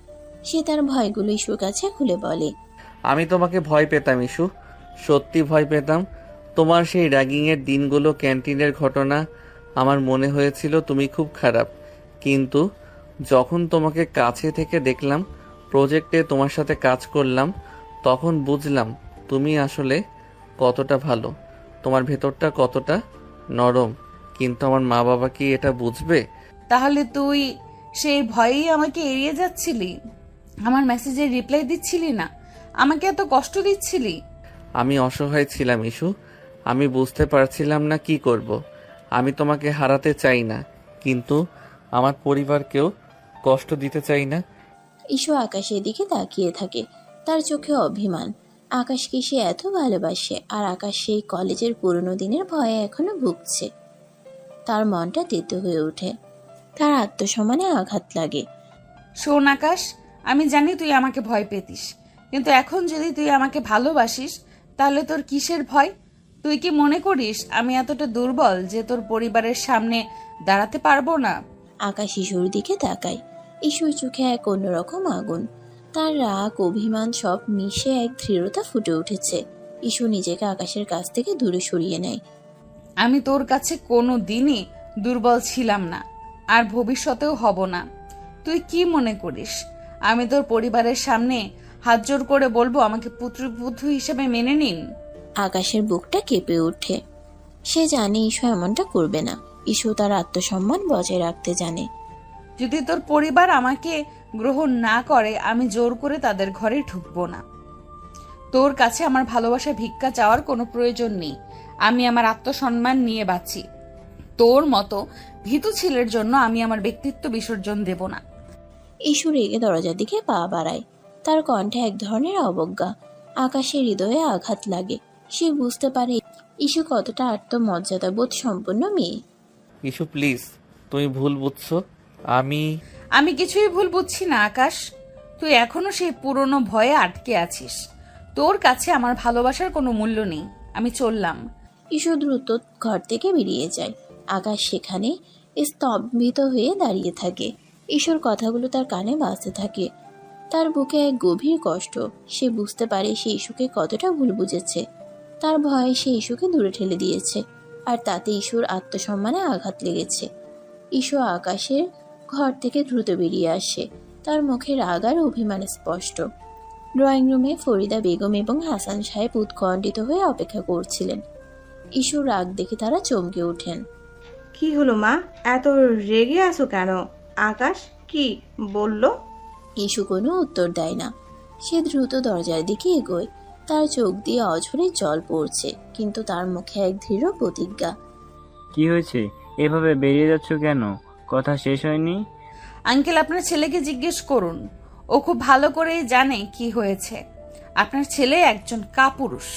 সে তার ভয়গুলো ইস্যুর কাছে খুলে বলে। আমি তোমাকে ভয় পেতাম ইসু, সত্যি ভয় পেতাম। তোমার সেই র্যাগিংয়ের দিনগুলো, ক্যান্টিনের ঘটনা, আমার মনে হয়েছিল তুমি খুব খারাপ। কিন্তু যখন তোমাকে কাছে থেকে দেখলাম, প্রজেক্টে তোমার সাথে কাজ করলাম, তখন বুঝলাম তুমি আসলে কতটা ভালো, তোমার ভেতরটা কতটা নরম। কিন্তু আমার মা বাবা কি এটা বুঝবে? তাহলে তুই সেই ভয়েই আমাকে এড়িয়ে যাচ্ছিলি, আমার মেসেজে রিপ্লাই দিচ্ছিলি না, আমাকে এত কষ্ট দিচ্ছিলি। আমি অসহায় ছিলাম ইসু, আমি বুঝতে পারছিলাম না কি করব। আমি তোমাকে হারাতে চাই না, কিন্তু আমার পরিবারকেও কষ্ট দিতে চাই না। ইস্যু আকাশের দিকে তাকিয়ে থাকে, তার চোখে অভিমান। আকাশকে সে এত ভালোবাসে, আর আকাশ সেই কলেজের পুরনো দিনের ভয়ে এখনো ভুগছে। তার মনটা তেতো হয়ে ওঠে, তার আত্মসম্মানে আঘাত লাগে। শোন আকাশ, আমি জানি তুই আমাকে ভয় পেতিস, কিন্তু এখন যদি তুই আমাকে ভালোবাসিস, তাহলে তোর কিসের ভয়? তুই কি মনে করিস আমি এতটা দুর্বল যে তোর পরিবারের সামনে দাঁড়াতে পারবো না? আকাশ ইস্যুর দিকে তাকায়। ইস্যুর চোখে এক অন্যরকম আগুন, তার রাগ, অভিমান সব মিশে এক দৃঢ়তা ফুটে উঠেছে। ইস্যু নিজেকে আকাশের কাছ থেকে দূরে সরিয়ে নেয়। আমি তোর কাছে কোনো দিনই দুর্বল ছিলাম না, আর ভবিষ্যতেও হব না। তুই কি মনে করিস আমি তোর পরিবারের সামনে হাত জোর করে বলবো আমাকে পুত্রবধূ হিসেবে মেনে নিন? আকাশের বুকটা কেঁপে ওঠে। সে জানে ইস্যু এমনটা করবে না। ইস্যু তার আত্মসম্মান বজায় রাখতে জানে। যদি তোর পরিবার আমাকে গ্রহণ না করে, আমি জোর করে তাদের ঘরে ঢুকবো না। তোর কাছে আমার ভালোবাসা ভিক্ষা চাওয়ার কোনো প্রয়োজন নেই। আমি আমার আত্মসম্মান নিয়ে বাঁচি। তোর মতো ভীতু ছেলের জন্য আমি আমার ব্যক্তিত্ব বিসর্জন দেব না। ইস্যু রেগে দরজার দিকে পা বাড়ায়, তার কণ্ঠে এক ধরনের অবজ্ঞা। আকাশের হৃদয়ে আঘাত লাগে। সে বুঝতে পারে ইস্যু কতটা আত্মমর্যাদাবোধ সম্পন্ন মেয়ে। ইসু প্লিজ, তুমি ভুল বুঝছো। আমি কিছুই ভুল বুঝছি না আকাশ। তুই এখনো সেই পুরনো ভয়ে আটকে আছিস। তোর কাছে আমার ভালোবাসার কোনো মূল্য নেই। আমি চললাম। ইস্যু দ্রুত ঘর থেকে বেরিয়ে যায়। আকাশ সেখানে স্তম্ভিত হয়ে দাঁড়িয়ে থাকে। ইস্যুর কথাগুলো তার কানে বাজতে থাকে। তার বুকে এক গভীর কষ্ট। সে বুঝতে পারে সে ইস্যুকে কতটা ভুল বুঝেছে। তার ভয়ে সে ইস্যুকে দূরে ঠেলে দিয়েছে, আর তাতে ইস্যুর আত্মসম্মানে আঘাত লেগেছে। ইস্যু আকাশের ঘর থেকে দ্রুত বেরিয়ে আসে। তার মুখে রাগ আর অভিমান স্পষ্ট। ড্রয়িং রুমে ফরিদা বেগম এবং হাসান সাহেব উৎকণ্ঠিত হয়ে অপেক্ষা করছিলেন। ইস্যুর রাগ দেখে তারা চমকে ওঠেন। কি হলো মা, এত রেগে আছো কেন? আকাশ কি বলল? ইস্যু কোনো উত্তর দেয় না। সে দ্রুত দরজার দিকে এগোয়। তার চোখ দিয়ে অঝরে জল পড়ছে, কিন্তু তার মুখে এক দৃঢ় প্রতিজ্ঞা। কি হয়েছে, এভাবে বেরিয়ে যাচ্ছ কেন? কথা শেষ হয়নি? আঙ্কেল, আপনার ছেলেকে জিজ্ঞেস করুন, ও খুব ভালো করেই জানে কি হয়েছে। আপনার ছেলে একজন কাপুরুষ।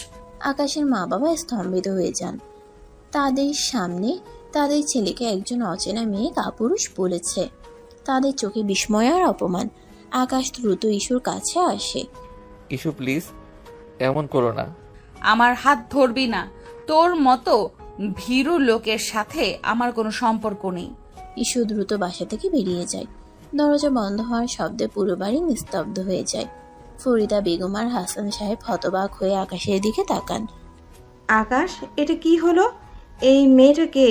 আকাশের মা বাবা স্তম্ভিত হয়ে যান। তাদের সামনে তাদের ছেলেকে একজন অচেনা মেয়ে কাপুরুষ বলেছে। তাদের চোখে বিস্ময় আর অপমান। আকাশ দ্রুত ইস্যুর কাছে আসে। ইস্যু প্লিজ, এমন করো না। আমার হাত ধরবি না। তোর মতো ভীরু লোকের সাথে আমার কোনো সম্পর্ক নেই। ইস্যু দ্রুত বাসা থেকে বেরিয়ে যায়। দরজা বন্ধ হওয়ার শব্দে পুরো বাড়ি নিস্তব্ধ হয়ে যায়। ফরিদা বেগম আর হাসান সাহেব হতবাক হয়ে আকাশের দিকে তাকান। আকাশ, এটা কি হলো? এই মেয়েটাকে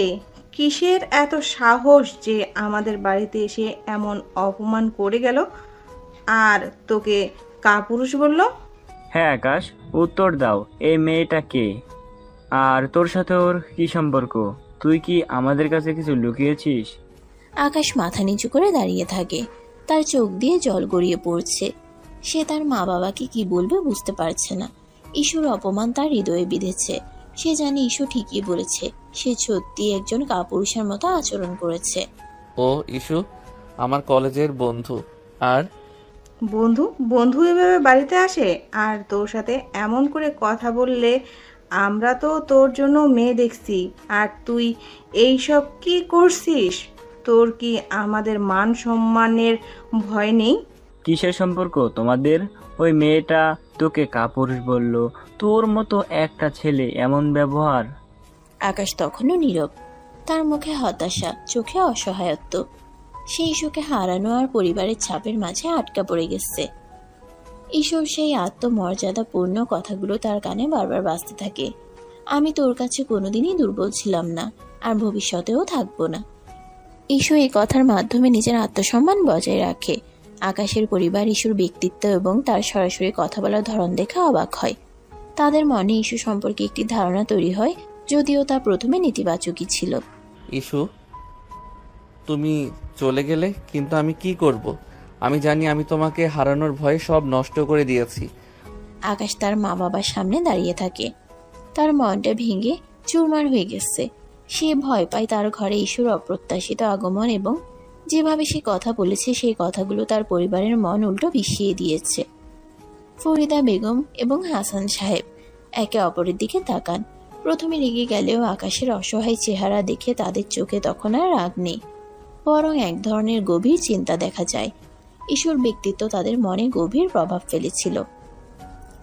কিসের এত সাহস যে আমাদের বাড়িতে এসে এমন অপমান করে গেল আর তোকে কাপুরুষ বলল? হ্যাঁ আকাশ, উত্তর দাও, এই মেয়েটা কে? আর তোর সাথে ওর কি সম্পর্ক? তুই কি আমাদের কাছে কিছু লুকিয়েছিস? আকাশ মাথা নিচু করে দাঁড়িয়ে থাকে। তার চোখ দিয়ে জল গড়িয়ে পড়ছে। সে তার মা বাবাকে কি বলবে বুঝতে পারছে না। ইস্যুর অপমান তার হৃদয়ে বিঁধেছে। সে জানে ইস্যু ঠিকই বলেছে। সে সত্যি একজন কাপুরুষের মতো আচরণ করেছে। ও ইস্যু আমার কলেজের বন্ধু। আর বন্ধু? বন্ধু এভাবে বাড়িতে আসে আর তোর সাথে এমন করে কথা বললে? আমরা তো তোর জন্য মেয়ে দেখছি, আর তুই এইসব কি করছিস? তোর কি আমাদের মান সম্মানের ভয় নেই? কিসের সম্পর্ক তোমাদের? ওই মেয়েটা তোকে কাপুরুষ বলল, তোর মতো একটা ছেলে এমন ব্যবহার? আকাশ তখনও নীরব। তার মুখে হতাশা, চোখে অসহায়ত্ব। সেই ইস্যুকে হারানো আর পরিবারের ছাপের মাঝে আটকা পড়ে গেছে। ঈশ্বর সেই আত্মমর্যাদাপূর্ণ কথাগুলো তার কানে বারবার বাজতে থাকে। আমি তোর কাছে কোনোদিনই দুর্বল ছিলাম না, আর ভবিষ্যতেও থাকবো না। ইস্যু এই কথার মাধ্যমে নিজের আত্মসম্মান বজায় রাখে। আকাশের পরিবার ইস্যুর ব্যক্তিত্ব এবং তার সরাসরি কথা বলার ধরন দেখে অবাক হয়। তাদের মনে ইস্যু সম্পর্কে একটি ধারণা তৈরি হয়, যদিও তা প্রথমে নেতিবাচকই ছিল। ইস্যু, তুমি চলে গেলে, কিন্তু আমি কি করব? আমি জানি আমি তোমাকে হারানোর ভয়ে সব নষ্ট করে দিয়েছি। আকাশ তার মা বাবার সামনে দাঁড়িয়ে থাকে। তার মনটা ভেঙে চুরমার হয়ে গেছে। সে ভয় পায় তার ঘরে ইস্যুর অপ্রত্যাশিত আগমন, এবং যেভাবে সে কথা বলেছে সেই কথাগুলো তার পরিবারের মন উল্টো ভিসিয়ে দিয়েছে। ফরিদা বেগম এবং হাসান সাহেব একে অপরের দিকে তাকান। প্রথমে রেগে গেলেও আকাশের অসহায় চেহারা দেখে তাদের চোখে তখন আর রাগ নেই, বরং এক ধরনের গভীর চিন্তা দেখা যায়। ইস্যুর ব্যক্তিত্ব তাদের মনে গভীর প্রভাব ফেলেছিল।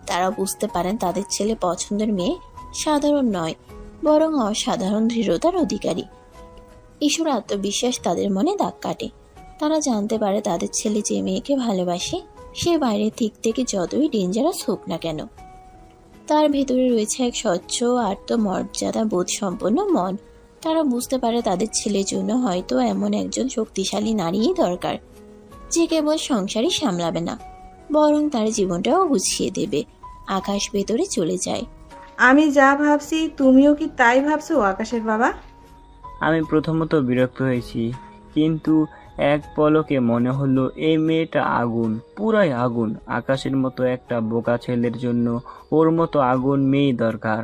তারা বুঝতে পারেন তাদের ছেলে পছন্দের মেয়ে সাধারণ নয়, বরং অসাধারণ দৃঢ়তার অধিকারী। ইস্যুর আত্মবিশ্বাস তাদের মনে দাগ কাটে। তারা জানতে পারে তাদের ছেলে যে মেয়েকে ভালোবাসে, সে বাইরের দিক থেকে যতই ডেঞ্জারাস হোক না কেন, তার ভেতরে রয়েছে এক স্বচ্ছ আত্মমর্যাদা বোধ সম্পন্ন মন। তারা বুঝতে পারে তাদের ছেলের জন্য হয়তো এমন একজন শক্তিশালী নারীই দরকার, যে কেবল সংসারই সামলাবে না, বরং তার জীবনটাও গুছিয়ে দেবে। আকাশ ভেতরে চলে যায়। আমি যা ভাবছি তুমিও কি তাই ভাবছো আকাশের বাবা? আমি প্রথমত বিরক্ত হয়েছি, কিন্তু এক পলকে মনে হলো এই মেয়েটা আগুন, পুরাই আগুন। আকাশের মতো একটা বোকা ছেলের জন্য ওর মতো আগুন মেয়ে দরকার।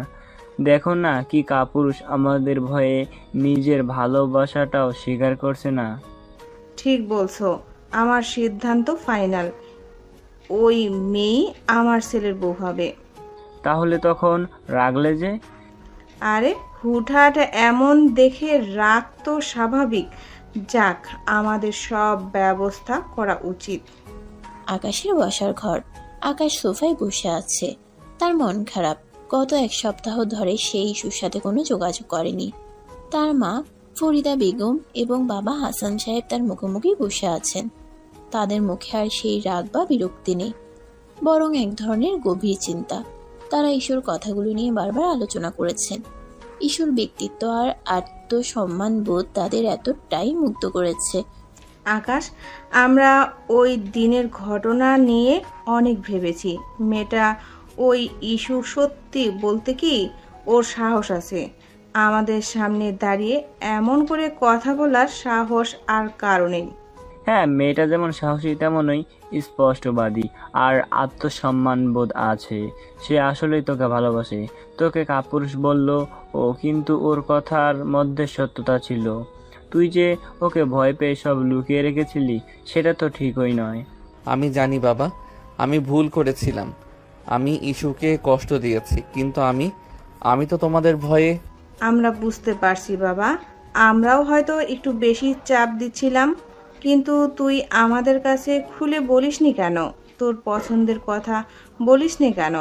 দেখো না কি কাপুরুষ, আমাদের ভয়ে নিজের ভালোবাসাটাও স্বীকার করছে না। ঠিক বলছো, আমার সিদ্ধান্ত ফাইনাল। ওই মেয়ে আমার ছেলের বউ হবে। তাহলে তখন রাগলে যে? আরে হুটহাট এমন দেখে রাগ তো স্বাভাবিক। যাক, আমাদের সব ব্যবস্থা করা উচিত। আকাশের বসার ঘর। আকাশ সোফায় বসে আছে। তার মন খারাপ। গত এক সপ্তাহ ধরে সে ইস্যুর সাথে কোনো যোগাযোগ করেনি। তার মা ফরিদা বেগম এবং বাবা হাসান সাহেব তার মুখোমুখি বসে আছেন। তাদের মুখে আর সেই রাগ বা বিরক্তি নেই, বরং এক ধরনের গভীর চিন্তা। তারা ইস্যুর কথাগুলো নিয়ে বারবার আলোচনা করেছেন। ইস্যুর ব্যক্তিত্ব আর আত্মসম্মান বোধ তাদের এতটাই মুগ্ধ করেছে আকাশ, আমরা ওই দিনের ঘটনা নিয়ে অনেক ভেবেছি। মেয়েটা ওই ইস্যু, সত্যি বলতে কি ওর সাহস আছে। আমাদের সামনে দাঁড়িয়ে এমন করে কথা বলার সাহস আর কারণেই। হ্যাঁ, মেয়েটা যেমন সাহসী তেমনই স্পষ্টবাদী আর আত্মসম্মান বোধ আছে। সে আসলেই তোকে ভালোবাসে। তোকে কাপুরুষ বলল ও, কিন্তু ওর কথার মধ্যে সত্যতা ছিল। তুই যে ওকে ভয় পেয়ে সব লুকিয়ে রেখেছিলি, সেটা তো ঠিকই নয়। আমি জানি বাবা, আমি ভুল করেছিলাম। আমি ইস্যুকে কষ্ট দিয়েছি, কিন্তু আমি তো তোমাদের ভয়ে। আমরা বুঝতে পারছি বাবা, আমরাও হয়তো একটু বেশি চাপ দিচ্ছিলাম, কিন্তু তুই আমাদের কাছে খুলে বলিসনি কেন? তোর পছন্দের কথা বলিসনি কেন?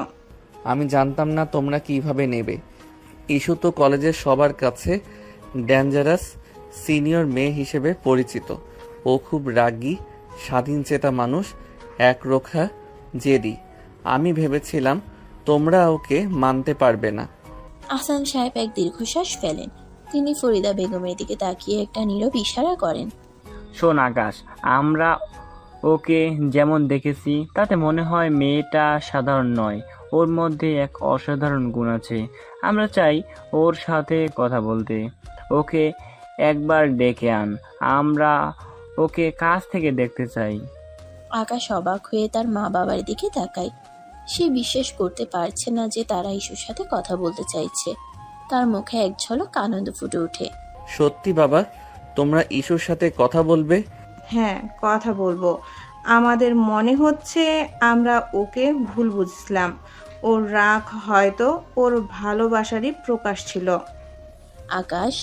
আমি জানতাম না তোমরা কিভাবে নেবে। ইস্যু তো কলেজের সবার কাছে ডেঞ্জারাস সিনিয়র মেয়ে হিসেবে পরিচিত। ও খুব রাগী, স্বাধীনচেতা মানুষ, একরোখা, জেদি। আমি ভেবেছিলাম তোমরা ওকে মানতে পারবে না। আহসান সাহেব এক দীর্ঘশ্বাস ফেলেন। তিনি ফরিদা বেগমের দিকে তাকিয়ে একটা নীরব ইশারা করেন। শোন আকাশ, আমরা ওকে যেমন দেখেছি তাতে মনে হয় মেয়েটা সাধারণ নয়। ওর মধ্যে এক অসাধারণ গুণ আছে। আমরা চাই ওর সাথে কথা বলতে। ওকে একবার ডেকে আন। আমরা ওকে কাছ থেকে দেখতে চাই। আকাশ অবাক হয়ে তার মা বাবার দিকে তাকায়। সে বিশ্বাস করতে পারছে না যে তারা ইস্যুর সাথে কথা বলতে চাইছে। তার মুখে এক ঝলক আনন্দ ফুটে ওঠে। সত্যি বাবা, তোমরা ইস্যুর সাথে কথা বলবে? হ্যাঁ, কথা বলবো। আমাদের মনে হচ্ছে আমরা ওকে ভুল বুঝছিলাম। ওর রাগ হয়তো ওর ভালোবাসারই প্রকাশ ছিল। আকাশ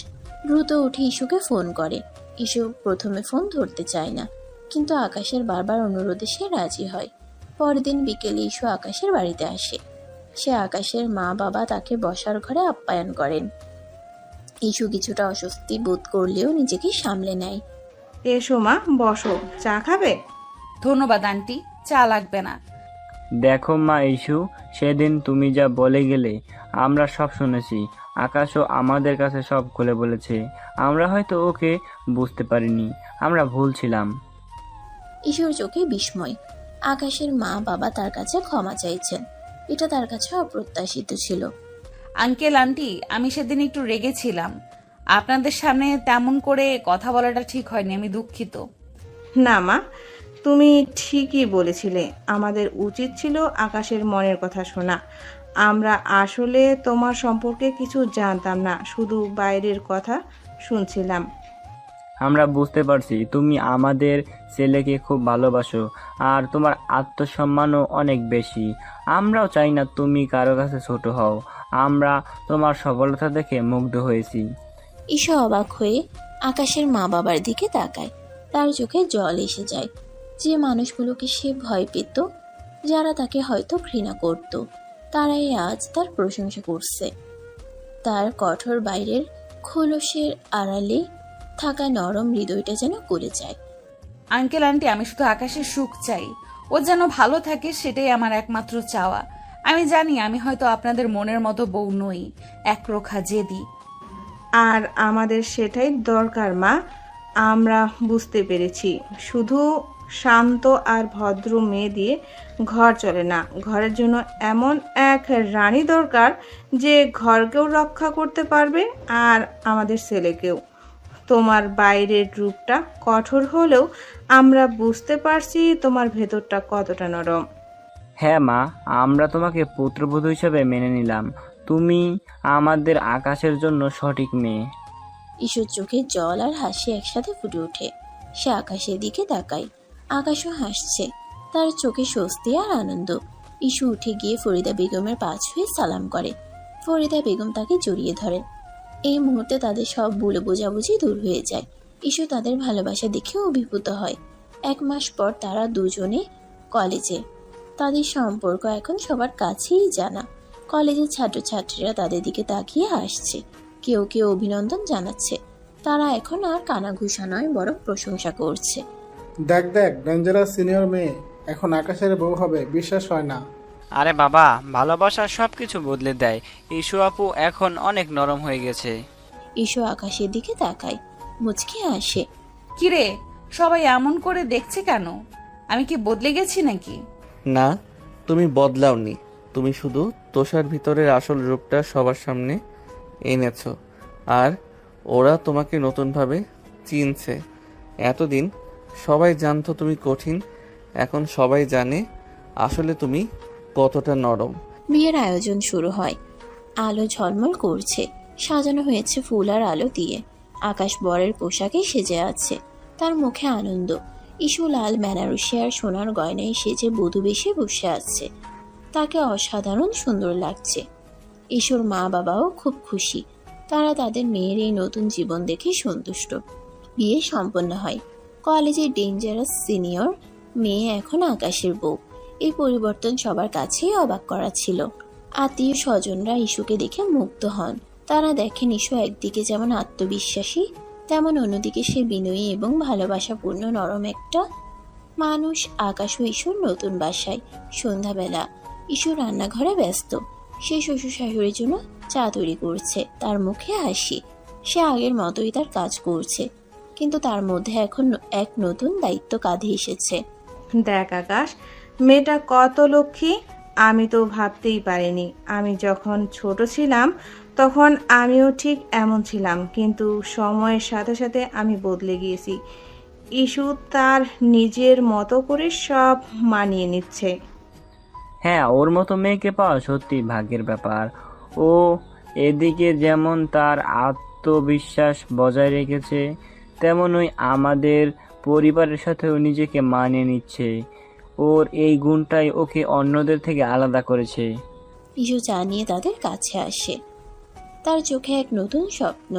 দ্রুত উঠে ইস্যুকে ফোন করে। ইস্যু প্রথমে ফোন ধরতে চায় না, কিন্তু আকাশের বারবার অনুরোধে সে রাজি হয়। পরদিন বিকেলে ইস্যু আকাশের বাড়িতে আসে। সে আকাশের মা বাবা তাকে বসার ঘরে আপ্যায়ন করেন। ইস্যু কিছুটা অস্বস্তি বোধ করলেও নিজেকে সামলে নেয়। এসো মা, বসো। চা খাবে? ধন্যবাদ আন্টি, চা লাগবে না। দেখো মা ইস্যু, সেদিন তুমি যা বলে গেলে আমরা সব শুনেছি। আকাশও আমাদের কাছে সব খুলে বলেছে। আমরা হয়তো ওকে বুঝতে পারিনি। আমরা ভুল ছিলাম। ইস্যুর চোখে বিস্ময়। আকাশের মা বাবা তার কাছে ক্ষমা চাইছেন। এটা তার কাছে অপ্রত্যাশিত ছিল। আঙ্কেল আন্টি, আমি সেদিন একটু রেগেছিলাম। আপনাদের সামনে তেমন করে কথা বলাটা ঠিক হয়নি, আমি দুঃখিত। না মা, তুমি ঠিকই বলেছিলে। আমাদের উচিত ছিল আকাশের মনের কথা শোনা। আমরা আসলে তোমার সম্পর্কে কিছু জানতাম না, শুধু বাইরের কথা শুনছিলাম। আমরা বুঝতে পারছি তুমি আমাদের ছেলেকে খুব ভালোবাসো আর তোমার আত্মসম্মানও অনেক বেশি। আমরাও চাই না তুমি কারো কাছে ছোট হও। আমরা তোমার সফলতা দেখে মুগ্ধ হয়েছি। ঈশা অবাক হয়ে আকাশের মা বাবার দিকে তাকায়। তার চোখে জল এসে যায়। যে মানুষগুলোকে সে ভয় পেত, যারা তাকে হয়তো ঘৃণা করত, তারাই আজ তার প্রশংসা করছে। তার কঠোর বাইরের খোলসের আড়ালে থাকা নরম হৃদয়টা যেন গলে যায়। আঙ্কেল আন্টি, আমি শুধু আকাশের সুখ চাই। ও যেন ভালো থাকে, সেটাই আমার একমাত্র চাওয়া। আমি জানি আমি হয়তো আপনাদের মনের মতো বউ নই, একরোখা জেদি। আর আমাদের সেটাই দরকার মা। আমরা বুঝতে পেরেছি, শুধু শান্ত আর ভদ্র মেয়ে দিয়ে ঘর চলে না। ঘরের জন্য এমন এক রানী দরকার যে ঘরকেও রক্ষা করতে পারবে আর আমাদের ছেলেকেও। তোমার বাইরের রূপটা কঠোর হলেও আমরা বুঝতে পারছি তোমার ভেতরটা কতটা নরম। হ্যাঁ মা, আমরা তোমাকে পুত্রবধূ হিসেবে মেনে নিলাম। তুমি আমাদের আকাশের জন্য সঠিক মেয়ে। ঈশুর চোখে জল আর হাসি একসাথে ফুটে ওঠে। সে আকাশের দিকে তাকায়। আকাশও হাসছে, তার চোখে স্বস্তি আর আনন্দ। ঈশু উঠে গিয়ে ফরিদা বেগমের পা ছুঁয়ে সালাম করে। ফরিদা বেগম তাকে জড়িয়ে ধরেন। এই মুহূর্তে তাদের সব ভুল বোঝাবুঝি দূর হয়ে যায়। ঈশু তাদের ভালোবাসা দেখে অভিভূত হয়। 1 মাস পর তারা দুজনে কলেজে। তাদের সম্পর্ক এখন সবার কাছেই জানা। কলেজের ছাত্রছাত্রীরা তাদের দিকে তাকিয়ে হাসছে, কেউ কেউ অভিনন্দন জানাচ্ছে। তারা এখন আর কানাঘুষা নয়, বরং প্রশংসা করছে। দেখ দেখ, ডেঞ্জারাস সিনিয়র মেয়ে এখন আকাশের বউ হবে, বিশ্বাস হয় না। আরে বাবা, ভালোবাসা সবকিছু বদলে দেয়। ইস্যু আপু এখন অনেক নরম হয়ে গেছে। ঈশু আকাশের দিকে তাকায়, মুচকি হাসে। কিরে, সবাই এমন করে দেখছে কেন? আমি কি বদলে গেছি নাকি? না, তুমি বদলাওনি। তুমি শুধু তোষার ভিতরের আসল রূপটা সবার সামনে এনেছো, আর ওরা তোমাকে নতুনভাবে চিনছে। এতদিন সবাই জানতো তুমি কঠিন, এখন সবাই জানে আসলে তুমি কতটা নরম। বিয়ের আয়োজন শুরু হয়। আলো ঝলমল করছে, সাজানো হয়েছে ফুল আর আলো দিয়ে। আকাশ বরের পোশাকে সেজে আছে, তার মুখে আনন্দ। ইস্যু লাল বেনারসি আর সোনার গয়নায় সেজে বধূ বেশে বসে আছে, তাকে অসাধারণ সুন্দর লাগছে। ইস্যুর মা বাবাও খুব খুশি, তারা তাদের মেয়ের এই নতুন জীবন দেখে সন্তুষ্ট। বিয়ে সম্পন্ন হয়। কলেজের ডেঞ্জারাস সিনিয়র মেয়ে এখন আকাশের বউ। এই পরিবর্তন সবার কাছেই অবাক করা ছিল। আত্মীয় স্বজনরা ইস্যুকে দেখে মুগ্ধ হন। তারা দেখেন ইস্যু একদিকে যেমন আত্মবিশ্বাসী, তেমন অন্যদিকে সে বিনয়ী এবং ভালোবাসাপূর্ণ নরম একটা মানুষ। আকাশ ও ইস্যুর নতুন বাসায়। সন্ধ্যাবেলা ইস্যু রান্নাঘরে ব্যস্ত। সে শ্বশুর শাশুড়ির জন্য চা তৈরি করছে, তার মুখে হাসি। সে আগের মতোই তার কাজ করছে, কিন্তু তার মধ্যে এখন এক নতুন দায়িত্ব কাঁধে এসেছে। দেখ আকাশ, মেয়েটা কত লক্ষ্মী, আমি তো ভাবতেই পারিনি। আমি যখন ছোট ছিলাম তখন আমিও ঠিক এমন ছিলাম, কিন্তু সময়ের সাথে সাথে আমি বদলে গিয়েছি। ইস্যু তার নিজের মতো করে সব মানিয়ে নিচ্ছে। হ্যাঁ, ওর মতো মেয়েকে পাওয়া সত্যি ভাগ্যের ব্যাপার। ও এদিকে যেমন তার আত্মবিশ্বাস বজায় রেখেছে, তেমনই আমাদের পরিবারের সাথেও নিজেকে মানিয়ে নিচ্ছে। ওর এই গুণটাই ওকে অন্যদের থেকে আলাদা করেছে। ইস্যু চা নিয়ে তাদের কাছে আসে। তার চোখে এক নতুন স্বপ্ন,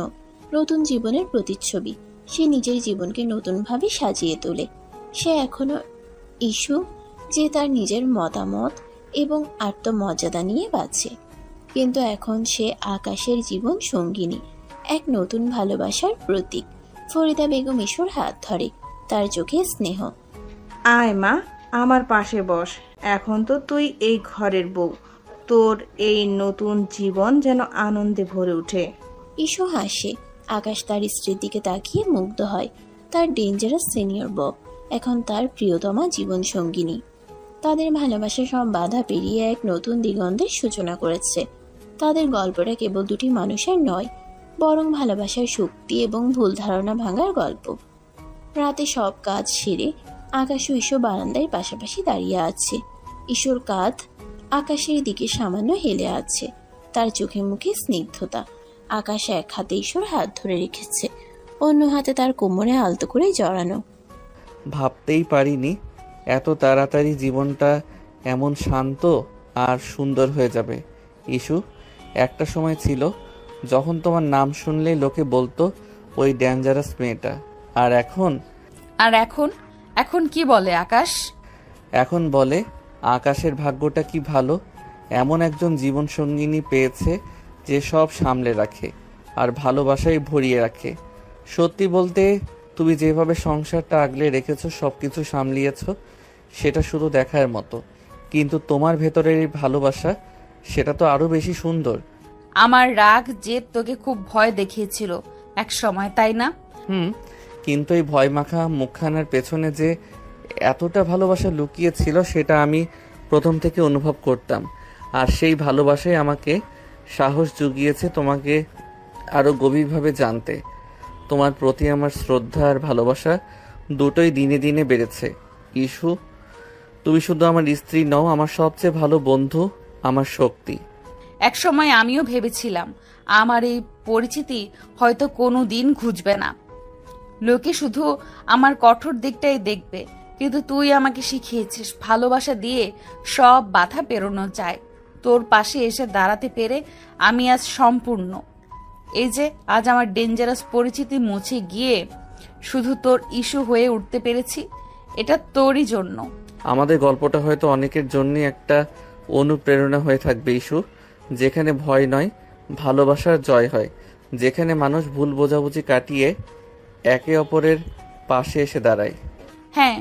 নতুন জীবনের প্রতিচ্ছবি। সে নিজের জীবনকে নতুনভাবে সাজিয়ে তোলে। সে এখনো ইস্যু, যে তার নিজের মতামত এবং আত্মমর্যাদা নিয়ে বাঁচে, কিন্তু এখন সে আকাশের জীবন সঙ্গিনী, এক নতুন ভালোবাসার প্রতীক। ফরিদা বেগম ইস্যুর হাত ধরে, তার চোখে স্নেহ। আয় মা, আমার পাশে বস। এখন তো তুই এই ঘরের বউ, তোর এই নতুন জীবন যেন আনন্দে ভরে ওঠে। ইস্যু হাসে। আকাশ তার স্ত্রীর দিকে তাকিয়ে মুগ্ধ হয়। তার ডেঞ্জারাস সিনিয়র বউ এখন তার প্রিয়তমা জীবন সঙ্গিনী। তাদের ভালোবাসা সব বাধা পেরিয়ে এক নতুন দিগন্তের সূচনা করেছে। তাদের গল্পটা কেবল দুটি মানুষের নয়, বরং ভালোবাসার শক্তি এবং ভুল ধারণা ভাঙার গল্প। রাতে সব কাজ সেরে আকাশ ও ইস্যু বারান্দায় পাশাপাশি দাঁড়িয়ে আছে। ইস্যুর কাঁধ আকাশের দিকে সামান্য হেলে আছে, তার চোখে মুখে স্নিগ্ধতা। আকাশ এক হাতে ইস্যুর হাত ধরে রেখেছে, অন্য হাতে তার কোমরে আলতো করে জড়ানো। ভাবতেই পারিনি এত তাড়াতাড়ি জীবনটা এমন শান্ত আর সুন্দর হয়ে যাবে। ইস্যু, একটা সময় ছিল যখন তোমার নাম শুনলেই লোকে বলতো ওই ডেঞ্জারাস মেয়েটা, আর এখন এখন কি বলে আকাশ? এখন বলে আকাশের ভাগ্যটা কি ভালো, এমন একজন জীবন সঙ্গিনী পেয়েছে যে সব সামলে রাখে আর ভালোবাসায় ভরিয়ে রাখে। সত্যি বলতে তুমি যেভাবে সংসারটা আগলে রেখেছো, সব কিছু সামলিয়েছো, সেটা শুধু দেখার মতো, কিন্তু তোমার ভেতরের এই ভালোবাসা, সেটা তো আরো বেশি সুন্দর। আমার রাগ জেদ তোকে খুব ভয় দেখিয়েছিল এক সময়, তাই না? কিন্তু এই ভয় মাখা মুখখানার পেছনে যে এতটা ভালোবাসা লুকিয়ে ছিল, সেটা আমি প্রথম থেকে অনুভব করতাম। আর সেই ভালোবাসাই আমাকে সাহস জুগিয়েছে তোমাকে আরো গভীরভাবে জানতে। তোমার প্রতি আমার শ্রদ্ধা আর ভালোবাসা দুটোই দিনে দিনে বেড়েছে। ইস্যু, তুমি শুধু আমার স্ত্রী নও, আমার সবচেয়ে ভালো বন্ধু, আমার শক্তি। এক সময় আমিও ভেবেছিলাম আমার এই পরিচিতি হয়তো কোনো দিন ঘুচবে না, লোকে শুধু আমার কঠোর দিকটাই দেখবে, কিন্তু তুই আমাকে শিখিয়েছিস ভালোবাসা দিয়ে সব বাধা পেরোনো যায়। তোর পাশে এসে দাঁড়াতে পেরে আমি আজ সম্পূর্ণ। এই যে আজ আমার ডেঞ্জারাস পরিচিতি মুছে গিয়ে শুধু তোর ইস্যু হয়ে উঠতে পেরেছি, এটা তোরই জন্য। আমাদের গল্পটা হয়তো অনেকের জন্যই একটা অনুপ্রেরণা হয়ে থাকবে ইস্যু, যেখানে ভয় নয়, ভালোবাসার জয় হয়, যেখানে মানুষ ভুল বোঝাবুঝি কাটিয়ে একে অপরের পাশে এসে দাঁড়ায়। হ্যাঁ,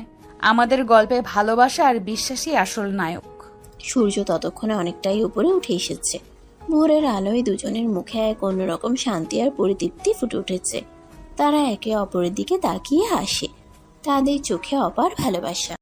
আমাদের গল্পে ভালোবাসা আর বিশ্বাসই আসল নায়ক। সূর্য ততক্ষণে অনেকটাই উপরে উঠে এসেছে। ভোরের আলোয় দুজনের মুখে এক অন্যরকম শান্তি আর পরিতৃপ্তি ফুটে উঠেছে। তারা একে অপরের দিকে তাকিয়ে হাসে। তাদের চোখে অপার ভালোবাসা।